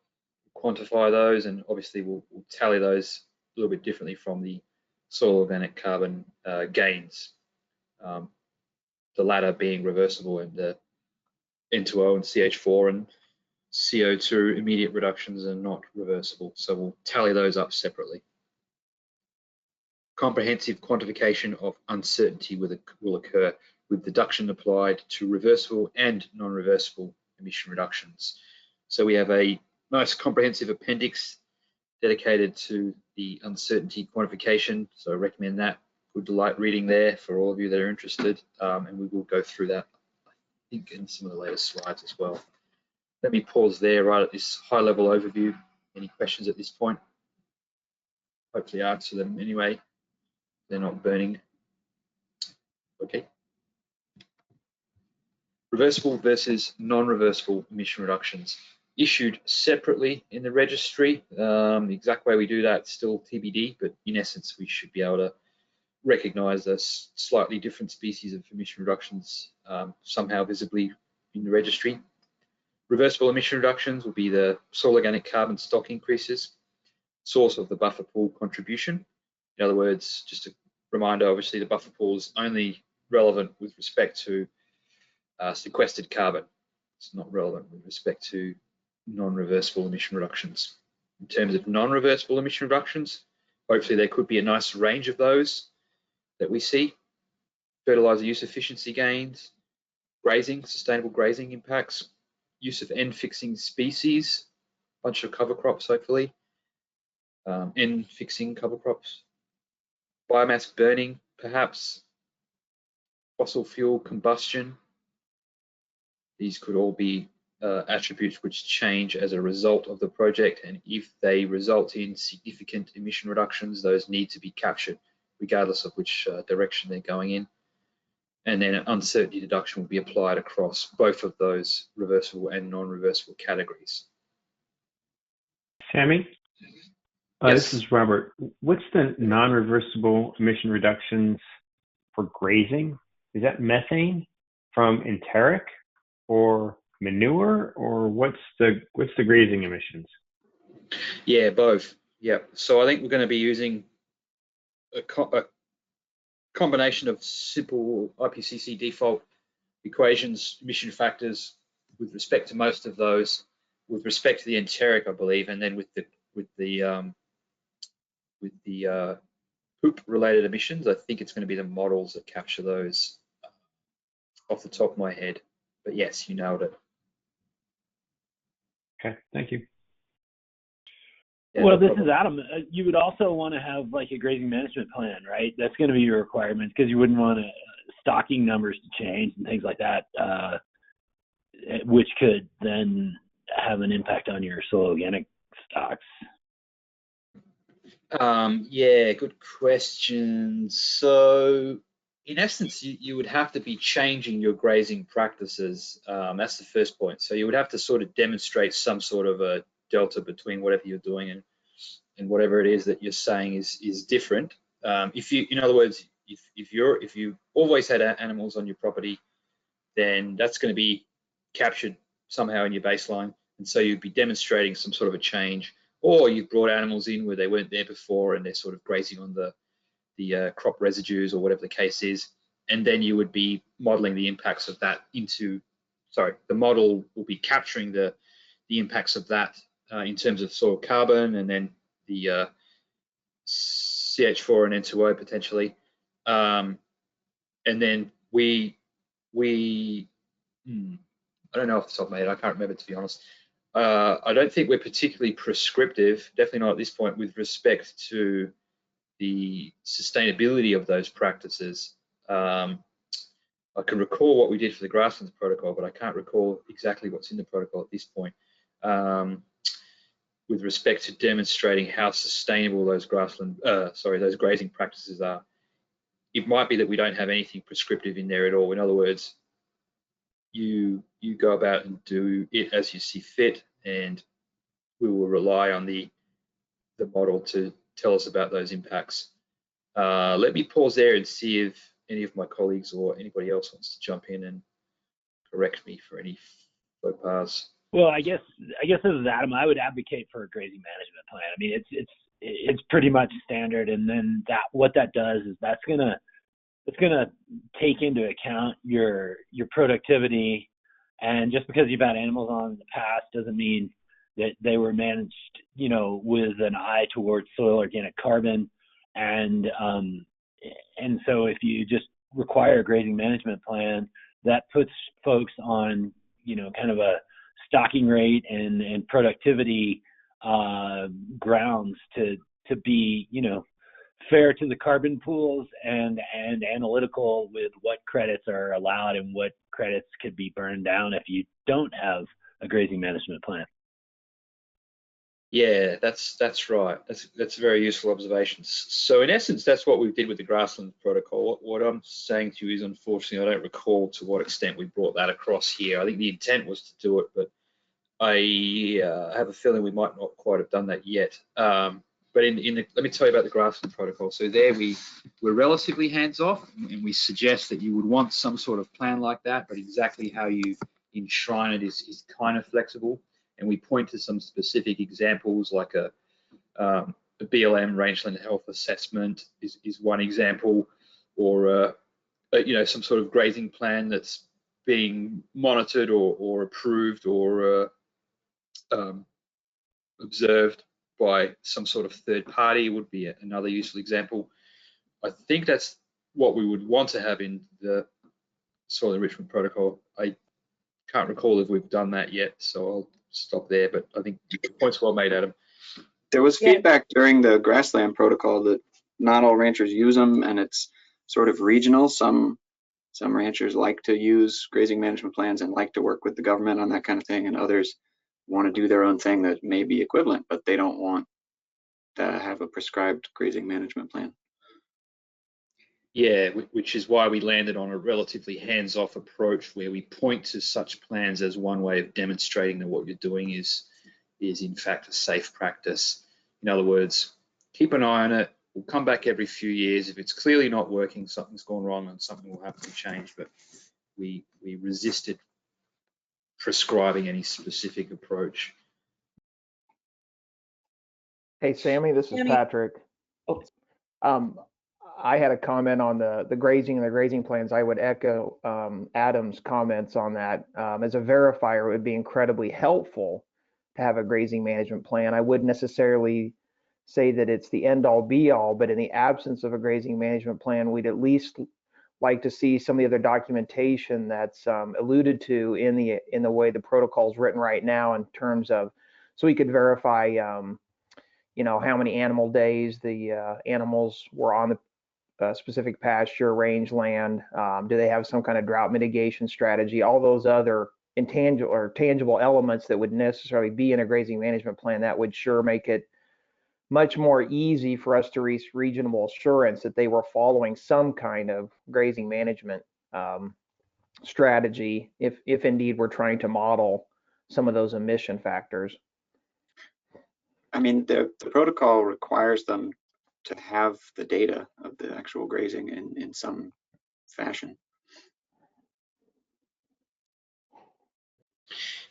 quantify those, and obviously we'll tally those a little bit differently from the soil organic carbon gains. The latter being reversible, and the N2O and CH4 and CO2 immediate reductions are not reversible. So we'll tally those up separately. Comprehensive quantification of uncertainty will occur with deduction applied to reversible and non-reversible emission reductions. So we have a nice comprehensive appendix dedicated to the uncertainty quantification. So I recommend that. Good light reading there for all of you that are interested. And we will go through that, I think, in some of the later slides as well. Let me pause there right at this high level overview. Any questions at this point? Hopefully answer them anyway. They're not burning. Okay. Reversible versus non-reversible emission reductions. Issued separately in the registry. The exact way we do that is still TBD, but in essence, we should be able to recognize those slightly different species of emission reductions somehow visibly in the registry. Reversible emission reductions will be the soil organic carbon stock increases, source of the buffer pool contribution. In other words, just a reminder, obviously the buffer pool is only relevant with respect to sequestered carbon. It's not relevant with respect to non-reversible emission reductions. In terms of non-reversible emission reductions, hopefully there could be a nice range of those that we see. Fertilizer use efficiency gains, grazing, sustainable grazing impacts, use of end fixing species, bunch of cover crops hopefully, end fixing cover crops, biomass burning perhaps, fossil fuel combustion. These could all be attributes which change as a result of the project, and if they result in significant emission reductions, those need to be captured regardless of which direction they're going in. And then an uncertainty deduction will be applied across both of those reversible and non-reversible categories. Sammy? Yes. This is Robert. What's the non-reversible emission reductions for grazing? Is that methane from enteric or manure, or what's the grazing emissions? Yeah, both. Yeah. So I think we're going to be using a combination of simple IPCC default equations, emission factors with respect to most of those, with respect to the enteric, I believe, and then with the poop related emissions. I think it's going to be the models that capture those off the top of my head. But yes, you nailed it. Okay, thank you. Yeah, Well, no this problem. is Adam. You would also want to have like a grazing management plan, right? That's going to be your requirement because you wouldn't want stocking numbers to change and things like that, which could then have an impact on your soil organic stocks. Yeah, good question. So in essence, you would have to be changing your grazing practices. That's the first point. So you would have to sort of demonstrate some sort of a delta between whatever you're doing and whatever it is that you're saying is different. If you, in other words, if you always had animals on your property, then that's going to be captured somehow in your baseline, and so you'd be demonstrating some sort of a change. Or you've brought animals in where they weren't there before and they're sort of grazing on the crop residues or whatever the case is, and then you would be modeling the impacts of that into, sorry, the model will be capturing the impacts of that in terms of soil carbon and then the CH4 and N2O potentially And then we I don't know off the top of my head, I can't remember, to be honest. I don't think we're particularly prescriptive, definitely not at this point, with respect to the sustainability of those practices. I can recall what we did for the grasslands protocol, but I can't recall exactly what's in the protocol at this point. With respect to demonstrating how sustainable those those grazing practices are. It might be that we don't have anything prescriptive in there at all. In other words, you go about and do it as you see fit, and we will rely on the model to tell us about those impacts. Let me pause there and see if any of my colleagues or anybody else wants to jump in and correct me for any faux pas. Well, I guess this is Adam. I would advocate for a grazing management plan. I mean, it's pretty much standard, and then what that does is it's gonna take into account your productivity, and just because you've had animals on in the past doesn't mean that they were managed, with an eye towards soil organic carbon, and so if you just require a grazing management plan, that puts folks on, kind of a stocking rate and productivity grounds to be, fair to the carbon pools and analytical with what credits are allowed and what credits could be burned down if you don't have a grazing management plan. Yeah, that's right. That's a very useful observation. So in essence, that's what we did with the grassland protocol. What I'm saying to you is, unfortunately, I don't recall to what extent we brought that across here. I think the intent was to do it, but I have a feeling we might not quite have done that yet. But let me tell you about the grassland protocol. So there we're relatively hands-off, and we suggest that you would want some sort of plan like that, but exactly how you enshrine it is kind of flexible. And we point to some specific examples, like a BLM rangeland health assessment is one example, or some sort of grazing plan that's being monitored or approved or observed by some sort of third party would be another useful example. I think that's what we would want to have in the soil enrichment protocol. I can't recall if we've done that yet, so I'll stop there, but I think the point's well made, Adam. There was feedback during the grassland protocol that not all ranchers use them, and it's sort of regional. Some ranchers like to use grazing management plans and like to work with the government on that kind of thing, and others want to do their own thing that may be equivalent, but they don't want to have a prescribed grazing management plan. Yeah, which is why we landed on a relatively hands-off approach, where we point to such plans as one way of demonstrating that what you're doing is in fact a safe practice. In other words, keep an eye on it. We'll come back every few years. If it's clearly not working, something's gone wrong and something will have to change. But we resisted prescribing any specific approach. Hey, Sammy, this is Sammy. Patrick. Oh. I had a comment on the grazing and the grazing plans. I would echo Adam's comments on that. As a verifier, it would be incredibly helpful to have a grazing management plan. I wouldn't necessarily say that it's the end all be all, but in the absence of a grazing management plan, we'd at least like to see some of the other documentation that's alluded to in the way the protocol is written right now, in terms of, so we could verify how many animal days the animals were on the specific pasture, rangeland. Do they have some kind of drought mitigation strategy? All those other intangible or tangible elements that would necessarily be in a grazing management plan, that would sure make it much more easy for us to reach reasonable assurance that they were following some kind of grazing management strategy, if indeed we're trying to model some of those emission factors. I mean, the protocol requires them to have the data of the actual grazing in some fashion.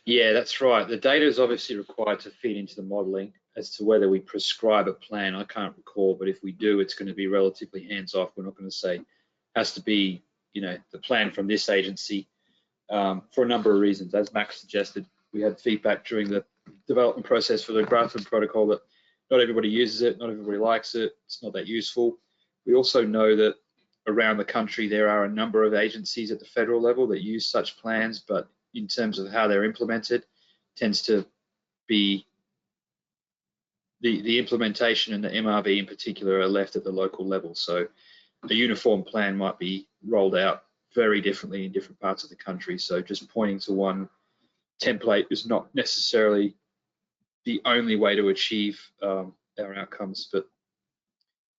Yeah, that's right. The data is obviously required to feed into the modeling. As to whether we prescribe a plan, I can't recall, but if we do, it's going to be relatively hands-off. We're not going to say has to be, the plan from this agency for a number of reasons. As Max suggested, we had feedback during the development process for the grassland protocol that not everybody uses it, not everybody likes it, it's not that useful. We also know that around the country, there are a number of agencies at the federal level that use such plans, but in terms of how they're implemented, tends to be the implementation and the MRV in particular are left at the local level. So a uniform plan might be rolled out very differently in different parts of the country. So just pointing to one template is not necessarily the only way to achieve our outcomes. But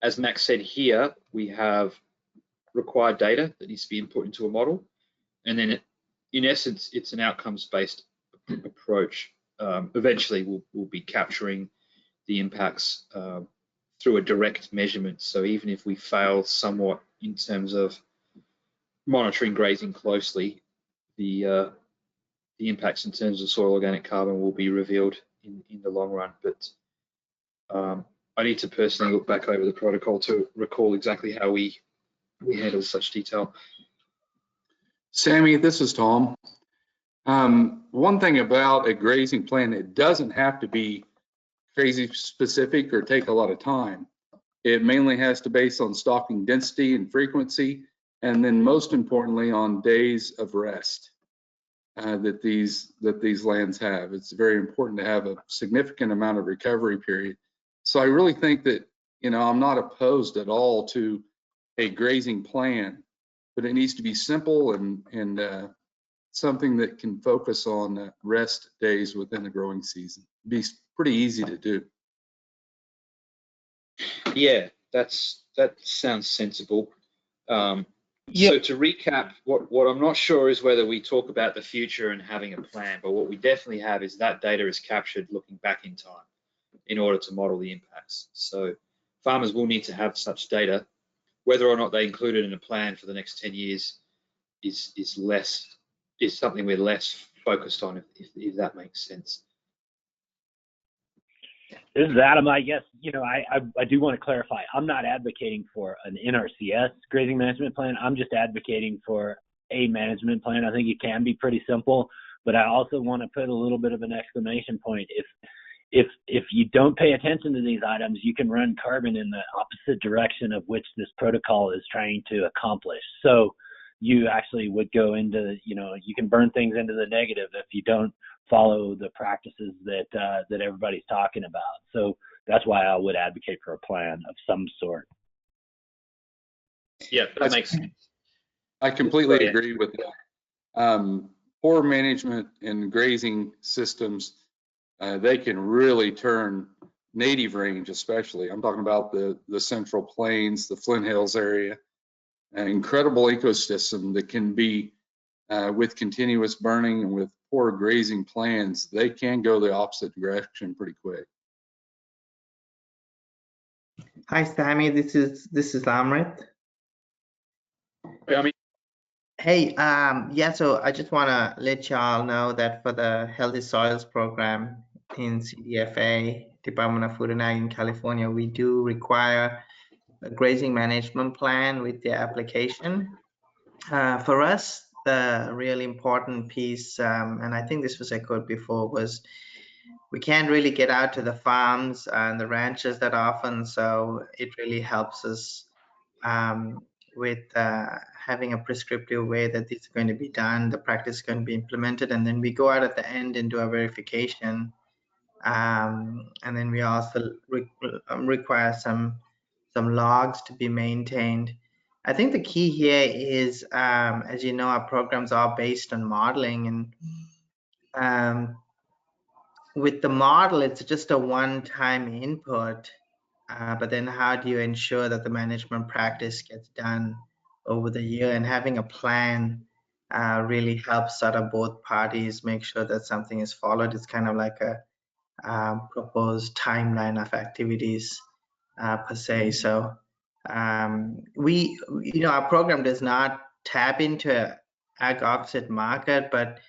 as Max said here, we have required data that needs to be input into a model. And then in essence, it's an outcomes-based approach. Eventually, we'll be capturing the impacts through a direct measurement. So even if we fail somewhat in terms of monitoring grazing closely, the impacts in terms of soil organic carbon will be revealed in the long run. But I need to personally look back over the protocol to recall exactly how we handle such detail. Sammy, this is Tom. One thing about a grazing plan, it doesn't have to be crazy specific or take a lot of time. It mainly has to base on stocking density and frequency, and then most importantly on days of rest that these lands have. It's very important to have a significant amount of recovery period. So I really think that, you know, I'm not opposed at all to a grazing plan, but it needs to be simple and something that can focus on rest days within the growing season. It'd be pretty easy to do. Yeah, that sounds sensible. So to recap, what I'm not sure is whether we talk about the future and having a plan, but what we definitely have is that data is captured looking back in time in order to model the impacts. So farmers will need to have such data. Whether or not they include it in a plan for the next 10 years is something we're less focused on, if that makes sense. This is Adam. I guess, you know, I do want to clarify. I'm not advocating for an NRCS grazing management plan. I'm just advocating for a management plan. I think it can be pretty simple, but I also want to put a little bit of an exclamation point. If you don't pay attention to these items, you can run carbon in the opposite direction of which this protocol is trying to accomplish. So you actually would go into, you know, you can burn things into the negative if you don't follow the practices that everybody's talking about. So that's why I would advocate for a plan of some sort. Yeah, that makes sense. I completely agree with that. Poor management in grazing systems, they can really turn native range, especially. I'm talking about the Central Plains, the Flint Hills area, an incredible ecosystem that can be with continuous burning and with poor grazing plans, they can go the opposite direction pretty quick. Hi, Sammy. This is Amrit. Hey, yeah, so I just want to let y'all know that for the Healthy Soils program in CDFA, Department of Food and Ag in California, we do require a grazing management plan with the application. For us, the really important piece, and I think this was echoed before, was we can't really get out to the farms and the ranches that often, so it really helps us with having a prescriptive way that this is going to be done, the practice is going to be implemented, and then we go out at the end and do a verification. And then we also require some logs to be maintained. I think the key here is, as you know, our programs are based on modeling, and with the model, it's just a one-time input. But then how do you ensure that the management practice gets done over the year? And having a plan really helps sort of both parties make sure that something is followed. It's kind of like a proposed timeline of activities per se. So our program does not tap into ag offset market, but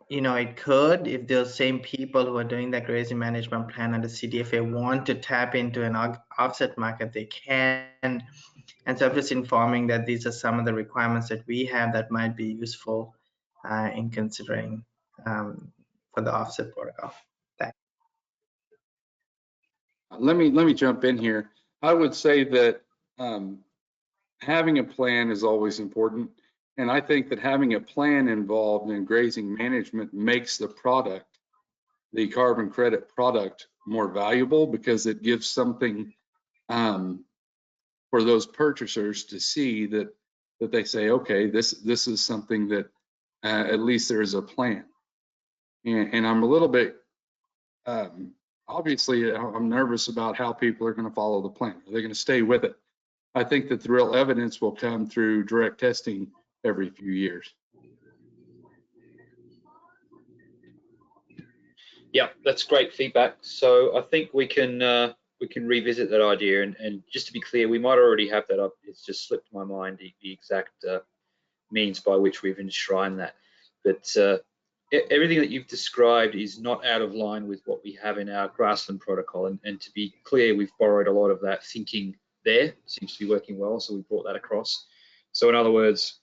it could, if those same people who are doing the grazing management plan under CDFA want to tap into an offset market, they can. And so I'm just informing that these are some of the requirements that we have that might be useful in considering for the offset protocol. Thanks. Let me jump in here. I would say that having a plan is always important. And I think that having a plan involved in grazing management makes the product, the carbon credit product, more valuable because it gives something for those purchasers to see that they say, okay, this is something that at least there is a plan. And I'm a little bit, obviously, I'm nervous about how people are going to follow the plan. Are they going to stay with it? I think that the real evidence will come through direct testing every few years. Yeah, that's great feedback. So I think we can revisit that idea. And just to be clear, we might already have that up. It's just slipped my mind the exact means by which we've enshrined that. But everything that you've described is not out of line with what we have in our grassland protocol. And to be clear, we've borrowed a lot of that thinking there. Seems to be working well, so we brought that across. So in other words,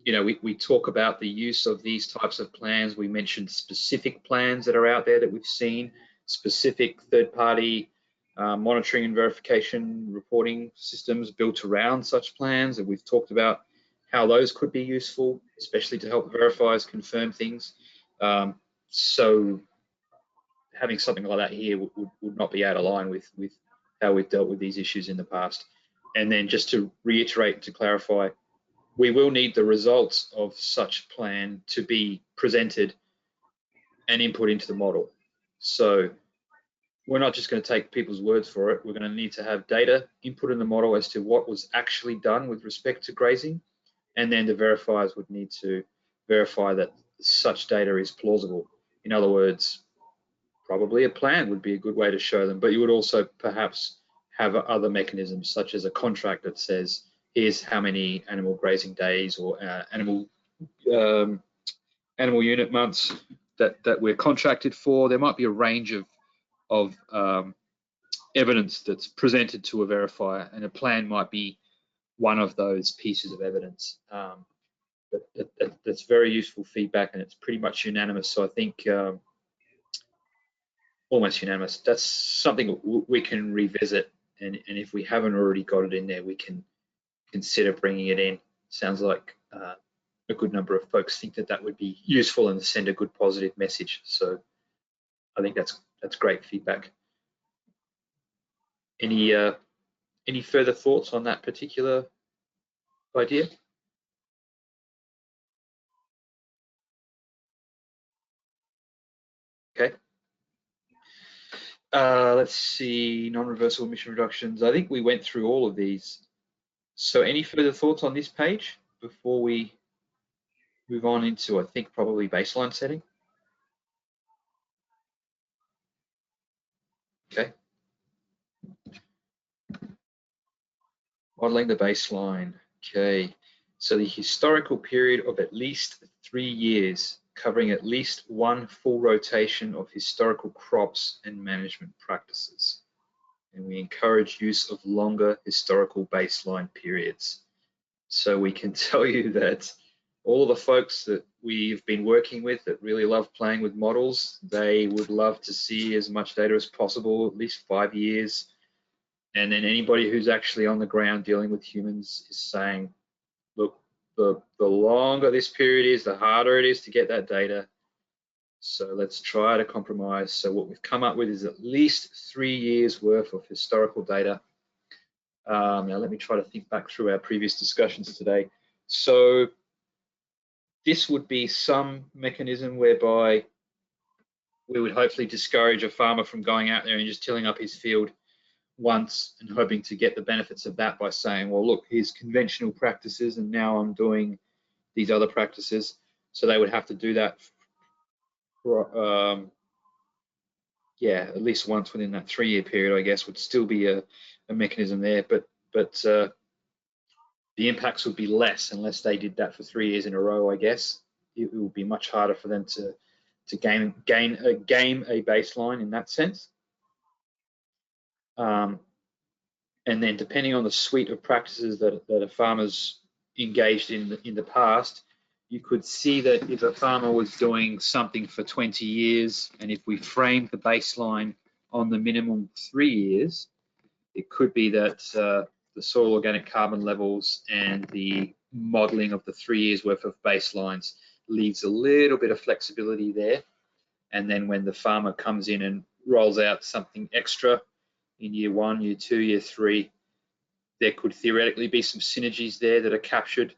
you know, we talk about the use of these types of plans. We mentioned specific plans that are out there that we've seen, specific third-party monitoring and verification reporting systems built around such plans. And we've talked about how those could be useful, especially to help verifiers confirm things. So having something like that here would not be out of line with how we've dealt with these issues in the past. And then just to reiterate, to clarify, we will need the results of such plan to be presented and input into the model. So we're not just going to take people's words for it. We're going to need to have data input in the model as to what was actually done with respect to grazing. And then the verifiers would need to verify that such data is plausible. In other words, probably a plan would be a good way to show them, but you would also perhaps have other mechanisms such as a contract that says, here's how many animal grazing days or animal unit months that we're contracted for. There might be a range of evidence that's presented to a verifier, and a plan might be one of those pieces of evidence. But that's very useful feedback, and it's pretty much unanimous. So I think almost unanimous. That's something we can revisit, and if we haven't already got it in there, we can consider bringing it in. Sounds like a good number of folks think that would be useful and send a good positive message. So I think that's great feedback. Any further thoughts on that particular idea? Okay. Let's see, non-reversible emission reductions. I think we went through all of these. So any further thoughts on this page before we move on into, I think, probably baseline setting? Okay. Modeling the baseline. Okay. So the historical period of at least 3 years, covering at least one full rotation of historical crops and management practices. And we encourage use of longer historical baseline periods. So we can tell you that all of the folks that we've been working with that really love playing with models, they would love to see as much data as possible, at least 5 years. And then anybody who's actually on the ground dealing with humans is saying, look, the longer this period is, the harder it is to get that data. So let's try to compromise. So what we've come up with is at least 3 years worth of historical data. Now let me try to think back through our previous discussions today. So this would be some mechanism whereby we would hopefully discourage a farmer from going out there and just tilling up his field once and hoping to get the benefits of that by saying, well, look, here's conventional practices and now I'm doing these other practices. So they would have to do that for, yeah, at least once within that 3 year period, I guess, would still be a mechanism there, but the impacts would be less unless they did that for 3 years in a row, I guess. It would be much harder for them to game a baseline in that sense. And then depending on the suite of practices that a farmer's engaged in the past, you could see that if a farmer was doing something for 20 years, and if we framed the baseline on the minimum 3 years, it could be that the soil organic carbon levels and the modeling of the 3 years worth of baselines leaves a little bit of flexibility there. And then when the farmer comes in and rolls out something extra in year 1, year 2, year 3, there could theoretically be some synergies there that are captured.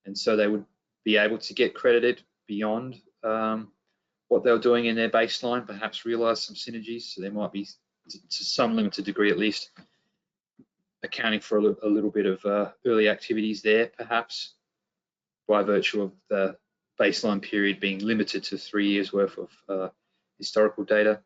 And so they would be able to get credited beyond what they were doing in their baseline, perhaps realize some synergies. So there might be, to some limited degree at least, accounting for a little bit of early activities there, perhaps, by virtue of the baseline period being limited to 3 years worth of historical data.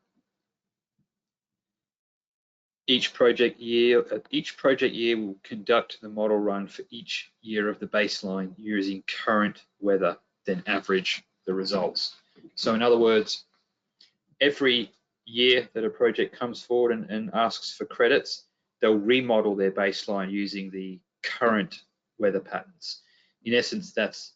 Each project year will conduct the model run for each year of the baseline using current weather, then average the results. So in other words, every year that a project comes forward and asks for credits, they'll remodel their baseline using the current weather patterns. In essence, that's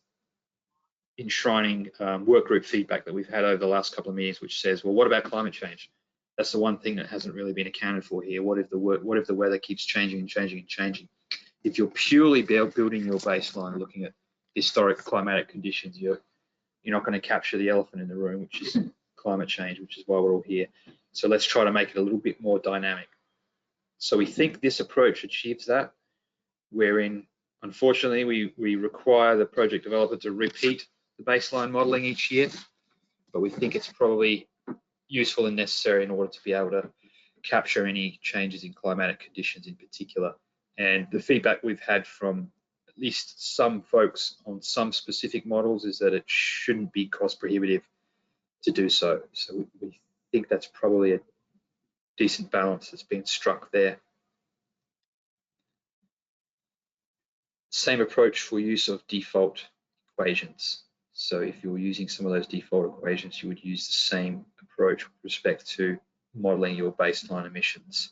enshrining workgroup feedback that we've had over the last couple of meetings, which says, well, what about climate change? That's the one thing that hasn't really been accounted for here. What if the weather keeps changing and changing and changing? If you're purely building your baseline, looking at historic climatic conditions, you're not going to capture the elephant in the room, which is climate change, which is why we're all here. So let's try to make it a little bit more dynamic. So we think this approach achieves that, wherein unfortunately we require the project developer to repeat the baseline modeling each year, but we think it's probably useful and necessary in order to be able to capture any changes in climatic conditions in particular. And the feedback we've had from at least some folks on some specific models is that it shouldn't be cost prohibitive to do so. So we think that's probably a decent balance that's been struck there. Same approach for use of default equations. So if you're using some of those default equations, you would use the same approach with respect to modeling your baseline emissions.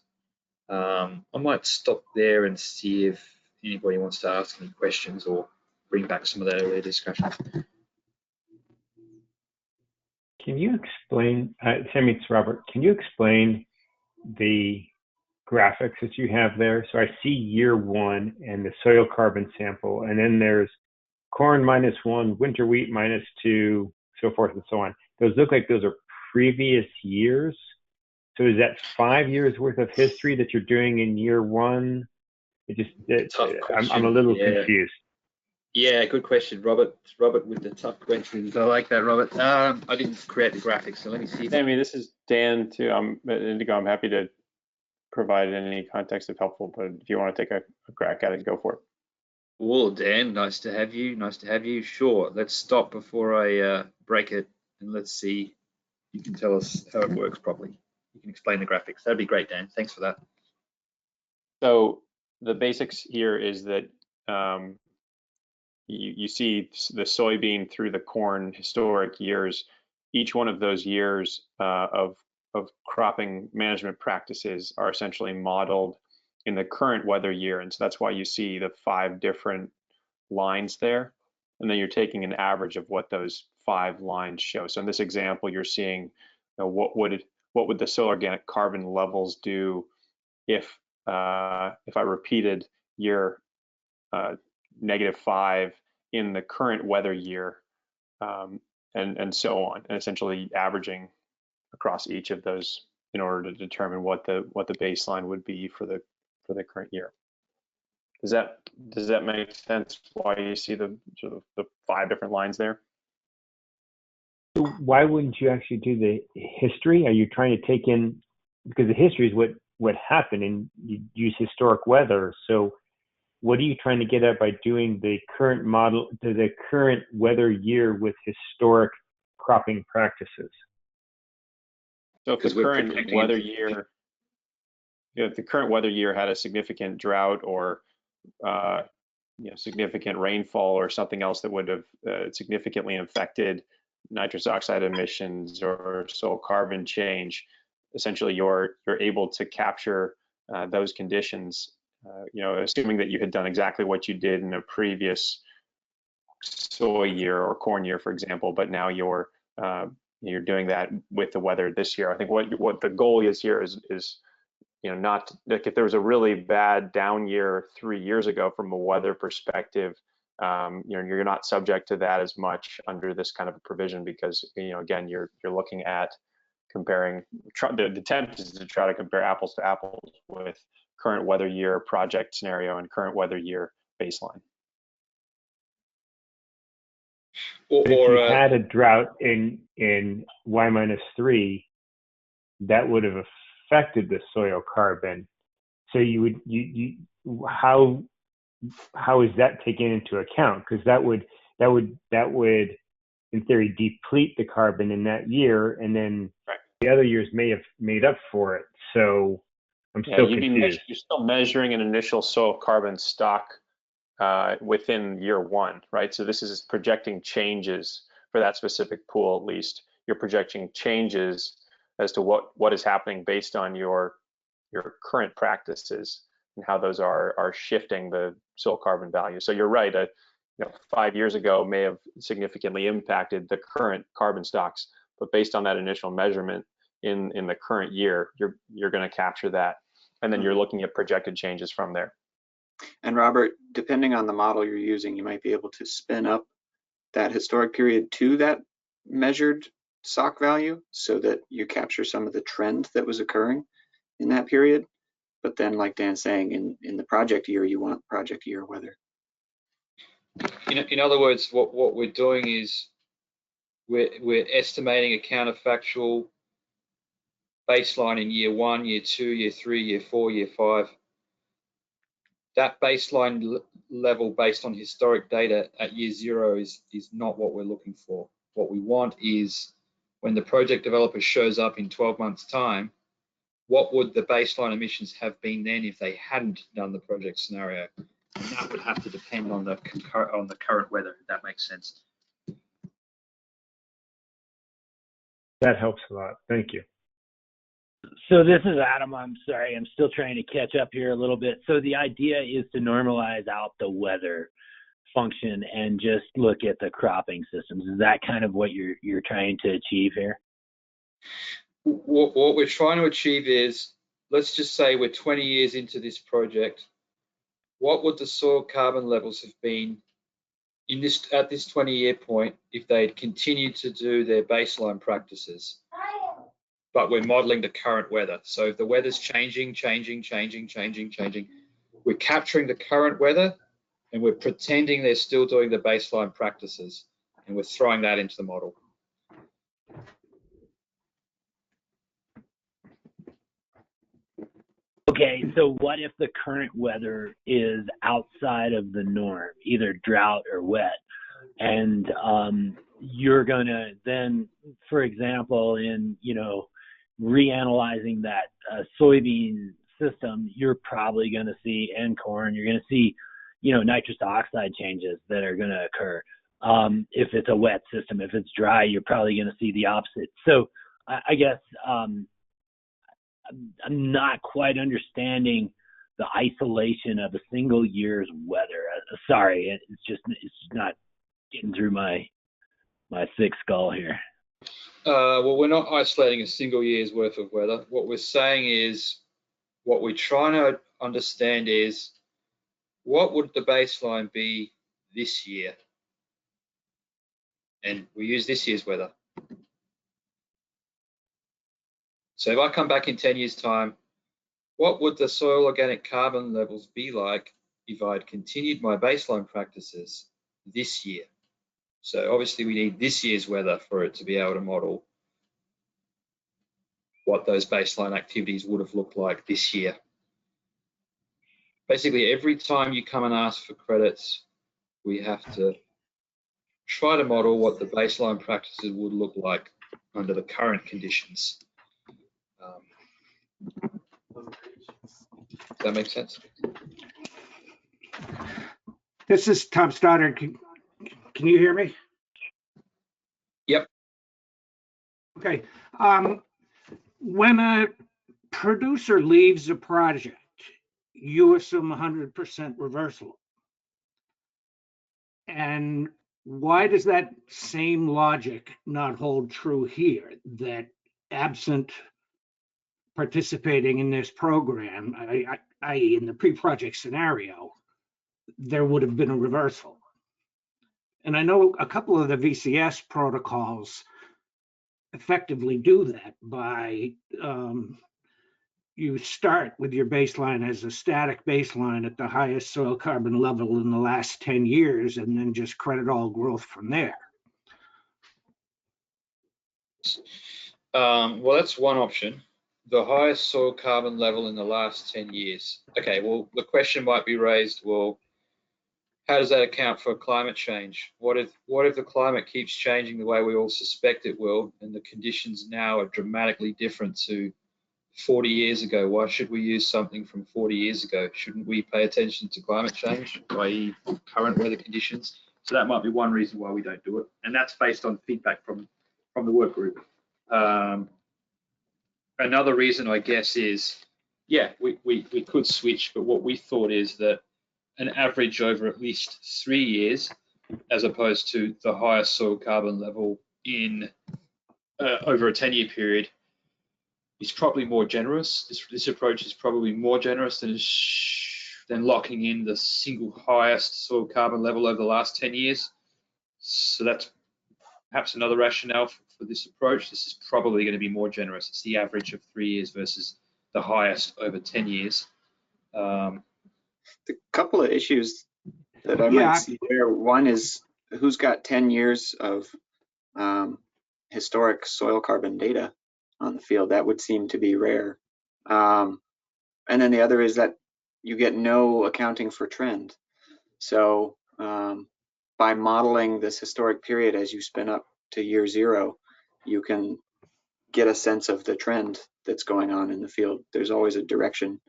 I might stop there and see if anybody wants to ask any questions or bring back some of that earlier discussion. Can you explain, Sammy, it's Robert, can you explain the graphics that you have there? So I see year 1 and the soil carbon sample, and then there's corn -1, winter wheat -2, so forth and so on. Those look like those are previous years. So is that 5 years worth of history that you're doing in year 1? I'm a little confused. Yeah, good question, Robert. Robert with the tough questions. I like that, Robert. I didn't create the graphics, so let me see. Sammy, this is Dan too. Indigo. I'm happy to provide any context if helpful, but if you want to take a crack at it, go for it. Well, Dan, nice to have you. Nice to have you. Sure. Let's stop before I break it, and let's see. You can tell us how it works properly. You can explain the graphics. That'd be great, Dan. Thanks for that. So the basics here is that you see the soybean through the corn historic years. Each one of those years of cropping management practices are essentially modeled in the current weather year. And so that's why you see the 5 different lines there. And then you're taking an average of what those 5 lines show. So in this example, you're seeing what would the soil organic carbon levels do if I repeated year -5 in the current weather year, and so on, and essentially averaging across each of those in order to determine what the baseline would be for the current year. Does that make sense? Why you see the sort of the 5 different lines there? Why wouldn't you actually do the history? Are you trying to take in, because the history is what happened, and you use historic weather. So what are you trying to get at by doing the current model to the current weather year with historic cropping practices? So if the current weather year, if the current weather year had a significant drought or significant rainfall or something else that would have significantly affected nitrous oxide emissions or soil carbon change, essentially you're able to capture those conditions, assuming that you had done exactly what you did in a previous soy year or corn year, for example, but now you're doing that with the weather this year. I think what the goal is here is not like if there was a really bad down year 3 years ago from a weather perspective, you're not subject to that as much under this kind of a provision because, again, you're looking at comparing, the attempt is to try to compare apples to apples with current weather year project scenario and current weather year baseline. But if you had a drought in Y-3, that would have affected the soil carbon. So how is that taken into account? Because that would in theory deplete the carbon in that year, and then the other years may have made up for it. So I'm still confused. You're still measuring an initial soil carbon stock within year one, right? So this is projecting changes for that specific pool. At least you're projecting changes as to what is happening based on your current practices and how those are shifting the soil carbon value. So you're right. 5 years ago may have significantly impacted the current carbon stocks, but based on that initial measurement in the current year, you're going to capture that, and then you're looking at projected changes from there. And Robert, depending on the model you're using, you might be able to spin up that historic period to that measured SOC value so that you capture some of the trend that was occurring in that period. But then, like Dan's saying, in the project year, you want project year weather. In other words, what we're doing is we're estimating a counterfactual baseline in year 1, year 2, year 3, year 4, year 5. That baseline level based on historic data at year 0 is not what we're looking for. What we want is when the project developer shows up in 12 months' time, what would the baseline emissions have been then if they hadn't done the project scenario? And that would have to depend on the current weather, if that makes sense. That helps a lot. Thank you. So this is Adam. I'm sorry, I'm still trying to catch up here a little bit. So the idea is to normalize out the weather function and just look at the cropping systems. Is that kind of what you're trying to achieve here? What we're trying to achieve is, let's just say we're 20 years into this project. What would the soil carbon levels have been at this 20-year point if they had continued to do their baseline practices? But we're modeling the current weather. So if the weather's changing, we're capturing the current weather and we're pretending they're still doing the baseline practices, and we're throwing that into the model. Okay, so what if the current weather is outside of the norm, either drought or wet, and you're gonna then, for example, in reanalyzing that soybean system, you're probably gonna see, and corn, you're gonna see, nitrous oxide changes that are gonna occur. If it's a wet system, if it's dry, you're probably gonna see the opposite. So I guess I'm not quite understanding the isolation of a single year's weather. Sorry, it's not getting through my thick skull here. Well, we're not isolating a single year's worth of weather. What we're saying is, what we're trying to understand is, what would the baseline be this year? And we use this year's weather. So if I come back in 10 years' time, what would the soil organic carbon levels be like if I'd continued my baseline practices this year? So obviously we need this year's weather for it to be able to model what those baseline activities would have looked like this year. Basically, every time you come and ask for credits, we have to try to model what the baseline practices would look like under the current conditions. Does that make sense? This is Tom Stoddard. Can you hear me? Yep. Okay. When a producer leaves a project, you assume 100% reversal. And why does that same logic not hold true here, that absent participating in this program, i.e. in the pre-project scenario, there would have been a reversal. And I know a couple of the VCS protocols effectively do that by you start with your baseline as a static baseline at the highest soil carbon level in the last 10 years, and then just credit all growth from there. Well, that's one option. The highest soil carbon level in the last 10 years. Okay, well, the question might be raised, well, how does that account for climate change? What if the climate keeps changing the way we all suspect it will, and the conditions now are dramatically different to 40 years ago? Why should we use something from 40 years ago? Shouldn't we pay attention to climate change, i.e. current weather conditions? So that might be one reason why we don't do it. And that's based on feedback from the work group. Another reason, I guess, is, yeah, we could switch, but what we thought is that an average over at least 3 years, as opposed to the highest soil carbon level in over a 10-year period, is probably more generous. This approach is probably more generous than locking in the single highest soil carbon level over the last 10 years. So that's perhaps another rationale for this approach. This is probably going to be more generous. It's the average of 3 years versus the highest over 10 years. The couple of issues that I might see there. One is who's got 10 years of historic soil carbon data on the field. That would seem to be rare. And then the other is that you get no accounting for trend. So by modeling this historic period as you spin up to year zero, you can get a sense of the trend that's going on in the field. There's always a direction.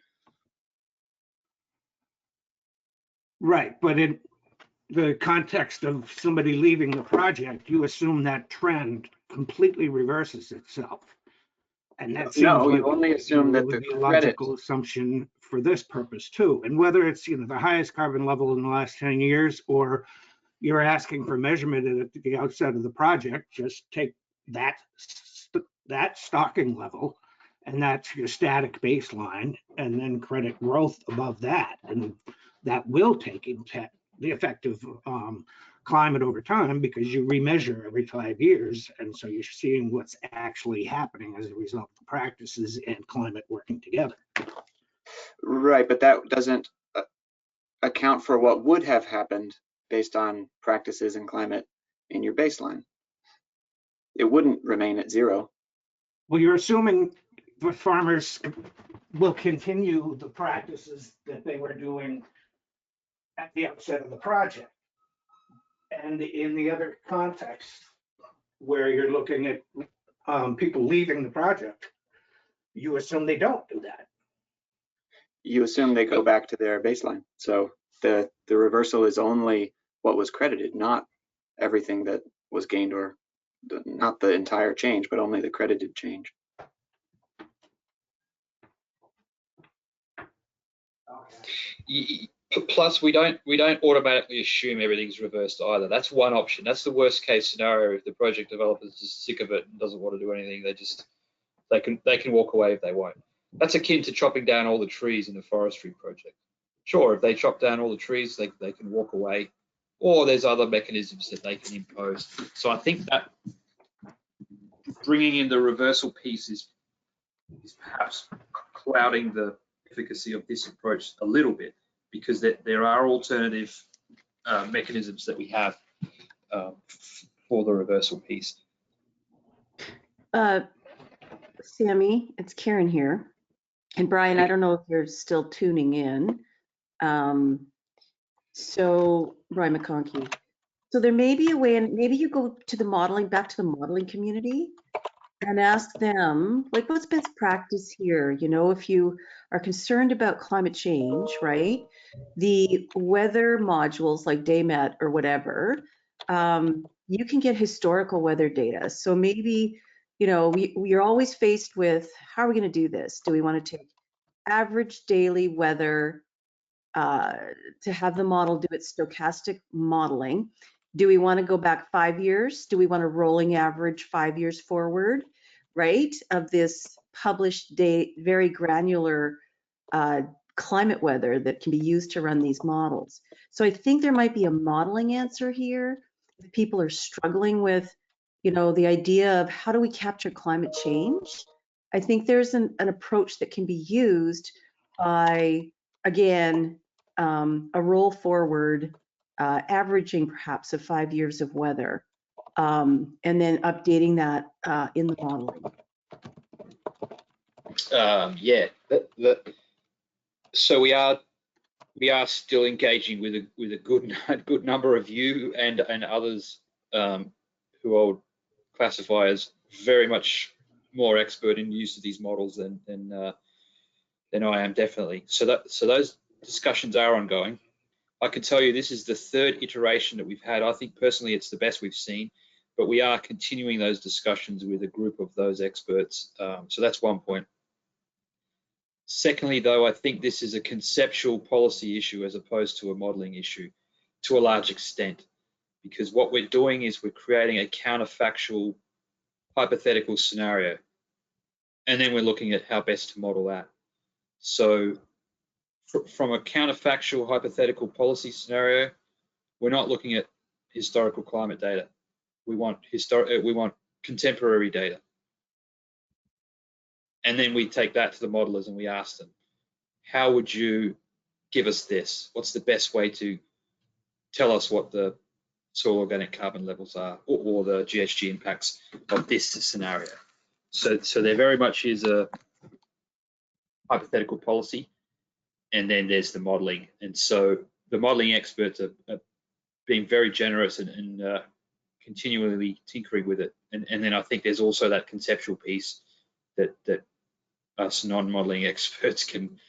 Right, but in the context of somebody leaving the project, you assume that trend completely reverses itself. And that seems No, like you only assume that the a logical assumption for this purpose too. And whether it's the highest carbon level in the last 10 years, or you're asking for measurement at the outset of the project, just take that stocking level, and that's your static baseline, and then credit growth above that, and that will take into the effect of climate over time, because you remeasure every 5 years, and so you're seeing what's actually happening as a result of the practices and climate working together. Right, but that doesn't account for what would have happened based on practices and climate in your baseline. It wouldn't remain at zero. Well, you're assuming the farmers will continue the practices that they were doing at the outset of the project. And in the other context, where you're looking at people leaving the project, you assume they don't do that. You assume they go back to their baseline. So the reversal is only what was credited, not everything that was gained, or not the entire change, but only the credited change. Plus, we don't automatically assume everything's reversed either. That's one option. That's the worst case scenario. If the project developer is just sick of it and doesn't want to do anything, they can walk away if they won't. That's akin to chopping down all the trees in a forestry project. Sure, if they chop down all the trees, they can walk away, or there's other mechanisms that they can impose. So I think that bringing in the reversal piece is perhaps clouding the efficacy of this approach a little bit, because there are alternative mechanisms that we have for the reversal piece. Sammy, it's Karen here. And Brian, I don't know if you're still tuning in. So Brian McConkey. So there may be a way, and maybe you go to the modeling, back to the modeling community, and ask them, like, what's best practice here? If you are concerned about climate change, right? The weather modules like DayMet or whatever, you can get historical weather data. So maybe, we're always faced with, how are we going to do this? Do we want to take average daily weather to have the model do its stochastic modeling? Do we want to go back 5 years? Do we want a rolling average 5 years forward, right, of this published very granular climate weather that can be used to run these models. So I think there might be a modeling answer here. If people are struggling with, the idea of how do we capture climate change, I think there's an approach that can be used by, again, a roll forward, averaging perhaps of 5 years of weather, and then updating that in the modeling. Yeah, so we are still engaging with a good number of you and others who I would classify as very much more expert in use of these models than I am, definitely. So those discussions are ongoing. I can tell you this is the third iteration that we've had. I think personally it's the best we've seen, but we are continuing those discussions with a group of those experts. So that's one point. Secondly, though, I think this is a conceptual policy issue as opposed to a modeling issue to a large extent, because what we're doing is we're creating a counterfactual hypothetical scenario, and then we're looking at how best to model that. So from a counterfactual hypothetical policy scenario, we're not looking at historical climate data. We want contemporary data. And then we take that to the modelers and we ask them, how would you give us this? What's the best way to tell us what the soil organic carbon levels are, or the GHG impacts of this scenario? So there very much is a hypothetical policy, and then there's the modeling. And so the modeling experts are being very generous and continually tinkering with it. And then I think there's also that conceptual piece that us non-modeling experts can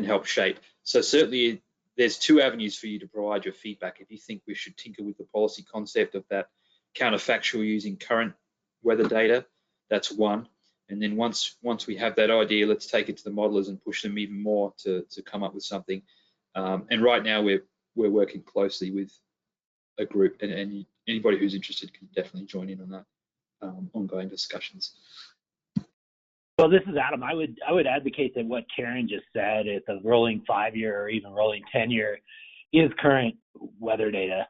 help shape. So certainly there's two avenues for you to provide your feedback. If you think we should tinker with the policy concept of that counterfactual using current weather data, that's one. And then once we have that idea, let's take it to the modelers and push them even more to come up with something. And right now we're working closely with a group, and anybody who's interested can definitely join in on that ongoing discussions. Well, this is Adam. I would advocate that what Karen just said, at the rolling 5-year or even rolling 10-year, is current weather data.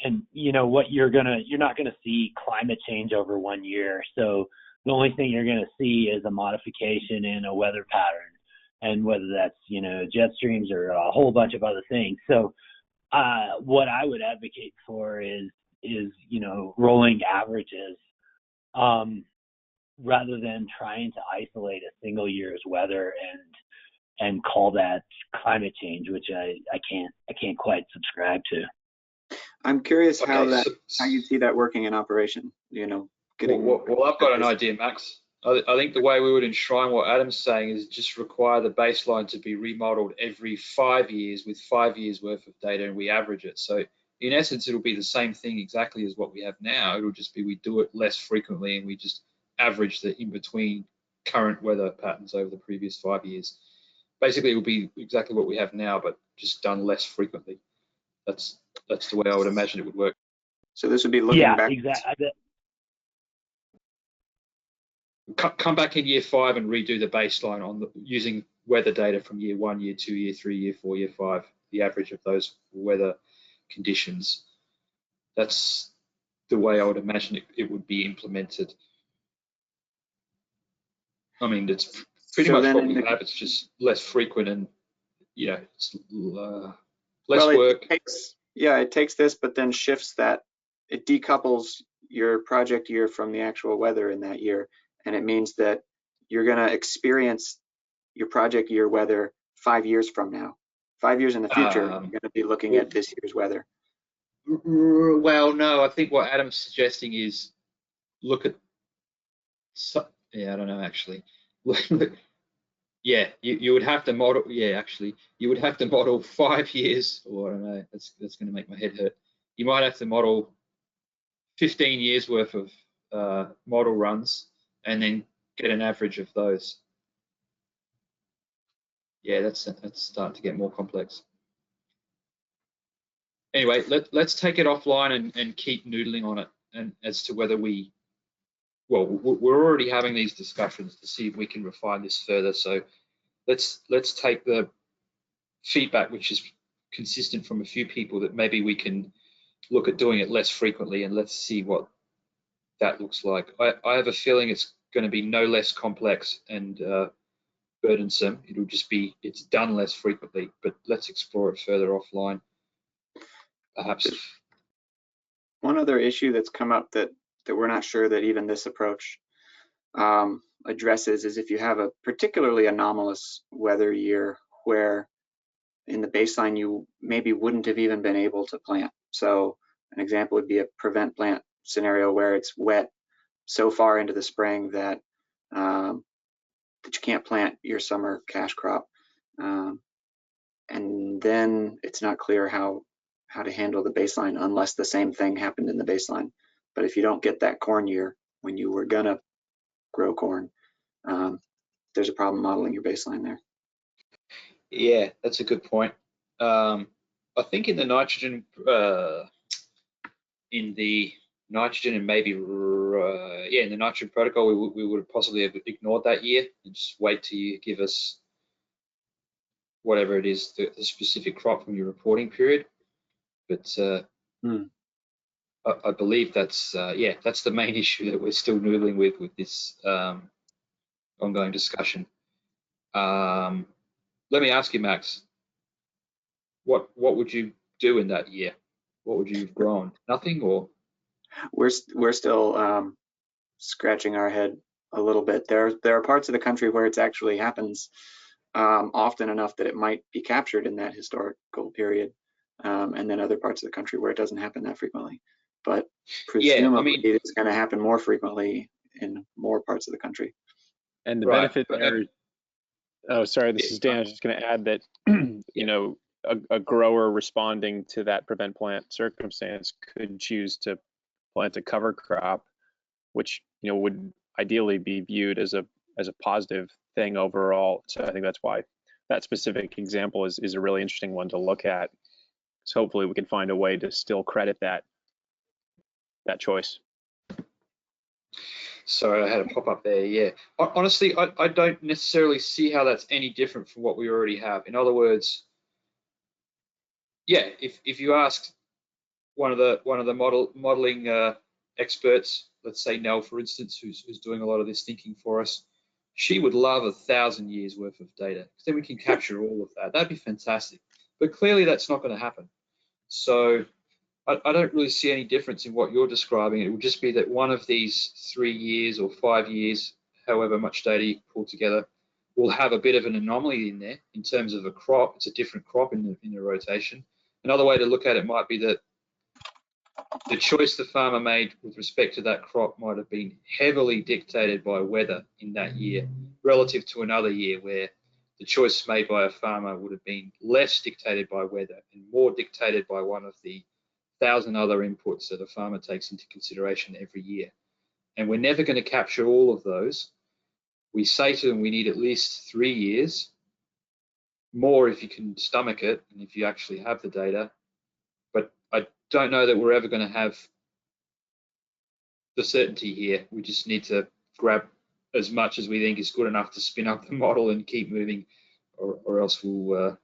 And what you're not gonna see climate change over 1 year. So the only thing you're gonna see is a modification in a weather pattern, and whether that's jet streams or a whole bunch of other things. So what I would advocate for is rolling averages, rather than trying to isolate a single year's weather and call that climate change, which I can't quite subscribe to. I'm curious how you see that working in operation. Well, I've got an idea, Max. I think the way we would enshrine what Adam's saying is just require the baseline to be remodeled every 5 years with 5 years worth of data, and we average it. So in essence, it'll be the same thing exactly as what we have now. It'll just be we do it less frequently, and we just average the in-between current weather patterns over the previous 5 years. Basically, it will be exactly what we have now, but just done less frequently. That's the way I would imagine it would work. So this would be looking back. Exactly. Come back in year 5 and redo the baseline on using weather data from year 1, year 2, year 3, year 4, year 5, the average of those weather conditions. That's the way I would imagine it would be implemented. I mean, it's pretty much what we have. It's just less frequent, and it's less work. It takes this, but then shifts that. It decouples your project year from the actual weather in that year, and it means that you're going to experience your project year weather 5 years from now. 5 years in the future, you're going to be looking at this year's weather. Well, no, I think what Adam's suggesting is look at. I don't know, actually. Yeah, you would have to model. Yeah, actually, you would have to model 5 years. Or I don't know. That's going to make my head hurt. You might have to model 15 years worth of model runs, and then get an average of those. Yeah, that's starting to get more complex. Anyway, let's take it offline and keep noodling on it, and as to whether we well, we're already having these discussions to see if we can refine this further. So let's take the feedback, which is consistent from a few people, that maybe we can look at doing it less frequently, and let's see what that looks like. I have a feeling it's going to be no less complex and burdensome. It'll just be, it's done less frequently, but let's explore it further offline. Perhaps. One other issue that's come up that we're not sure that even this approach addresses is if you have a particularly anomalous weather year where in the baseline you maybe wouldn't have even been able to plant. So an example would be a prevent plant scenario where it's wet so far into the spring that that you can't plant your summer cash crop, and then it's not clear how to handle the baseline unless the same thing happened in the baseline. But if you don't get that corn year when you were gonna grow corn, there's a problem modeling your baseline there. Yeah, that's a good point. I think in the nitrogen, and maybe, in the nitrogen protocol, we would possibly have ignored that year and just wait till you give us whatever it is, the specific crop from your reporting period. But I believe that's that's the main issue that we're still noodling with this ongoing discussion. Let me ask you, Max, what would you do in that year? What would you have grown? Nothing, or? We're still scratching our head a little bit. There are parts of the country where it actually happens often enough that it might be captured in that historical period, and then other parts of the country where it doesn't happen that frequently. But presumably it's going to happen more frequently in more parts of the country. And the benefit there. Oh, sorry, this is Dan. I was just going to add that you know, a grower responding to that prevent plant circumstance could choose to plant a cover crop, which would ideally be viewed as a positive thing overall. So I think that's why that specific example is a really interesting one to look at. So hopefully we can find a way to still credit that choice. Sorry, I had a pop up there. Yeah, honestly, I don't necessarily see how that's any different from what we already have. In other words, yeah, if you ask one of the modeling experts, let's say Nell, for instance, who's doing a lot of this thinking for us, she would love 1,000 years worth of data, because then we can capture all of that. That'd be fantastic. But clearly that's not going to happen. So I don't really see any difference in what you're describing. It would just be that one of these 3 years or 5 years, however much data you pull together, will have a bit of an anomaly in there in terms of a crop. It's a different crop in the rotation. Another way to look at it might be that the choice the farmer made with respect to that crop might have been heavily dictated by weather in that year, relative to another year where the choice made by a farmer would have been less dictated by weather and more dictated by one of the 1,000 other inputs that a farmer takes into consideration every year. And we're never going to capture all of those. We say to them we need at least 3 years, more if you can stomach it and if you actually have the data. But I don't know that we're ever going to have the certainty here. We just need to grab as much as we think is good enough to spin up the model and keep moving, or else we'll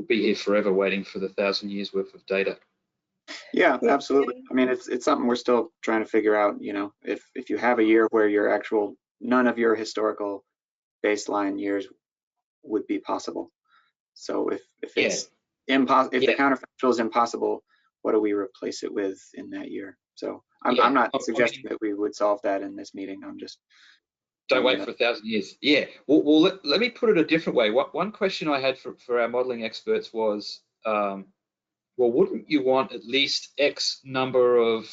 be here forever waiting for the 1,000 years worth of data. Yeah, absolutely. I mean, it's something we're still trying to figure out. If you have a year where none of your historical baseline years would be possible. So if it's impossible, if the counterfactual is impossible, what do we replace it with in that year? So I'm not suggesting that we would solve that in this meeting. I'm just don't wait for 1,000 years. Yeah. Well, let me put it a different way. One question I had for our modeling experts was, well, wouldn't you want at least X number of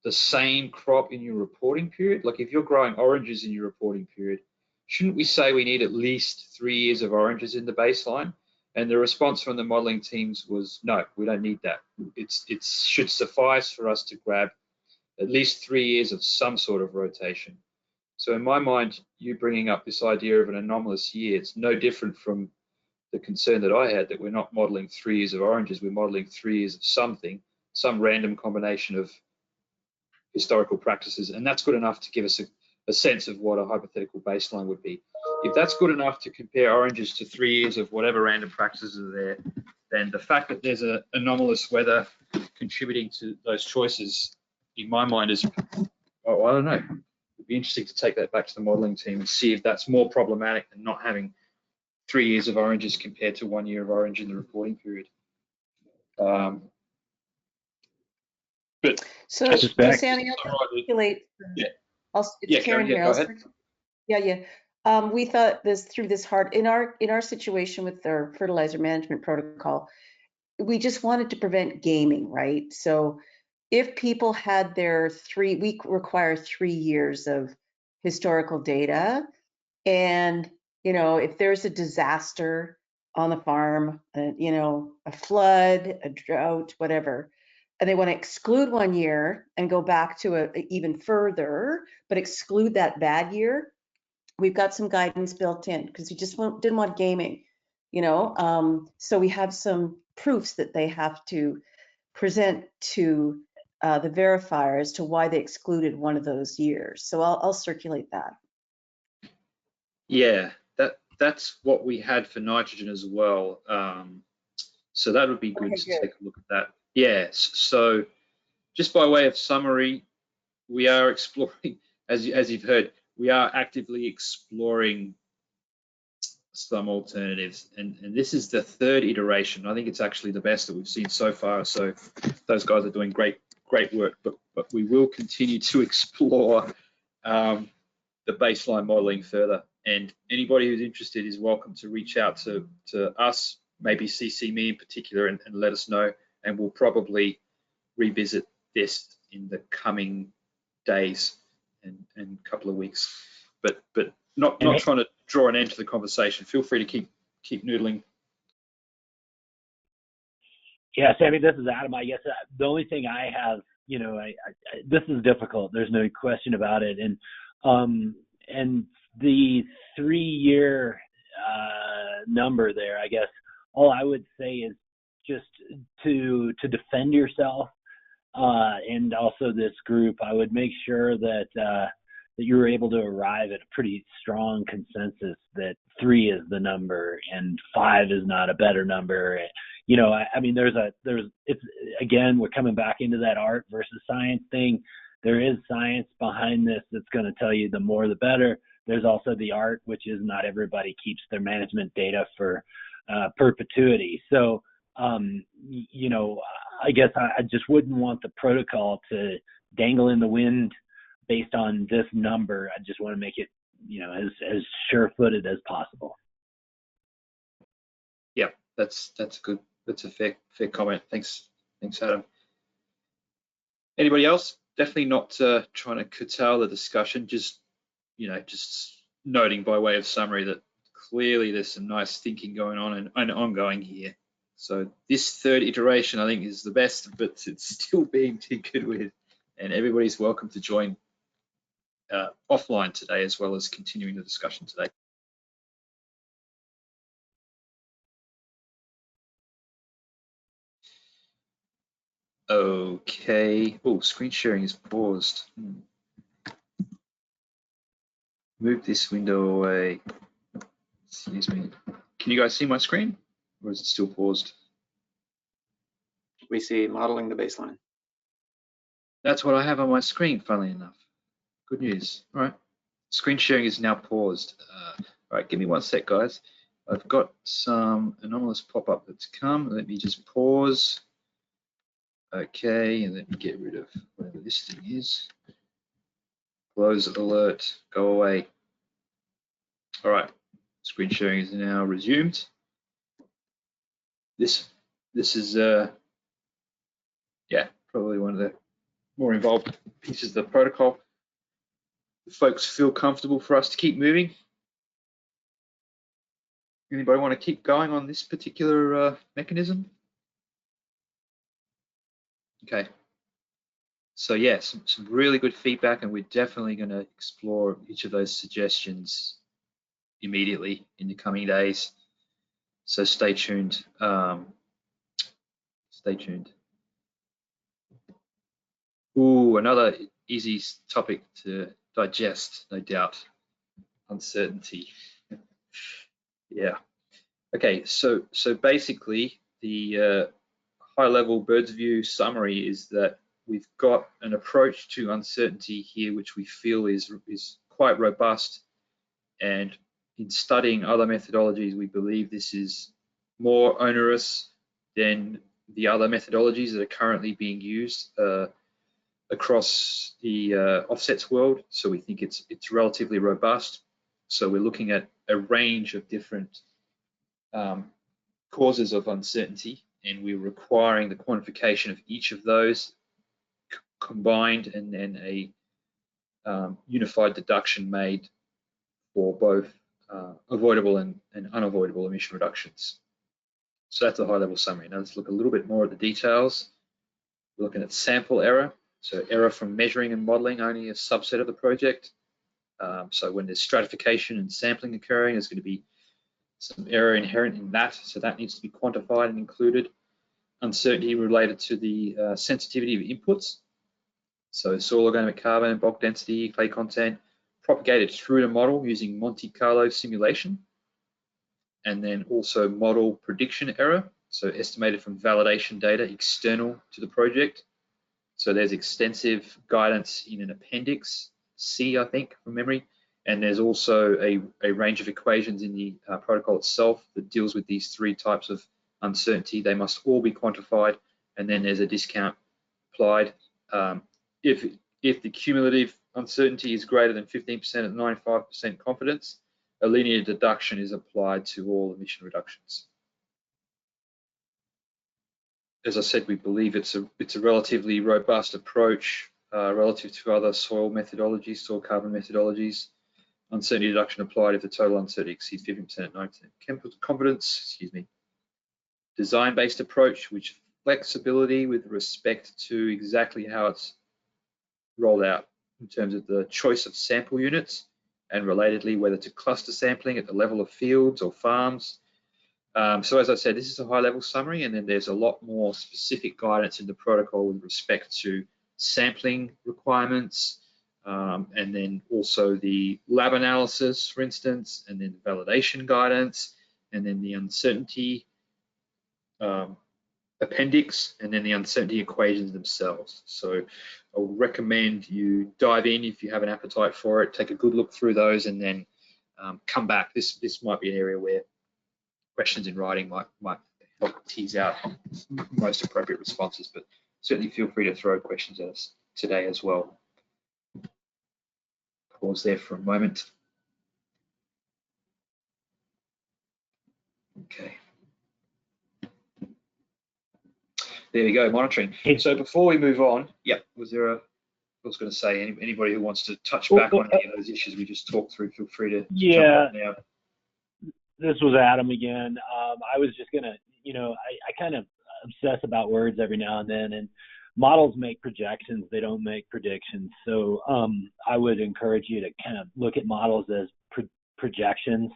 the same crop in your reporting period? Like if you're growing oranges in your reporting period, shouldn't we say we need at least 3 years of oranges in the baseline? And the response from the modeling teams was, no, we don't need that. It should suffice for us to grab at least 3 years of some sort of rotation. So in my mind, you bringing up this idea of an anomalous year, it's no different from the concern that I had that we're not modeling 3 years of oranges, we're modeling 3 years of something, some random combination of historical practices, and that's good enough to give us a sense of what a hypothetical baseline would be. If that's good enough to compare oranges to 3 years of whatever random practices are there, then the fact that there's a anomalous weather contributing to those choices, in my mind, is, oh, I don't know. It'd be interesting to take that back to the modeling team and see if that's more problematic than not having 3 years of oranges compared to 1 year of orange in the reporting period. But so Sammy, I'll calculate. Yeah. It's Karen here. Go ahead. We thought this through this hard in our situation with our fertilizer management protocol. We just wanted to prevent gaming, right? So if people had we require 3 years of historical data, and if there's a disaster on the farm, a flood, a drought, whatever, and they want to exclude 1 year and go back to even further, but exclude that bad year, we've got some guidance built in because we just didn't want gaming, so we have some proofs that they have to present to the verifier as to why they excluded one of those years. So I'll circulate that. Yeah, that's what we had for nitrogen as well. So that would be good to take a look at that. Yes. So just by way of summary, we are exploring, as you've heard, we are actively exploring some alternatives, and this is the third iteration. I think it's actually the best that we've seen so far. So those guys are doing great work, but we will continue to explore the baseline modeling further. And anybody who's interested is welcome to reach out to us, maybe CC me in particular, and let us know, and we'll probably revisit this in the coming days and couple of weeks. But not trying to draw an end to the conversation. Feel free to keep noodling. Yeah, Sammy, this is Adam. I guess the only thing I have, this is difficult. There's no question about it. And the 3 year number there, I guess all I would say is just to defend yourself and also this group, I would make sure that you were able to arrive at a pretty strong consensus that 3 is the number and 5 is not a better number. I mean, it's again, we're coming back into that art versus science thing. There is science behind this that's going to tell you the more the better. There's also the art, which is not everybody keeps their management data for perpetuity. So, I guess I just wouldn't want the protocol to dangle in the wind based on this number. I just want to make it, as sure-footed as possible. Yeah, that's good. That's a fair comment. Thanks, Adam. Anybody else? Definitely not trying to curtail the discussion. Just noting by way of summary that clearly there's some nice thinking going on and ongoing here. So this third iteration, I think, is the best, but it's still being tinkered with, and everybody's welcome to join offline today, as well as continuing the discussion today. Okay. Oh, screen sharing is paused. Move this window away. Excuse me. Can you guys see my screen, or is it still paused? We see modeling the baseline. That's what I have on my screen, funnily enough. Good news. All right. Screen sharing is now paused. All right, give me 1 sec, guys. I've got some anomalous pop-up that's come. Let me just pause. Okay, and let me get rid of whatever this thing is. Close alert, go away. All right, screen sharing is now resumed. This is probably one of the more involved pieces of the protocol. If folks feel comfortable for us to keep moving. Anybody want to keep going on this particular mechanism? Okay. So yeah, some really good feedback, and we're definitely going to explore each of those suggestions immediately in the coming days. So stay tuned. Stay tuned. Ooh, another easy topic to digest, no doubt. Uncertainty. Yeah. Okay, so basically the high-level bird's view summary is that we've got an approach to uncertainty here which we feel is quite robust, and in studying other methodologies we believe this is more onerous than the other methodologies that are currently being used across the offsets world. So we think it's relatively robust. So we're looking at a range of different causes of uncertainty, and we're requiring the quantification of each of those combined, and then a unified deduction made for both avoidable and unavoidable emission reductions. So that's a high-level summary. Now let's look a little bit more at the details. We're looking at sample error. So error from measuring and modeling, only a subset of the project. So when there's stratification and sampling occurring, there's going to be some error inherent in that. So that needs to be quantified and included. Uncertainty related to the sensitivity of inputs. So soil organic carbon, bulk density, clay content, propagated through the model using Monte Carlo simulation. And then also model prediction error. So estimated from validation data external to the project. So there's extensive guidance in an appendix C, I think, from memory. And there's also a range of equations in the protocol itself that deals with these three types of uncertainty. They must all be quantified, and then there's a discount applied. If the cumulative uncertainty is greater than 15% at 95% confidence, a linear deduction is applied to all emission reductions. As I said, we believe it's a relatively robust approach relative to other soil methodologies, soil carbon methodologies. Uncertainty deduction applied if the total uncertainty exceeds 50% at 90% confidence. Excuse me. Design-based approach, which flexibility with respect to exactly how it's rolled out in terms of the choice of sample units, and relatedly whether to cluster sampling at the level of fields or farms. So as I said, this is a high-level summary, and then there's a lot more specific guidance in the protocol with respect to sampling requirements, and then also the lab analysis, for instance, and then the validation guidance, and then the uncertainty appendix, and then the uncertainty equations themselves. So I would recommend you dive in if you have an appetite for it, take a good look through those, and then come back. This might be an area where questions in writing might help tease out most appropriate responses, but certainly feel free to throw questions at us today as well. Pause there for a moment. Okay. There we go, monitoring. So before we move on, yeah, I was going to say, anybody who wants to touch back on any of those issues we just talked through, feel free to jump in now. This was Adam again. I was just gonna, I kind of obsess about words every now and then, and models make projections, they don't make predictions. So I would encourage you to kind of look at models as projections,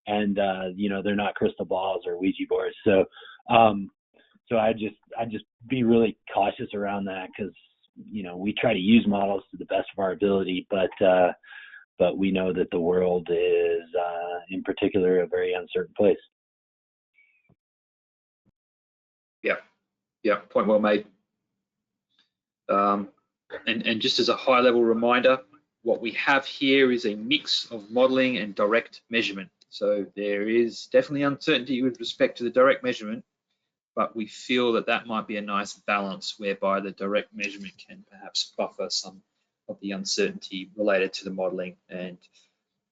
and they're not crystal balls or Ouija boards. So I just be really cautious around that, because we try to use models to the best of our ability, but we know that the world is, in particular, a very uncertain place. Yeah, point well made. And just as a high-level reminder, what we have here is a mix of modeling and direct measurement. So there is definitely uncertainty with respect to the direct measurement, but we feel that might be a nice balance whereby the direct measurement can perhaps buffer some of the uncertainty related to the modeling. And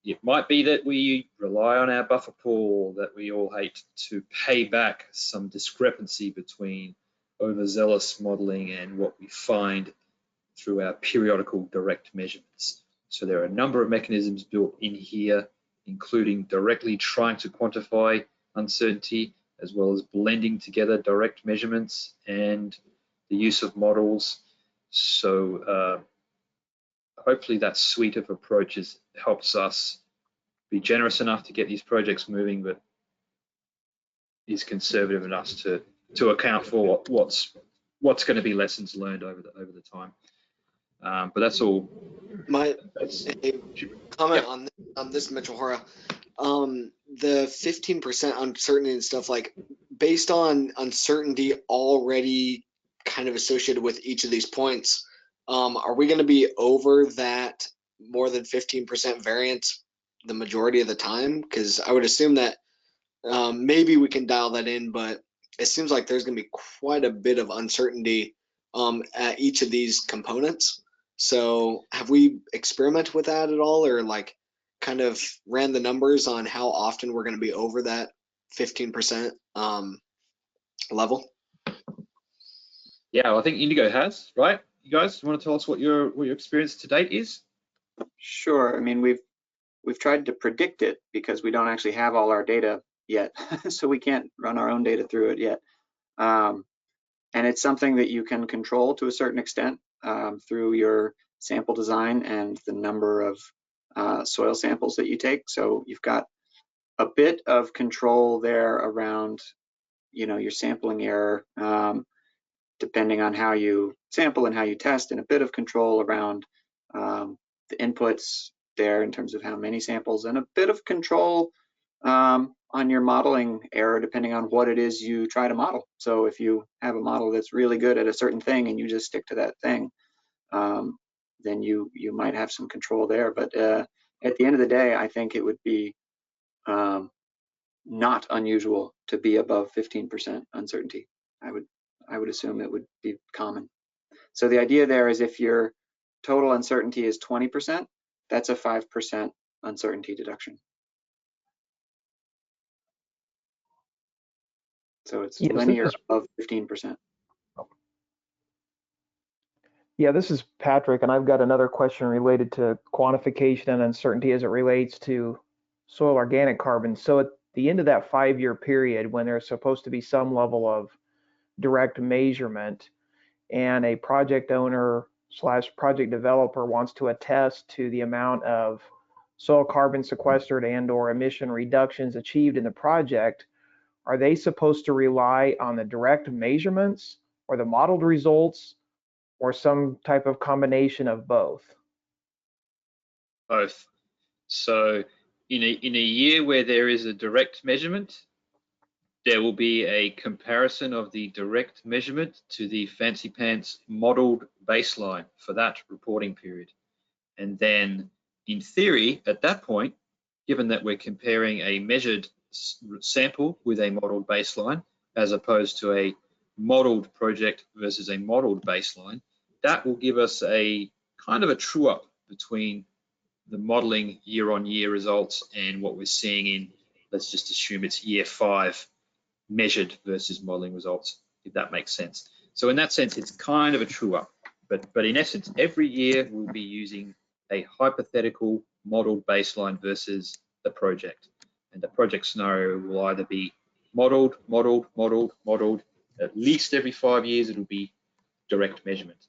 it might be that we rely on our buffer pool that we all hate to pay back some discrepancy between overzealous modeling and what we find through our periodical direct measurements. So there are a number of mechanisms built in here, including directly trying to quantify uncertainty, as well as blending together direct measurements and the use of models. So hopefully that suite of approaches helps us be generous enough to get these projects moving, but is conservative enough to account for what's going to be lessons learned over the time. But that's all. My That's, comment on this, Mitchell Hora. The 15% uncertainty and stuff, like based on uncertainty already kind of associated with each of these points, are we going to be over that more than 15% variance the majority of the time? Because I would assume that maybe we can dial that in, but it seems like there's going to be quite a bit of uncertainty at each of these components. So have we experimented with that at all, or like kind of ran the numbers on how often we're going to be over that 15% level? Yeah, well, I think Indigo has, right? You guys want to tell us what your experience to date is? Sure. I mean, we've tried to predict it because we don't actually have all our data yet, so we can't run our own data through it yet. And it's something that you can control to a certain extent through your sample design and the number of soil samples that you take. So you've got a bit of control there around, your sampling error, depending on how you sample and how you test, and a bit of control around the inputs there in terms of how many samples, and a bit of control on your modeling error depending on what it is you try to model. So if you have a model that's really good at a certain thing and you just stick to that thing, then you might have some control there. But at the end of the day, I think it would be not unusual to be above 15% uncertainty. I would assume it would be common. So the idea there is if your total uncertainty is 20%, that's a 5% uncertainty deduction. So it's linear above 15%. Yeah, this is Patrick, and I've got another question related to quantification and uncertainty as it relates to soil organic carbon. So at the end of that 5-year period, when there's supposed to be some level of direct measurement, and a project owner / project developer wants to attest to the amount of soil carbon sequestered and/or emission reductions achieved in the project, are they supposed to rely on the direct measurements or the modeled results, or some type of combination of both? Both. So in a year where there is a direct measurement, there will be a comparison of the direct measurement to the fancy pants modeled baseline for that reporting period. And then in theory, at that point, given that we're comparing a measured sample with a modeled baseline, as opposed to a modeled project versus a modeled baseline, that will give us a kind of a true up between the modeling year-on-year results and what we're seeing in, let's just assume it's year 5 measured versus modeling results, if that makes sense. So in that sense, it's kind of a true up, but in essence, every year we'll be using a hypothetical modeled baseline versus the project. And the project scenario will either be modeled, modeled, modeled, modeled. At least every 5 years, it'll be direct measurement.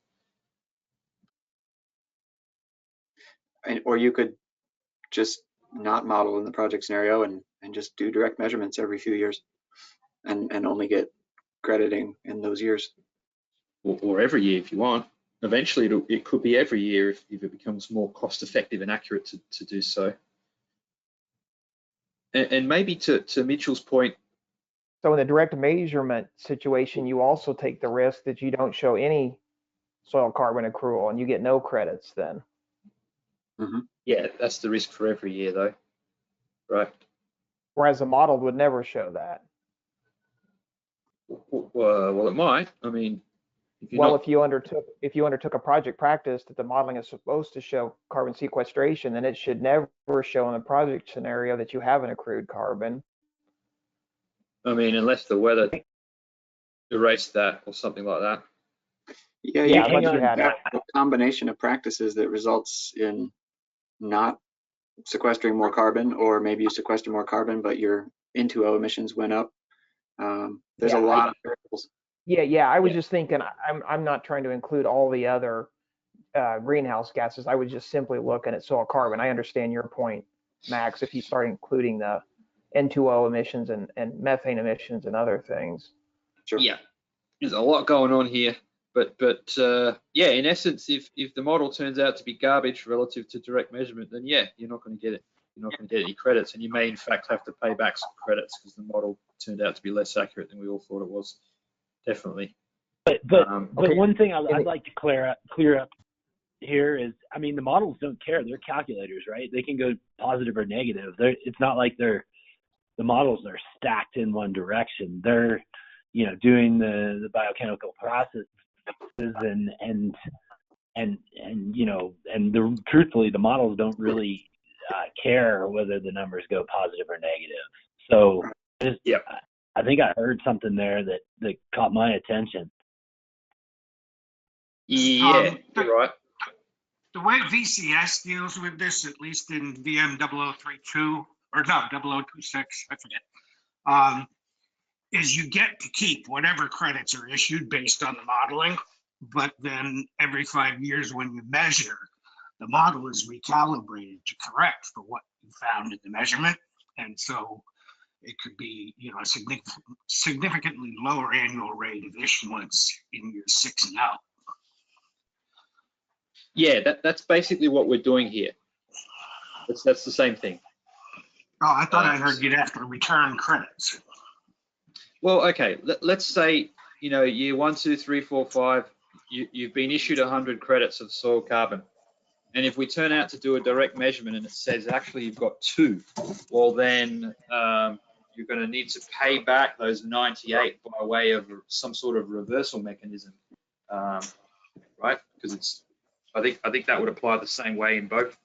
Or you could just not model in the project scenario and just do direct measurements every few years and only get crediting in those years. Or every year if you want. Eventually, it could be every year if it becomes more cost effective and accurate to do so. And maybe to Mitchell's point. So in the direct measurement situation, you also take the risk that you don't show any soil carbon accrual and you get no credits then. Mm-hmm. Yeah, that's the risk for every year though, right? Whereas a model would never show that. Well, it might. I mean, if you undertook a project practice that the modeling is supposed to show carbon sequestration, then it should never show in the project scenario that you haven't accrued carbon. I mean, unless the weather erased that or something like that. Yeah, you can have a combination of practices that results in not sequestering more carbon, or maybe you sequester more carbon, but your N2O emissions went up. There's a lot of variables. Yeah. I was just thinking, I'm not trying to include all the other greenhouse gases. I was just simply looking at soil carbon. I understand your point, Max, if you start including the N2O emissions and methane emissions and other things. Sure. Yeah, there's a lot going on here. yeah, in essence, if the model turns out to be garbage relative to direct measurement, then yeah, you're not going to get it. You're not going to get any credits, and you may in fact have to pay back some credits because the model turned out to be less accurate than we all thought it was. Definitely. But okay. one thing I'd like to clear up here is, I mean, the models don't care. They're calculators, right? They can go positive or negative. It's not like the models are stacked in one direction. They're, you know, doing the biochemical processes and you know, and truthfully, the models don't really care whether the numbers go positive or negative. So I think I heard something there that caught my attention. Yeah, you're right. The way VCS deals with this, at least in VM 0032, or no, 0026, I forget, is you get to keep whatever credits are issued based on the modeling, but then every 5 years when you measure, the model is recalibrated to correct for what you found in the measurement. And so it could be, you know, a significantly lower annual rate of issuance in year 6 and out. Yeah, that's basically what we're doing here. That's the same thing. Oh, I thought I heard you'd have to return credits. Well, okay, let's say, you know, year 1, 2, 3, 4, 5, you've been issued 100 credits of soil carbon. And if we turn out to do a direct measurement and it says actually you've got 2, well then you're going to need to pay back those 98 by way of some sort of reversal mechanism, right? Because I think that would apply the same way in both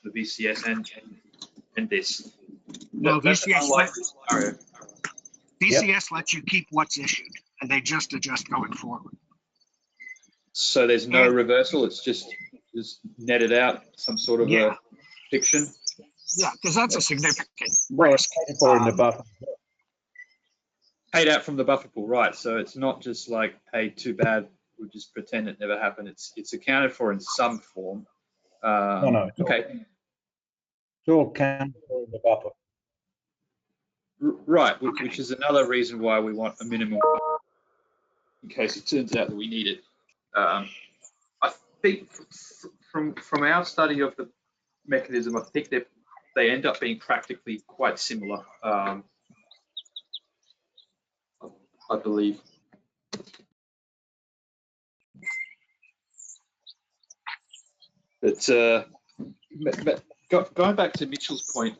the VCS and this. No, VCS Yep. lets you keep what's issued, and they just adjust going forward. So there's no reversal. It's just netted out, some sort of a fiction. Yeah, because that's a significant Well, risk. it's for in the buffer. Paid out from the buffer pool, right? So it's not just like, hey, too bad, we'll just pretend it never happened. It's accounted for in some form. No. Okay. It's all counted for in the buffer. Right, which is another reason why we want a minimum in case it turns out that we need it. I think from our study of the mechanism, I think they end up being practically quite similar. I believe. But going back to Mitchell's point,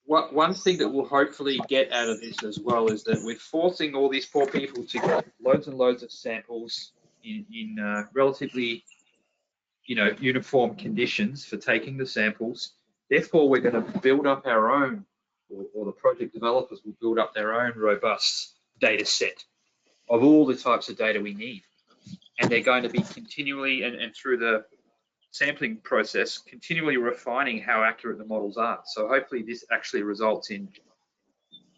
one thing that we'll hopefully get out of this as well is that we're forcing all these poor people to get loads and loads of samples in relatively, you know, uniform conditions for taking the samples. Therefore, we're going to build up our own, or the project developers will build up their own robust data set of all the types of data we need. And they're going to be continually, and through the sampling process, continually refining how accurate the models are. So hopefully this actually results in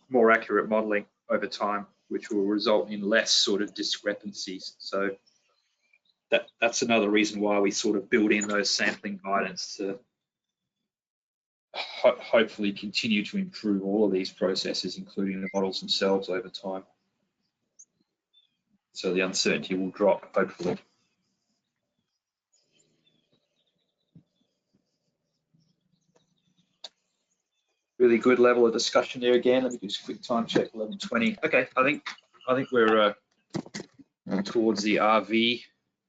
more accurate modeling over time, which will result in less sort of discrepancies. So that's another reason why we sort of build in those sampling guidance to hopefully continue to improve all of these processes, including the models themselves over time. So the uncertainty will drop, hopefully. Really good level of discussion there again. Let me just quick time check, 11:20. Okay, I think we're towards the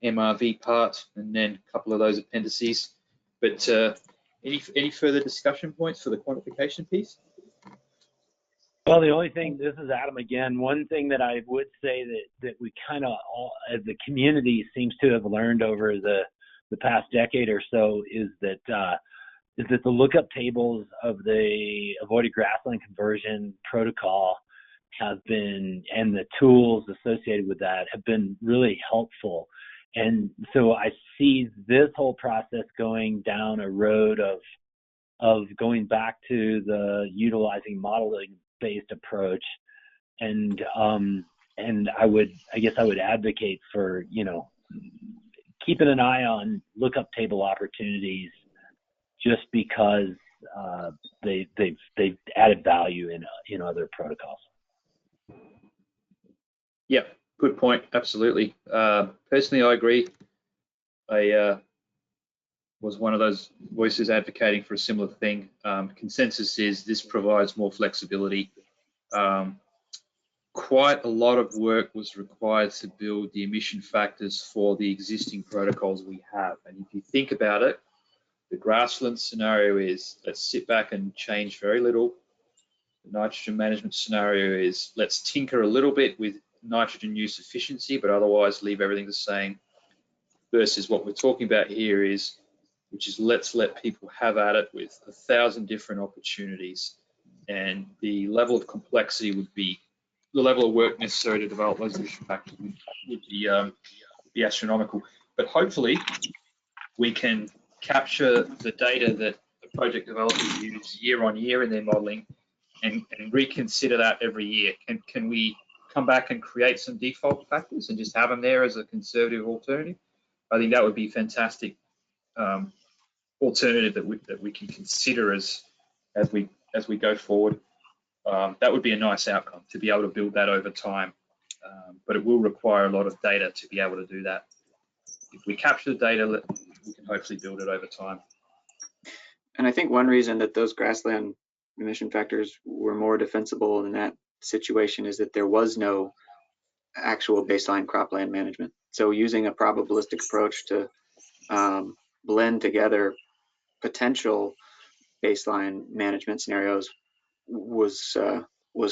MRV part, and then a couple of those appendices. But any further discussion points for the quantification piece? Well, the only thing, this is Adam again, one thing that I would say that we kind of all, as the community, seems to have learned over the past decade or so is that the lookup tables of the avoided grassland conversion protocol have been, and the tools associated with that have been really helpful. And so I see this whole process going down a road of going back to the utilizing modeling-based approach, and I guess I would advocate for, you know, keeping an eye on lookup table opportunities, just because they've added value in other protocols. Yep, Good point, absolutely. Personally, I agree. I was one of those voices advocating for a similar thing. Consensus is this provides more flexibility. Quite a lot of work was required to build the emission factors for the existing protocols we have. And if you think about it, the grassland scenario is let's sit back and change very little. The nitrogen management scenario is let's tinker a little bit with nitrogen use efficiency, but otherwise leave everything the same. Versus what we're talking about here is, which is let's let people have at it with 1,000 different opportunities. And the level of complexity would be, the level of work necessary to develop those emission factors would be astronomical. But hopefully we can capture the data that the project developers use year on year in their modeling and reconsider that every year. Can we come back and create some default factors and just have them there as a conservative alternative? I think that would be fantastic alternative that we can consider as we go forward. That would be a nice outcome to be able to build that over time, but it will require a lot of data to be able to do that. If we capture the data, we can hopefully build it over time. And I think one reason that those grassland emission factors were more defensible in that situation is that there was no actual baseline cropland management. So using a probabilistic approach to blend together potential baseline management scenarios was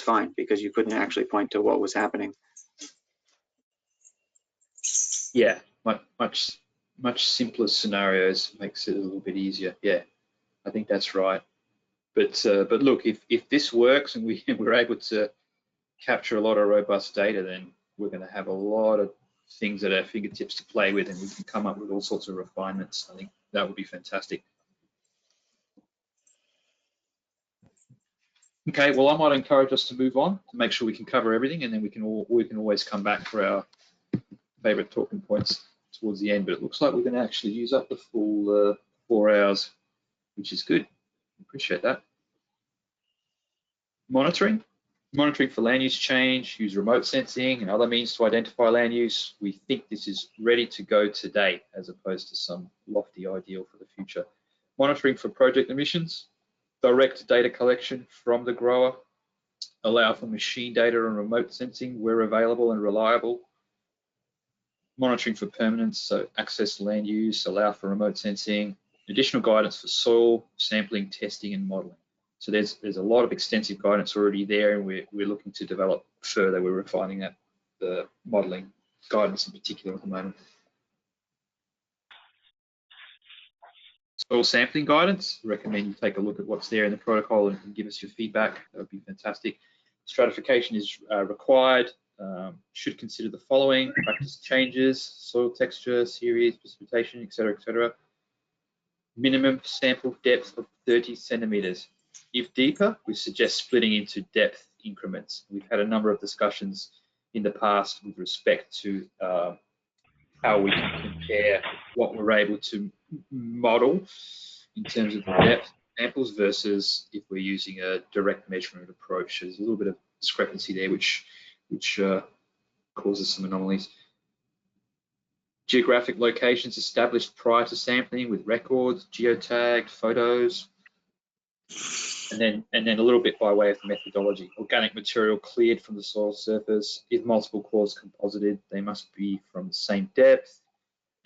fine because you couldn't actually point to what was happening. Yeah, much simpler scenarios makes it a little bit easier. Yeah, I think that's right. But look, if this works and we're able to capture a lot of robust data, then we're going to have a lot of things at our fingertips to play with, and we can come up with all sorts of refinements. I think that would be fantastic. Okay, well, I might encourage us to move on to make sure we can cover everything, and then we can always come back for our favorite talking points towards the end. But it looks like we're going to actually use up the full 4 hours, which is good. Appreciate that. Monitoring for land use change, use remote sensing and other means to identify land use. We think this is ready to go today as opposed to some lofty ideal for the future. Monitoring for project emissions, direct data collection from the grower, allow for machine data and remote sensing where available and reliable. Monitoring for permanence, so access to land use, allow for remote sensing, additional guidance for soil sampling, testing and modeling. So there's a lot of extensive guidance already there, and we're looking to develop further. We're refining that, the modeling guidance in particular at the moment. Soil sampling guidance, recommend you take a look at what's there in the protocol and give us your feedback. That would be fantastic. Stratification is required. Should consider the following: practice changes, soil texture, series, precipitation, etc., etc. Minimum sample depth of 30 centimeters. If deeper, we suggest splitting into depth increments. We've had a number of discussions in the past with respect to how we can compare what we're able to model in terms of the depth samples versus if we're using a direct measurement approach. There's a little bit of discrepancy there, which causes some anomalies. Geographic locations established prior to sampling with records, geotagged, photos, and then a little bit by way of methodology. Organic material cleared from the soil surface. If multiple cores composited, they must be from the same depth,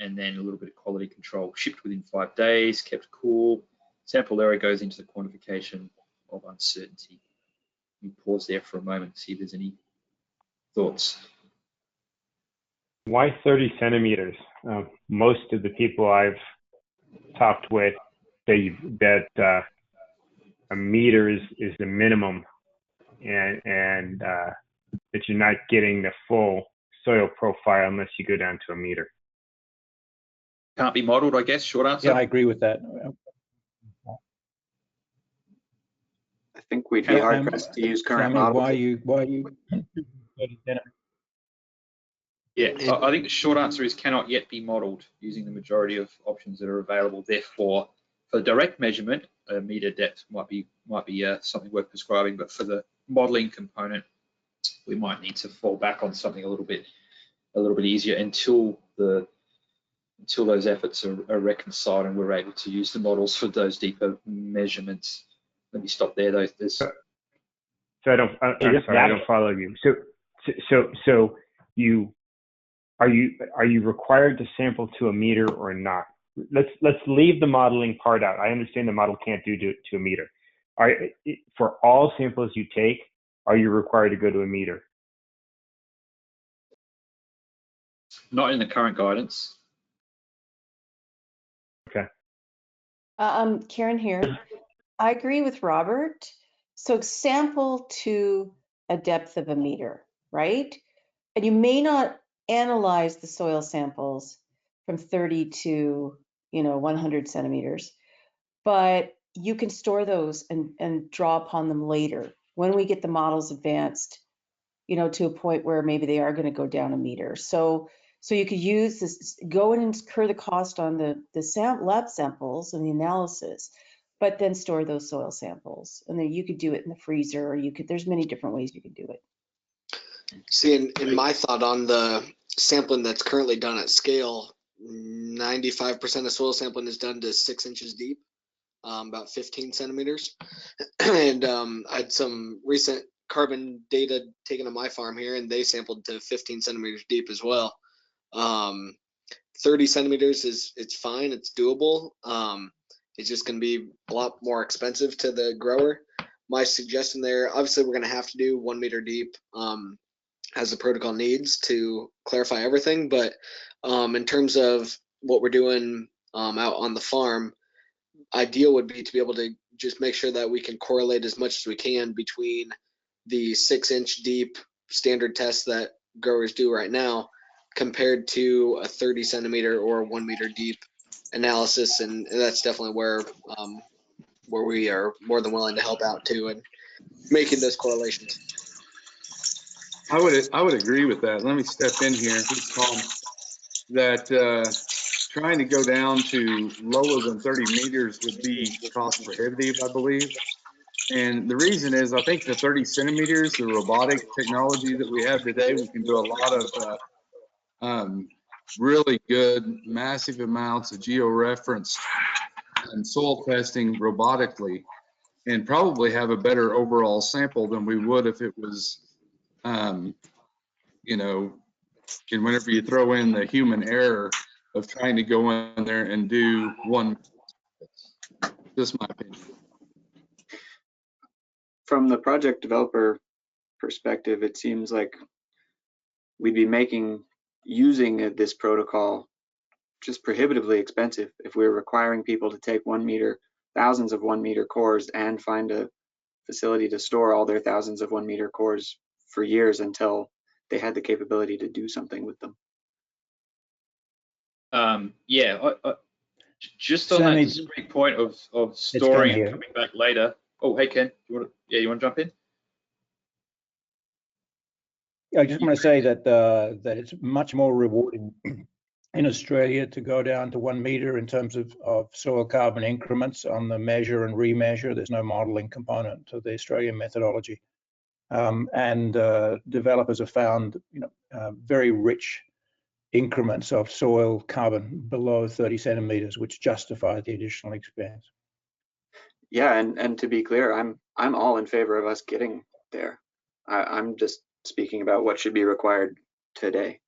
and then a little bit of quality control. Shipped within 5 days, kept cool. Sample error goes into the quantification of uncertainty. We pause there for a moment to see if there's any thoughts. Why 30 centimeters? Most of the people I've talked with say that a meter is the minimum, and that you're not getting the full soil profile unless you go down to a meter. Can't be modeled, I guess, short answer. Yeah, I agree with that. I think we'd be hard pressed to use current models. Why you? Yeah, I think the short answer is cannot yet be modeled using the majority of options that are available. Therefore, for direct measurement, a meter depth might be something worth prescribing, but for the modeling component, we might need to fall back on something a little bit a little bit easier until those efforts are reconciled and we're able to use the models for those deeper measurements. Let me stop there though. So I don't follow you. So you are you required to sample to a meter or not? Let's leave the modeling part out. I understand the model can't do to a meter. For all samples you take, are you required to go to a meter? Not in the current guidance. Okay. Karen here. I agree with Robert. So sample to a depth of a meter, right? And you may not analyze the soil samples from 30 to 100 centimeters, but you can store those and draw upon them later when we get the models advanced, to a point where maybe they are going to go down a meter. So you could use this, go and incur the cost on the lab samples and the analysis, but then store those soil samples. And then you could do it in the freezer, or there's many different ways you can do it. See, in my thought on the sampling that's currently done at scale, 95% of soil sampling is done to 6 inches deep, about 15 centimeters. And I had some recent carbon data taken on my farm here, and they sampled to 15 centimeters deep as well. 30 centimeters it's fine, it's doable. It's just going to be a lot more expensive to the grower. My suggestion there, obviously we're going to have to do 1 meter deep as the protocol needs to clarify everything, but in terms of what we're doing out on the farm, ideal would be to be able to just make sure that we can correlate as much as we can between the 6 inch deep standard test that growers do right now compared to a 30 centimeter or 1 meter deep analysis. And that's definitely where we are more than willing to help out too, and making those correlations. I would agree with that. Let me step in here. This is Tom. That trying to go down to lower than 30 meters would be cost prohibitive, I believe. And the reason is, I think the 30 centimeters, the robotic technology that we have today, we can do a lot of really good, massive amounts of georeference and soil testing robotically, and probably have a better overall sample than we would if it was, and whenever you throw in the human error of trying to go in there and do one. Just my opinion. From the project developer perspective, it seems like we'd be using this protocol just prohibitively expensive if we were requiring people to take 1 meter, thousands of 1 meter cores, and find a facility to store all their thousands of 1 meter cores for years until they had the capability to do something with them. Just on that discrete point of storing and coming back later. Oh, hey Ken, you want to jump in? I just want to say that that it's much more rewarding in Australia to go down to 1 meter in terms of soil carbon increments on the measure and remeasure. There's no modeling component to the Australian methodology, and developers have found very rich increments of soil carbon below 30 centimeters, which justify the additional expense. Yeah, and to be clear, I'm all in favor of us getting there. I'm just speaking about what should be required today.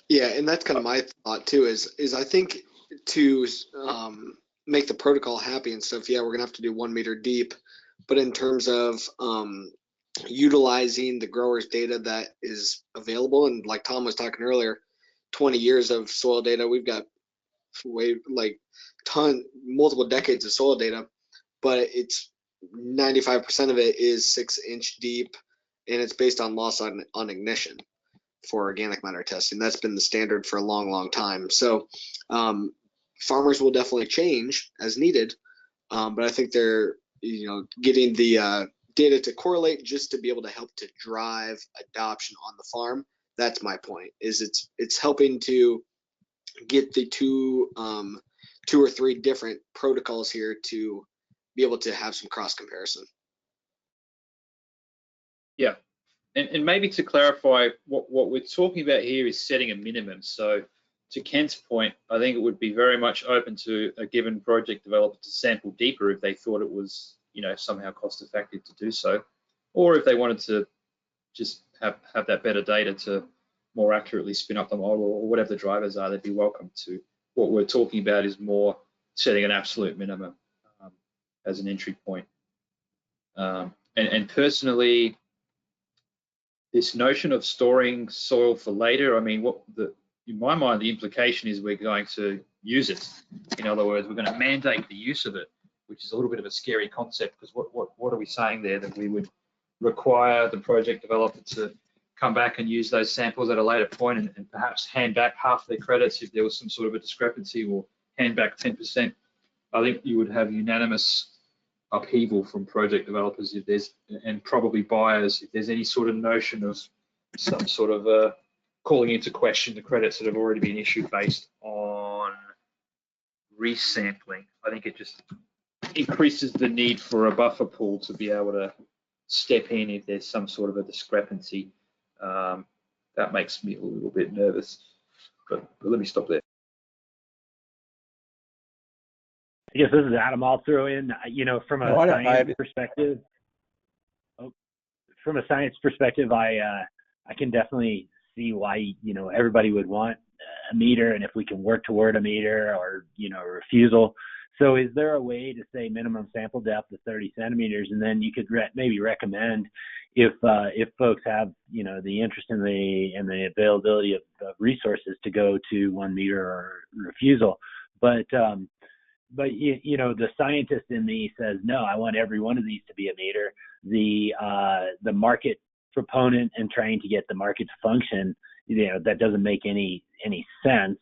Yeah, and that's kind of my thought too. Is I think to make the protocol happy and stuff, yeah, we're gonna have to do 1 meter deep, but in terms of utilizing the growers' data that is available, and like Tom was talking earlier, 20 years of soil data, we've got multiple decades of soil data, but it's 95% of it is 6 inch deep, and it's based on loss on ignition for organic matter testing. That's been the standard for a long time. So farmers will definitely change as needed, but I think they're getting the data to correlate just to be able to help to drive adoption on the farm. That's my point. Is it's helping to get the two or three different protocols here to be able to have some cross comparison. Yeah, And maybe to clarify, what we're talking about here is setting a minimum. So to Ken's point, I think it would be very much open to a given project developer to sample deeper if they thought it was, somehow cost effective to do so, or if they wanted to just have that better data to more accurately spin up the model, or whatever the drivers are, they'd be welcome to. What we're talking about is more setting an absolute minimum as an entry point. And personally, this notion of storing soil for later, I mean, in my mind, the implication is we're going to use it. In other words, we're going to mandate the use of it, which is a little bit of a scary concept, because what are we saying there? That we would require the project developer to come back and use those samples at a later point, and perhaps hand back half their credits if there was some sort of a discrepancy, or hand back 10%. I think you would have unanimous upheaval from project developers if there's, and probably buyers, if there's any sort of notion of some sort of calling into question the credits that have already been issued based on resampling. I think it just increases the need for a buffer pool to be able to step in if there's some sort of a discrepancy. That makes me a little bit nervous, but let me stop there. I guess this is Adam. I'll throw in, from a science perspective. From a science perspective, I can definitely see why everybody would want a meter, and if we can work toward a meter or a refusal. So, is there a way to say minimum sample depth of 30 centimeters, and then you could maybe recommend if folks have the interest in the availability of resources to go to 1 meter or refusal, but the scientist in me says, no, I want every one of these to be a meter. The market proponent and trying to get the market to function, that doesn't make any sense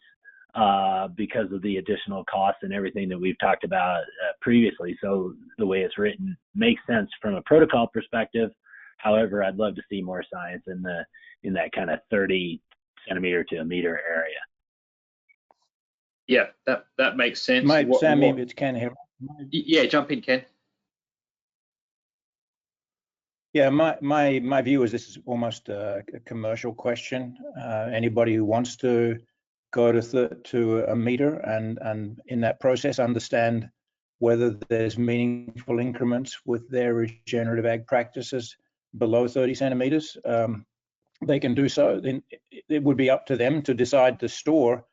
because of the additional costs and everything that we've talked about previously. So the way it's written makes sense from a protocol perspective. However, I'd love to see more science in that kind of 30 centimeter to a meter area. Yeah, that makes sense. Sammy, it's Ken here. Yeah, jump in, Ken. Yeah, my view is this is almost a commercial question. Anybody who wants to go to a meter and in that process understand whether there's meaningful increments with their regenerative ag practices below 30 centimeters, they can do so. Then it would be up to them to decide to store.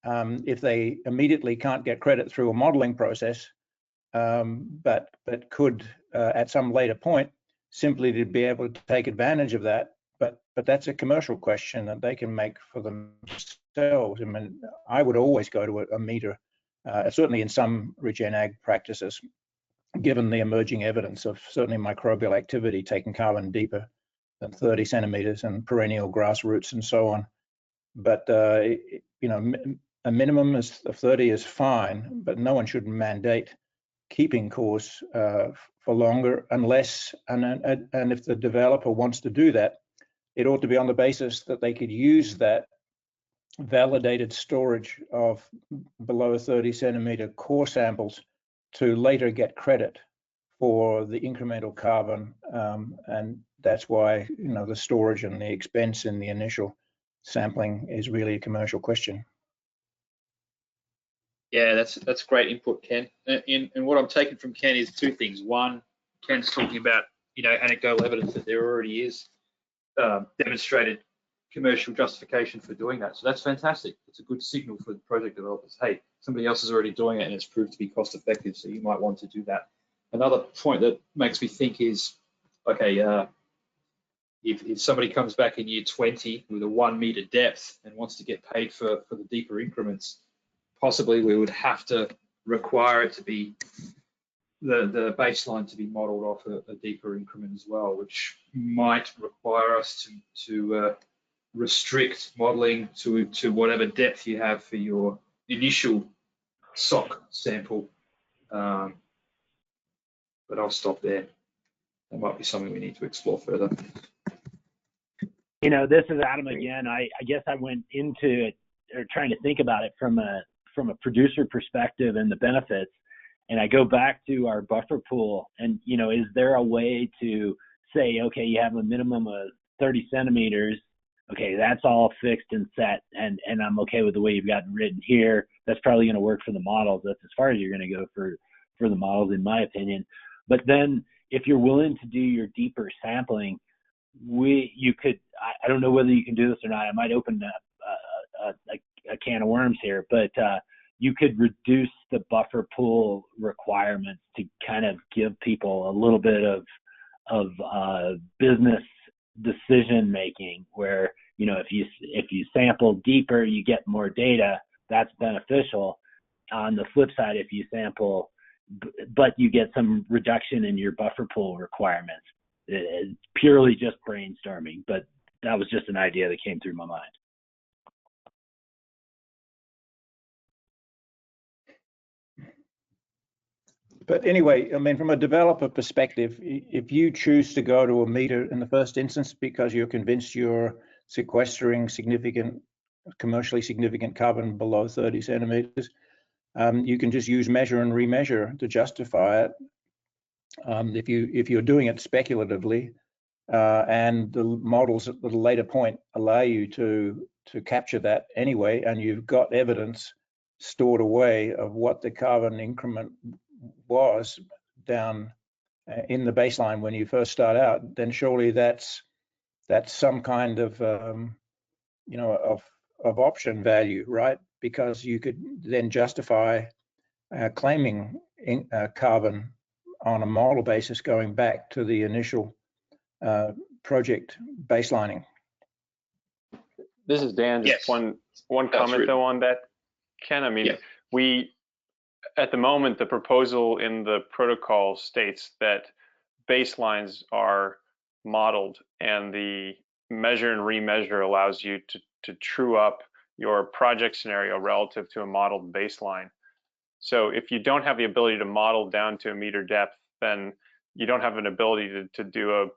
If they immediately can't get credit through a modeling process, but could at some later point simply to be able to take advantage of that. But that's a commercial question that they can make for themselves. I mean, I would always go to a meter, certainly in some regen ag practices, given the emerging evidence of certainly microbial activity taking carbon deeper than 30 centimeters and perennial grass roots and so on. But a minimum of 30 is fine, but no one should mandate keeping cores for longer unless, and if the developer wants to do that, it ought to be on the basis that they could use that validated storage of below 30 centimeter core samples to later get credit for the incremental carbon. And that's why, the storage and the expense in the initial sampling is really a commercial question. Yeah, that's great input, Ken. And what I'm taking from Ken is two things. One, Ken's talking about anecdotal evidence that there already is demonstrated commercial justification for doing that. So that's fantastic. It's a good signal for the project developers. Hey, somebody else is already doing it and it's proved to be cost effective, so you might want to do that. Another point that makes me think is, okay, if somebody comes back in year 20 with a 1 meter depth and wants to get paid for the deeper increments, possibly we would have to require it to be the baseline to be modeled off a deeper increment as well, which might require us to restrict modeling to whatever depth you have for your initial SOC sample. But I'll stop there. That might be something we need to explore further. This is Adam again. I guess I went into it or trying to think about it from a producer perspective and the benefits. And I go back to our buffer pool and, is there a way to say, okay, you have a minimum of 30 centimeters. Okay, that's all fixed and set, and I'm okay with the way you've got it written here. That's probably going to work for the models. That's as far as you're going to go for the models, in my opinion. But then if you're willing to do your deeper sampling, you could, I don't know whether you can do this or not. I might open up a can of worms here, but you could reduce the buffer pool requirements to kind of give people a little bit of business decision making, where, you know, if you sample deeper, you get more data. That's beneficial. On the flip side, if you sample, but you get some reduction in your buffer pool requirements. It's purely just brainstorming, but that was just an idea that came through my mind. But anyway, I mean, from a developer perspective, if you choose to go to a meter in the first instance because you're convinced you're sequestering commercially significant carbon below 30 centimeters, you can just use measure and remeasure to justify it. If you're doing it speculatively, and the models at the later point allow you to capture that anyway, and you've got evidence stored away of what the carbon increment was down in the baseline when you first start out, then surely that's some kind of you know, of option value, right? Because you could then justify claiming carbon on a model basis going back to the initial project baselining. This is Dan. Just Yes. one comment though on that, Ken. I mean, we at the moment, the proposal in the protocol states that baselines are modeled, and the measure and remeasure allows you to true up your project scenario relative to a modeled baseline. So if you don't have the ability to model down to a meter depth, then you don't have an ability to do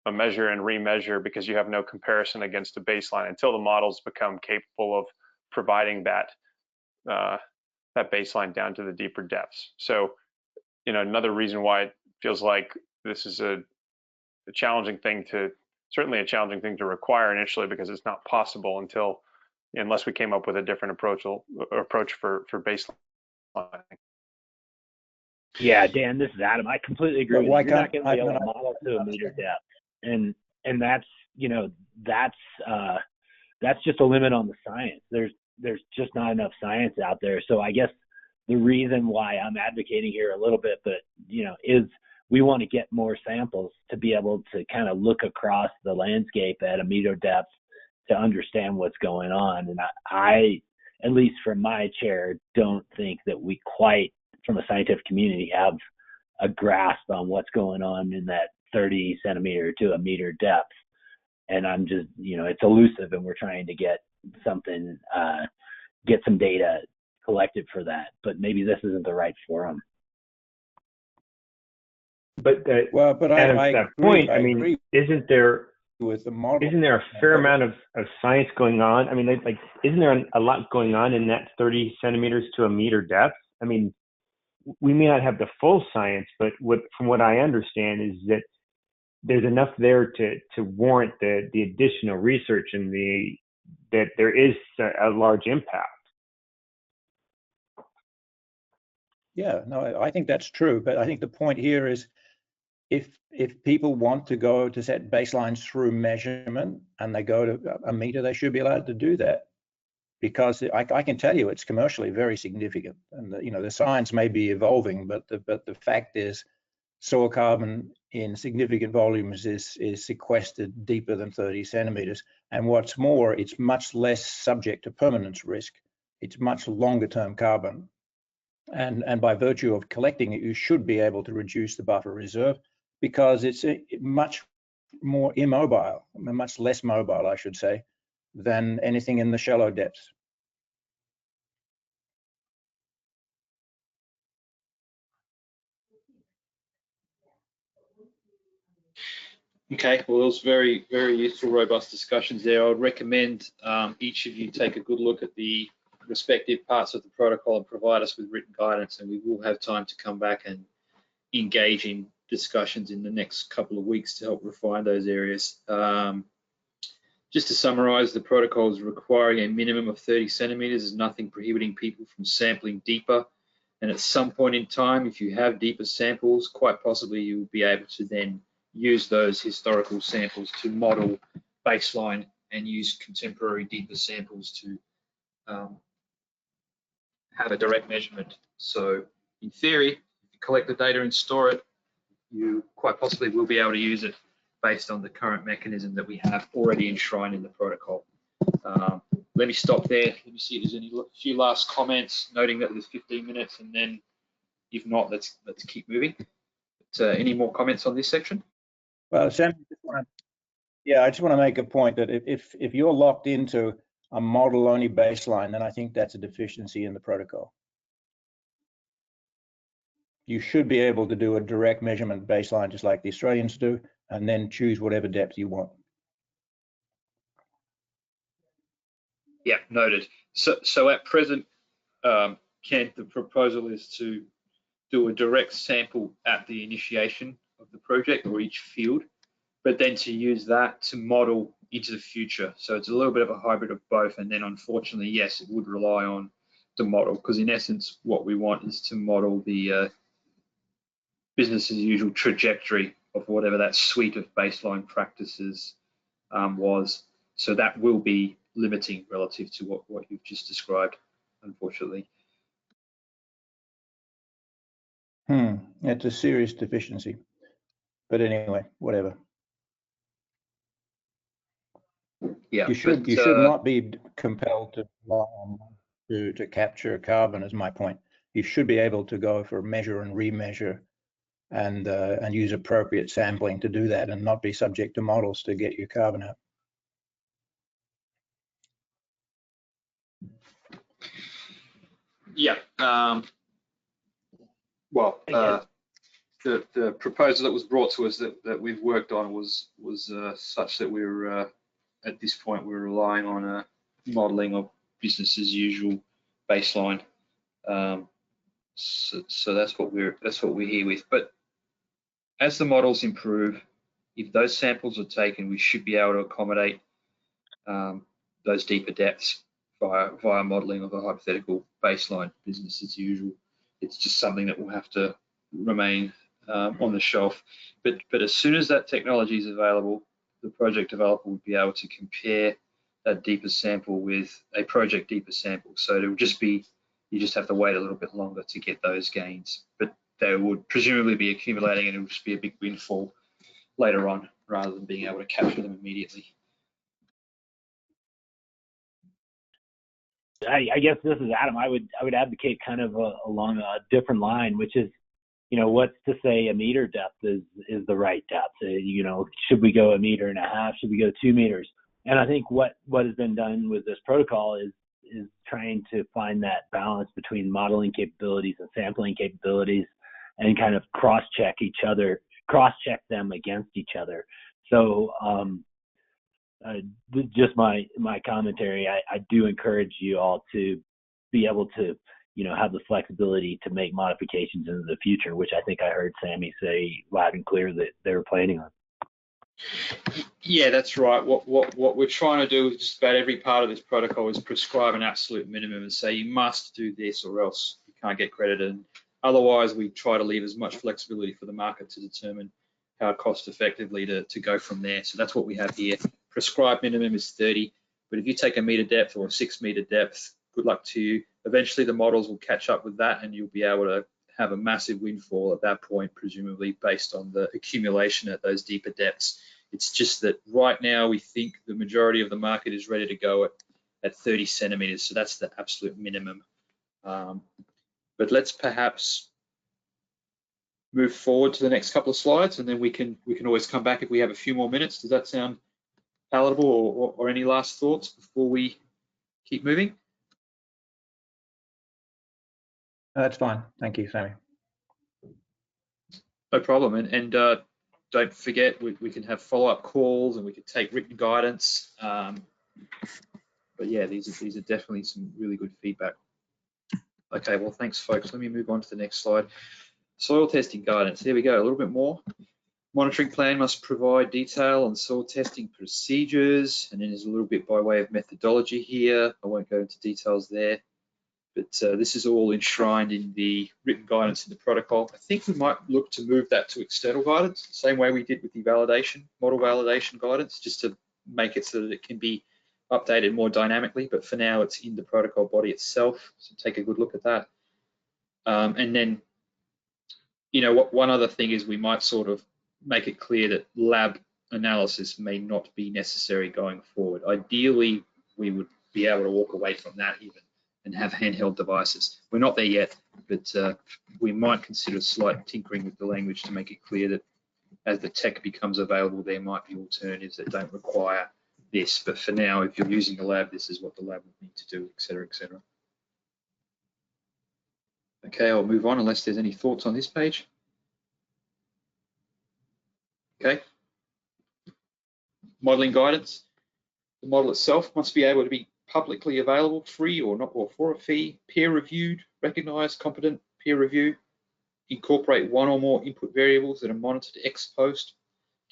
a measure and remeasure, because you have no comparison against the baseline until the models become capable of providing that that baseline down to the deeper depths. So, you know, another reason why it feels like this is a challenging thing certainly a challenging thing to require initially, because it's not possible unless we came up with a different approach for baseline. Yeah, Dan, this is Adam. I completely agree. You're not going to be able to model to a meter depth, and that's, you know, that's just a limit on the science. There's just not enough science out there. So I guess the reason why I'm advocating here a little bit, but, you know, is we want to get more samples to be able to kind of look across the landscape at a meter depth to understand what's going on. And I, at least from my chair, don't think that we quite, from a scientific community, have a grasp on what's going on in that 30 centimeter to a meter depth. And I'm just, you know, it's elusive, and we're trying to get something, get some data collected for that, but maybe this isn't the right forum. But Adam, to that point, I mean, isn't there a fair amount of science going on? I mean, like, isn't there a lot going on in that 30 centimeters to a meter depth? I mean, we may not have the full science, but from what I understand is that there's enough there to warrant the additional research and that there is a large impact. Yeah, no, I think that's true. But I think the point here is if people want to go to set baselines through measurement and they go to a meter, they should be allowed to do that, because I can tell you it's commercially very significant. And you know, the science may be evolving, but the fact is soil carbon in significant volumes is sequestered deeper than 30 centimeters. And what's more, it's much less subject to permanence risk. It's much longer term carbon. And by virtue of collecting it, you should be able to reduce the buffer reserve, because it's much more immobile, much less mobile, I should say, than anything in the shallow depths. Okay, well, those very, very useful, robust discussions there. I would recommend each of you take a good look at the respective parts of the protocol and provide us with written guidance, and we will have time to come back and engage in discussions in the next couple of weeks to help refine those areas. Just to summarize, the protocol is requiring a minimum of 30 centimeters. There's nothing prohibiting people from sampling deeper. And at some point in time, if you have deeper samples, quite possibly you'll be able to then use those historical samples to model baseline and use contemporary deeper samples to have a direct measurement. So in theory, if you collect the data and store it, you quite possibly will be able to use it based on the current mechanism that we have already enshrined in the protocol. Let me stop there. Let me see if there's any few last comments, noting that there's 15 minutes, and then if not, let's keep moving. But, any more comments on this section? Well, Sam, I just want to make a point that if you're locked into a model-only baseline, then I think that's a deficiency in the protocol. You should be able to do a direct measurement baseline just like the Australians do, and then choose whatever depth you want. Yeah, noted. So at present, Kent, the proposal is to do a direct sample at the initiation of the project or each field, but then to use that to model into the future. So it's a little bit of a hybrid of both. And then unfortunately, yes, it would rely on the model, because in essence, what we want is to model the business as usual trajectory of whatever that suite of baseline practices was. So that will be limiting relative to what you've just described, unfortunately. It's a serious deficiency. But anyway, whatever. Yeah, you should not be compelled to capture carbon, is my point. You should be able to go for measure and remeasure and use appropriate sampling to do that, and not be subject to models to get your carbon out. Yeah. The proposal that was brought to us that we've worked on was such that we're at this point we're relying on a modelling of business as usual baseline. So that's what we're here with. But as the models improve, if those samples are taken, we should be able to accommodate those deeper depths via modelling of a hypothetical baseline business as usual. It's just something that will have to remain on the shelf. But as soon as that technology is available, the project developer would be able to compare that deeper sample with a project deeper sample. So it will just be, you just have to wait a little bit longer to get those gains. But they would presumably be accumulating, and it would just be a big windfall later on, rather than being able to capture them immediately. I guess this is Adam. I would advocate kind of along a different line, which is, what's to say a meter depth is the right depth? Should we go 1.5 meters? Should we go 2 meters? And I think what has been done with this protocol is trying to find that balance between modeling capabilities and sampling capabilities, and kind of cross-check them against each other. So just my commentary, I do encourage you all to be able to have the flexibility to make modifications into the future, which I think I heard Sammy say loud and clear that they were planning on. Yeah, that's right. What we're trying to do with just about every part of this protocol is prescribe an absolute minimum and say you must do this or else you can't get credited. And otherwise, we try to leave as much flexibility for the market to determine how cost effectively to go from there. So that's what we have here. Prescribed minimum is 30, but if you take 1 meter depth or a 6 meter depth, good luck to you. Eventually the models will catch up with that, and you'll be able to have a massive windfall at that point, presumably based on the accumulation at those deeper depths. It's just that right now we think the majority of the market is ready to go at 30 centimeters. So that's the absolute minimum. But let's perhaps move forward to the next couple of slides, and then we can always come back if we have a few more minutes. Does that sound palatable, or any last thoughts before we keep moving? That's fine. Thank you, Sammy. No problem. And don't forget, we can have follow-up calls, and we can take written guidance. But yeah, these are definitely some really good feedback. Okay, well, thanks, folks. Let me move on to the next slide. Soil testing guidance. There we go. A little bit more Monitoring plan must provide detail on soil testing procedures, and then there's a little bit by way of methodology here. I won't go into details there, but this is all enshrined in the written guidance in the protocol. I think we might look to move that to external guidance, the same way we did with the validation, model validation guidance, just to make it so that it can be updated more dynamically. But for now, it's in the protocol body itself, so take a good look at that. And then, you know, one other thing is we might sort of make it clear that lab analysis may not be necessary going forward. Ideally, we would be able to walk away from that even and have handheld devices. We're not there yet, but we might consider slight tinkering with the language to make it clear that as the tech becomes available, there might be alternatives that don't require this. But for now, if you're using a lab, this is what the lab would need to do, et cetera, et cetera. Okay, I'll move on unless there's any thoughts on this page. Okay. Modeling guidance. The model itself must be able to be publicly available, free or not, or for a fee, peer-reviewed, recognized, competent peer review, incorporate one or more input variables that are monitored ex post,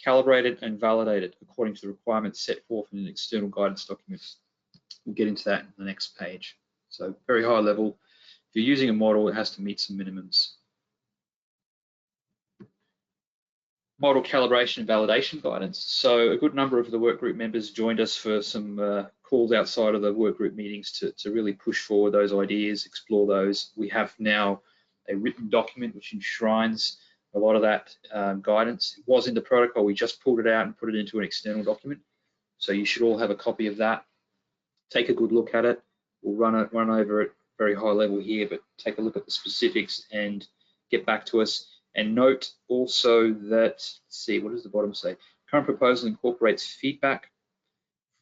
calibrated and validated according to the requirements set forth in an external guidance document. We'll get into that in the next page. So very high level. If you're using a model, it has to meet some minimums. Model calibration and validation guidance. So a good number of the workgroup members joined us for some calls outside of the workgroup meetings to really push forward those ideas, explore those. We have now a written document which enshrines a lot of that guidance. It was in the protocol, we just pulled it out and put it into an external document. So you should all have a copy of that. Take a good look at it. We'll run over it very high level here, but take a look at the specifics and get back to us. And note also that, let's see, what does the bottom say? Current proposal incorporates feedback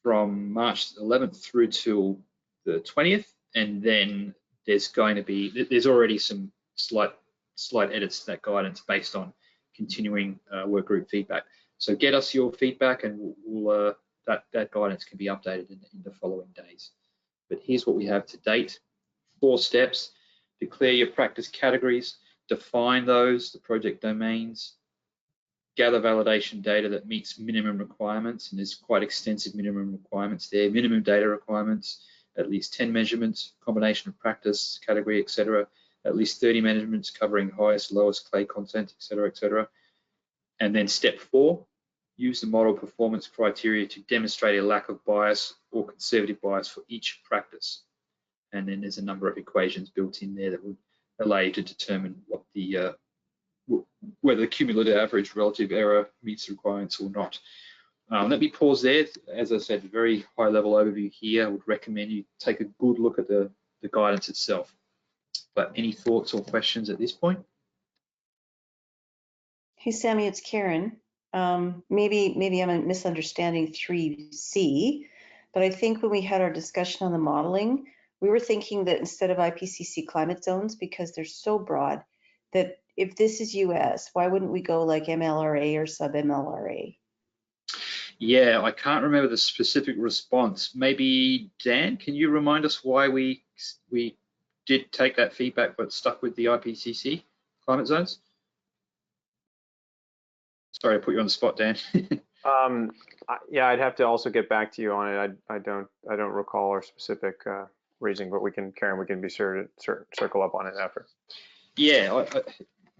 from March 11th through till the 20th, and then there's already some slight edits to that guidance based on continuing workgroup feedback. So get us your feedback, and that guidance can be updated in the following days. But here's what we have to date. 4 steps: declare your practice categories, define those, the project domains, gather validation data that meets minimum requirements, and there's quite extensive minimum requirements there. Minimum data requirements, at least 10 measurements, combination of practice, category, etc. At least 30 measurements covering highest, lowest clay content, etc., etc. And then step 4, use the model performance criteria to demonstrate a lack of bias or conservative bias for each practice. And then there's a number of equations built in there that would allow you to determine what the whether the cumulative average relative error meets the requirements or not. Let me pause there. As I said, very high level overview here. I would recommend you take a good look at the guidance itself. But any thoughts or questions at this point? Hey, Sammy, it's Karen. Maybe I'm misunderstanding 3C, but I think when we had our discussion on the modeling, we were thinking that instead of IPCC climate zones, because they're so broad, that if this is US, why wouldn't we go like MLRA or sub-MLRA? Yeah, I can't remember the specific response. Maybe Dan, can you remind us why we did take that feedback but stuck with the IPCC climate zones? Sorry, I put you on the spot, Dan. Yeah, I'd have to also get back to you on it. I don't recall our specific reasoning, but Karen, we can be sure to circle up on it after. Yeah,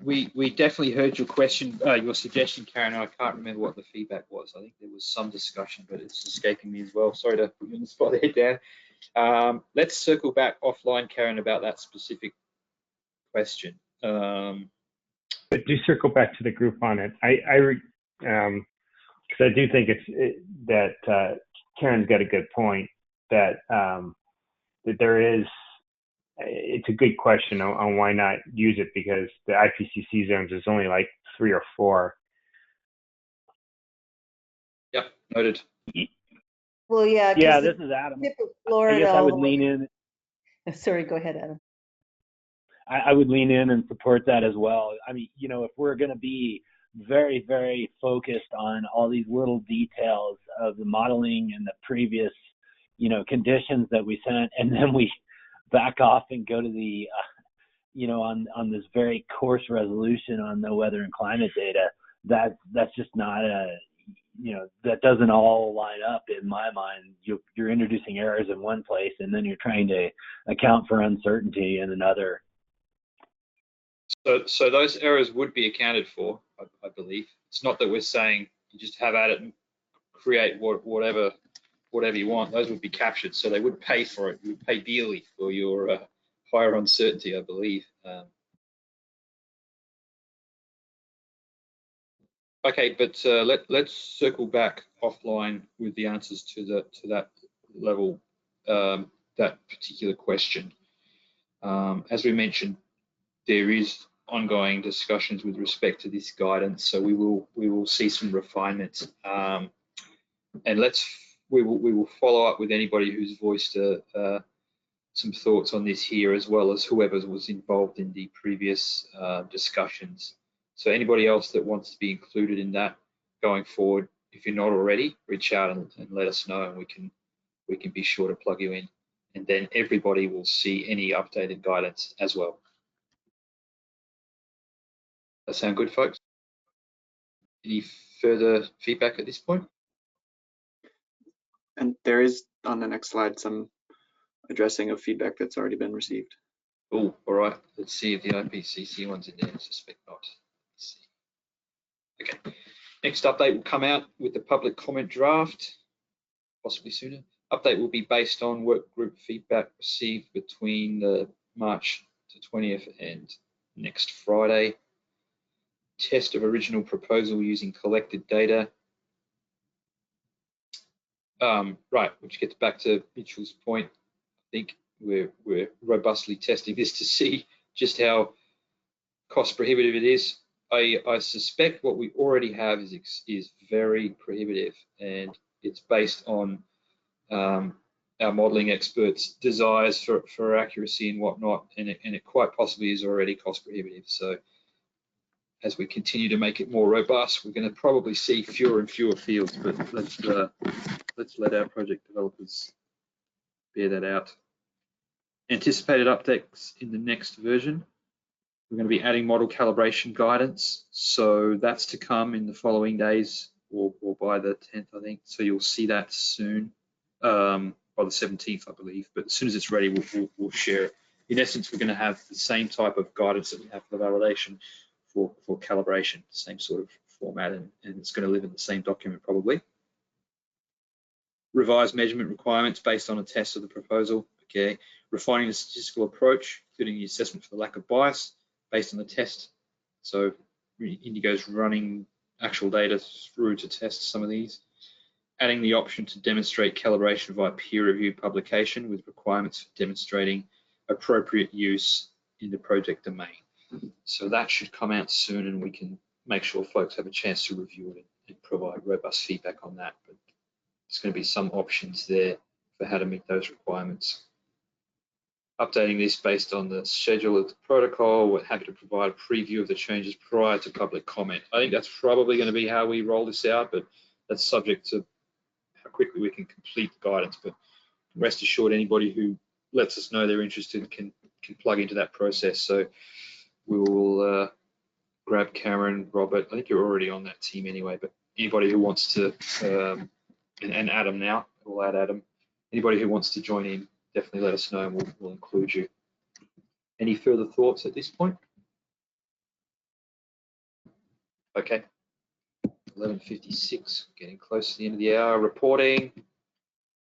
we definitely heard your question, your suggestion, Karen. I can't remember what the feedback was. I think there was some discussion, but it's escaping me as well. Sorry to put you on the spot there, Dan. Let's circle back offline, Karen, about that specific question. But do circle back to the group on it. Because I do think that Karen's got a good point that that there is. It's a good question on why not use it, because the IPCC zones is only like 3 or 4. Yep, noted. Well, yeah. Yeah, this is Adam. I guess I would lean in. Sorry, go ahead, Adam. I would lean in and support that as well. I mean, you know, if we're going to be very, very focused on all these little details of the modeling and the previous, you know, conditions that we sent, and then we back off and go to the, you know, on this very coarse resolution on the weather and climate data, that's just not that doesn't all line up in my mind. You're introducing errors in one place, and then you're trying to account for uncertainty in another. So those errors would be accounted for, I believe. It's not that we're saying you just have at it and create whatever you want. Those would be captured, so they would pay for it. You would pay dearly for your higher uncertainty, I believe. Okay, but let's circle back offline with the answers to that level, that particular question. As we mentioned, there is ongoing discussions with respect to this guidance, so we will see some refinements, and we will follow up with anybody who's voiced some thoughts on this here, as well as whoever was involved in the previous discussions. So anybody else that wants to be included in that going forward, if you're not already, reach out and let us know, and we can be sure to plug you in, and then everybody will see any updated guidance as well. That sound good, folks? Any further feedback at this point? And there is on the next slide some addressing of feedback that's already been received. Oh, all right. Let's see if the IPCC one's in there. I suspect not. Let's see. Okay. Next update will come out with the public comment draft, possibly sooner. Update will be based on work group feedback received between the March to 20th and next Friday. Test of original proposal using collected data. Right, which gets back to Mitchell's point. I think we're robustly testing this to see just how cost prohibitive it is. I suspect what we already have is very prohibitive, and it's based on our modelling experts' desires for accuracy and whatnot, and it quite possibly is already cost prohibitive. So as we continue to make it more robust, we're going to probably see fewer and fewer fields, but let's let our project developers bear that out. Anticipated updates in the next version. We're going to be adding model calibration guidance, so that's to come in the following days or by the 10th, I think. So you'll see that soon, by the 17th, I believe. But as soon as it's ready, we'll share it. In essence, we're going to have the same type of guidance that we have for validation for calibration, same sort of format, and it's going to live in the same document probably. Revised measurement requirements based on a test of the proposal. Okay, refining the statistical approach, including the assessment for the lack of bias based on the test. So Indigo's running actual data through to test some of these. Adding the option to demonstrate calibration via peer-reviewed publication with requirements for demonstrating appropriate use in the project domain. So that should come out soon, and we can make sure folks have a chance to review it and provide robust feedback on that. But there's going to be some options there for how to meet those requirements. Updating this based on the schedule of the protocol. We're happy to provide a preview of the changes prior to public comment. I think that's probably going to be how we roll this out, but that's subject to how quickly we can complete the guidance. But rest assured, anybody who lets us know they're interested can plug into that process. So we will grab Cameron, Robert. I think you're already on that team anyway, but anybody who wants to, and Adam now, we'll add Adam. Anybody who wants to join in, definitely let us know and we'll include you. Any further thoughts at this point? Okay, 11:56, getting close to the end of the hour. Reporting.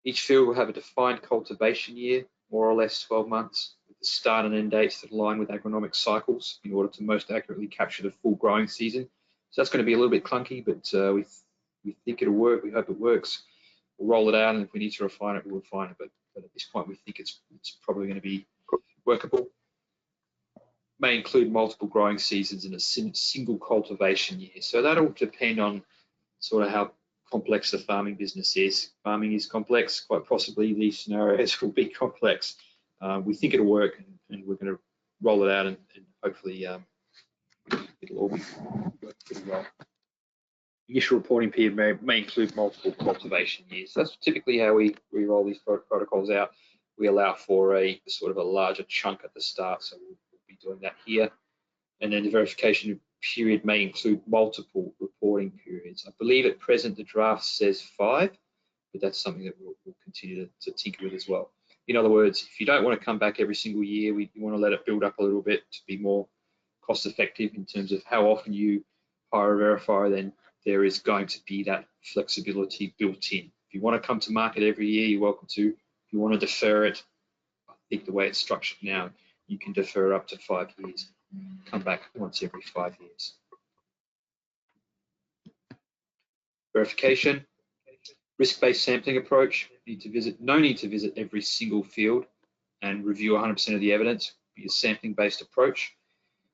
Each field will have a defined cultivation year, more or less 12 months, with the start and end dates that align with agronomic cycles in order to most accurately capture the full growing season. So that's going to be a little bit clunky, but we think it'll work. We hope it works. We'll roll it out, and if we need to refine it, we'll refine it. But at this point, we think it's probably going to be workable. May include multiple growing seasons in a single cultivation year. So that'll depend on sort of how complex the farming business is. Farming is complex. Quite possibly these scenarios will be complex. We think it'll work, and we're going to roll it out, and hopefully it'll all work pretty well. Initial reporting period may include multiple cultivation years. That's typically how we roll these protocols out. We allow for a sort of a larger chunk at the start, so we'll be doing that here. And then the verification period may include multiple reporting periods. I believe at present the draft says 5, but that's something that we'll continue to tinker with as well. In other words, if you don't want to come back every single year, you want to let it build up a little bit to be more cost effective in terms of how often you hire a verifier, then there is going to be that flexibility built in. If you want to come to market every year, you're welcome to. If you want to defer it, I think the way it's structured now, you can defer up to 5 years. Come back once every 5 years. Verification, risk-based sampling approach. No need to visit every single field and review 100% of the evidence. Be a sampling-based approach.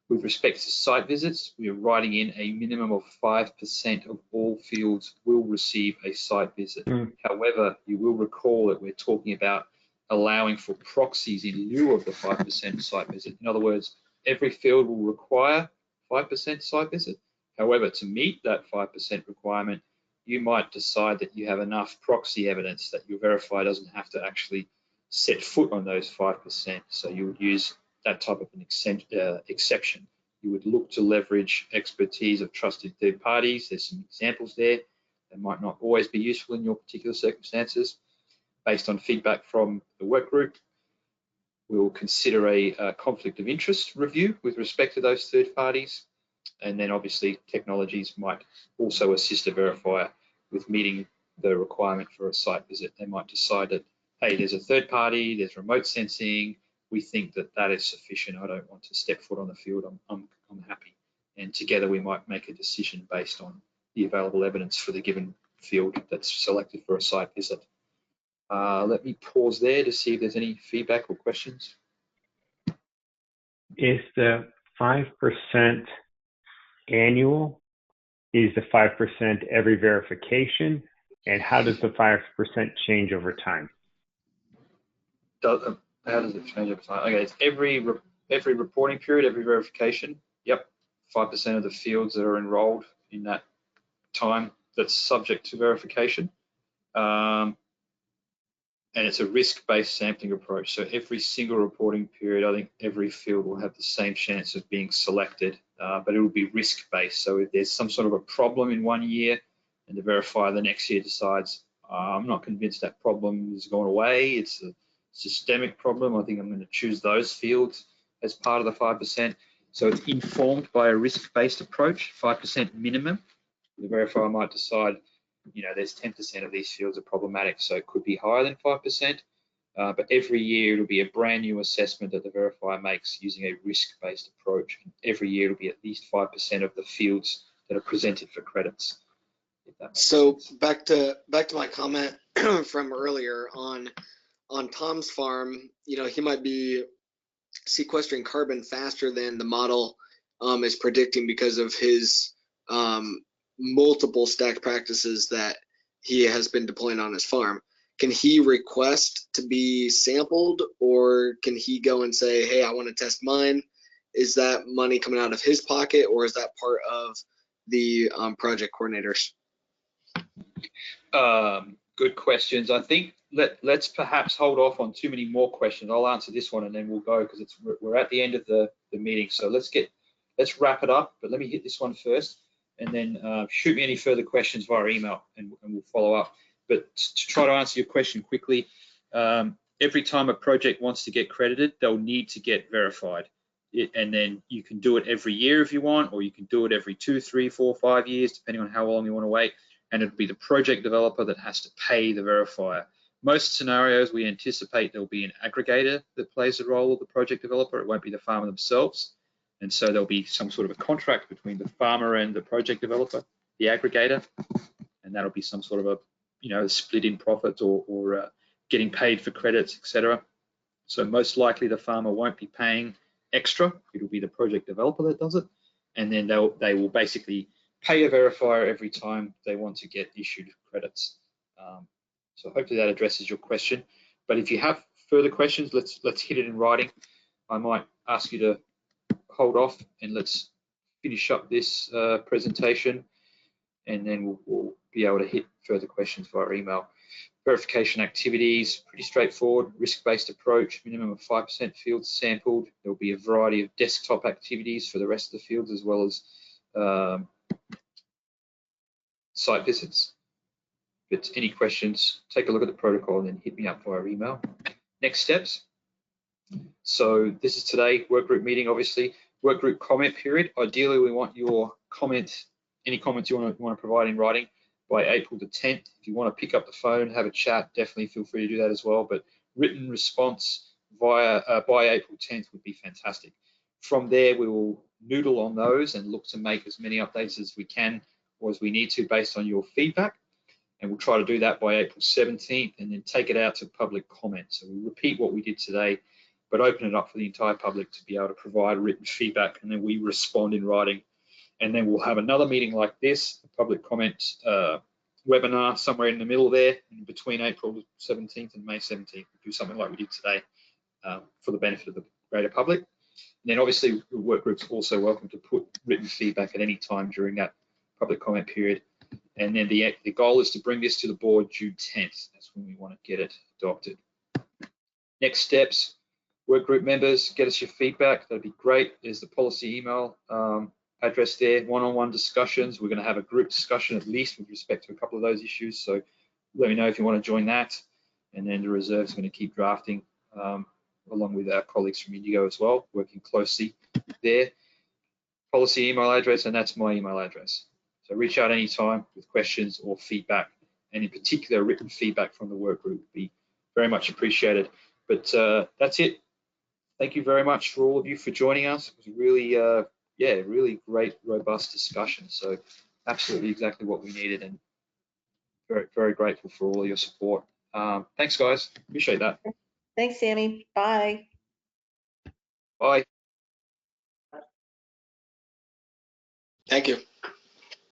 With respect to site visits, we are writing in a minimum of 5% of all fields will receive a site visit. However, you will recall that we're talking about allowing for proxies in lieu of the 5% site visit. In other words, every field will require 5% site visit. However, to meet that 5% requirement, you might decide that you have enough proxy evidence that your verifier doesn't have to actually set foot on those 5%. So you would use that type of an exception. You would look to leverage expertise of trusted third parties. There's some examples there that might not always be useful in your particular circumstances. Based on feedback from the work group, we will consider a conflict of interest review with respect to those third parties. And then obviously technologies might also assist a verifier with meeting the requirement for a site visit. They might decide that, hey, there's a third party, there's remote sensing, we think that that is sufficient. I don't want to step foot on the field. I'm happy. And together we might make a decision based on the available evidence for the given field that's selected for a site visit. Let me pause there to see if there's any feedback or questions. Is the 5% annual? Is the 5% every verification? And how does the 5% change over time? How does it change over time? Okay, it's every reporting period, every verification. Yep, 5% of the fields that are enrolled in that time that's subject to verification. And it's a risk-based sampling approach. So every single reporting period, I think every field will have the same chance of being selected, but it will be risk-based. So if there's some sort of a problem in one year and the verifier the next year decides, I'm not convinced that problem has gone away, it's a systemic problem, I think I'm going to choose those fields as part of the 5%. So it's informed by a risk-based approach, 5% minimum. The verifier might decide, you know, there's 10% of these fields are problematic, so it could be higher than 5%. But every year it'll be a brand new assessment that the verifier makes using a risk-based approach. Every year it'll be at least 5% of the fields that are presented for credits. So back to my comment from earlier on Tom's farm, you know, he might be sequestering carbon faster than the model is predicting because of his multiple stack practices that he has been deploying on his farm. Can he request to be sampled, or can he go and say, hey, I want to test mine? Is that money coming out of his pocket, or is that part of the project coordinators? Good questions. I think let's perhaps hold off on too many more questions. I'll answer this one and then we'll go, because we're at the end of the meeting. So let's wrap it up, but let me hit this one first, and then shoot me any further questions via email and we'll follow up. But to try to answer your question quickly, every time a project wants to get credited, they'll need to get verified. And then you can do it every year if you want, or you can do it every 2, 3, 4, 5 years, depending on how long you want to wait. And it'll be the project developer that has to pay the verifier. Most scenarios, we anticipate there'll be an aggregator that plays the role of the project developer. It won't be the farmer themselves. And so there'll be some sort of a contract between the farmer and the project developer, the aggregator, and that'll be some sort of a, you know, split in profits or getting paid for credits, etc. So most likely the farmer won't be paying extra. It'll be the project developer that does it. And then they will basically pay a verifier every time they want to get issued credits. So hopefully that addresses your question. But if you have further questions, let's hit it in writing. I might ask you to hold off and let's finish up this presentation, and then we'll be able to hit further questions via email. Verification activities, pretty straightforward, risk-based approach, minimum of 5% fields sampled. There'll be a variety of desktop activities for the rest of the fields, as well as site visits. But any questions, take a look at the protocol and then hit me up via email. Next steps. So this is today, workgroup meeting, obviously. Workgroup comment period. Ideally, we want your comments, any comments you want to provide in writing by April the 10th. If you want to pick up the phone, have a chat, definitely feel free to do that as well. But written response by April 10th would be fantastic. From there, we will noodle on those and look to make as many updates as we can or as we need to based on your feedback. And we'll try to do that by April 17th and then take it out to public comment. So we repeat what we did today, but open it up for the entire public to be able to provide written feedback, and then we respond in writing. And then we'll have another meeting like this, a public comment webinar somewhere in the middle there, in between April 17th and May 17th. We'll do something like we did today for the benefit of the greater public. And then obviously the work group's also welcome to put written feedback at any time during that public comment period. And then the goal is to bring this to the board June 10th. That's when we want to get it adopted. Next steps, work group members, get us your feedback. That'd be great. There's the policy email address there, one-on-one discussions. We're going to have a group discussion at least with respect to a couple of those issues. So let me know if you want to join that. And then the reserve's going to keep drafting along with our colleagues from Indigo as well, working closely there. Policy email address, and that's my email address. So reach out anytime with questions or feedback, and in particular, written feedback from the work group would be very much appreciated. But that's it. Thank you very much for all of you for joining us. It was a really, really great, robust discussion. So absolutely exactly what we needed, and very, very grateful for all your support. Thanks, guys. Appreciate that. Thanks, Sammy. Bye. Bye. Thank you.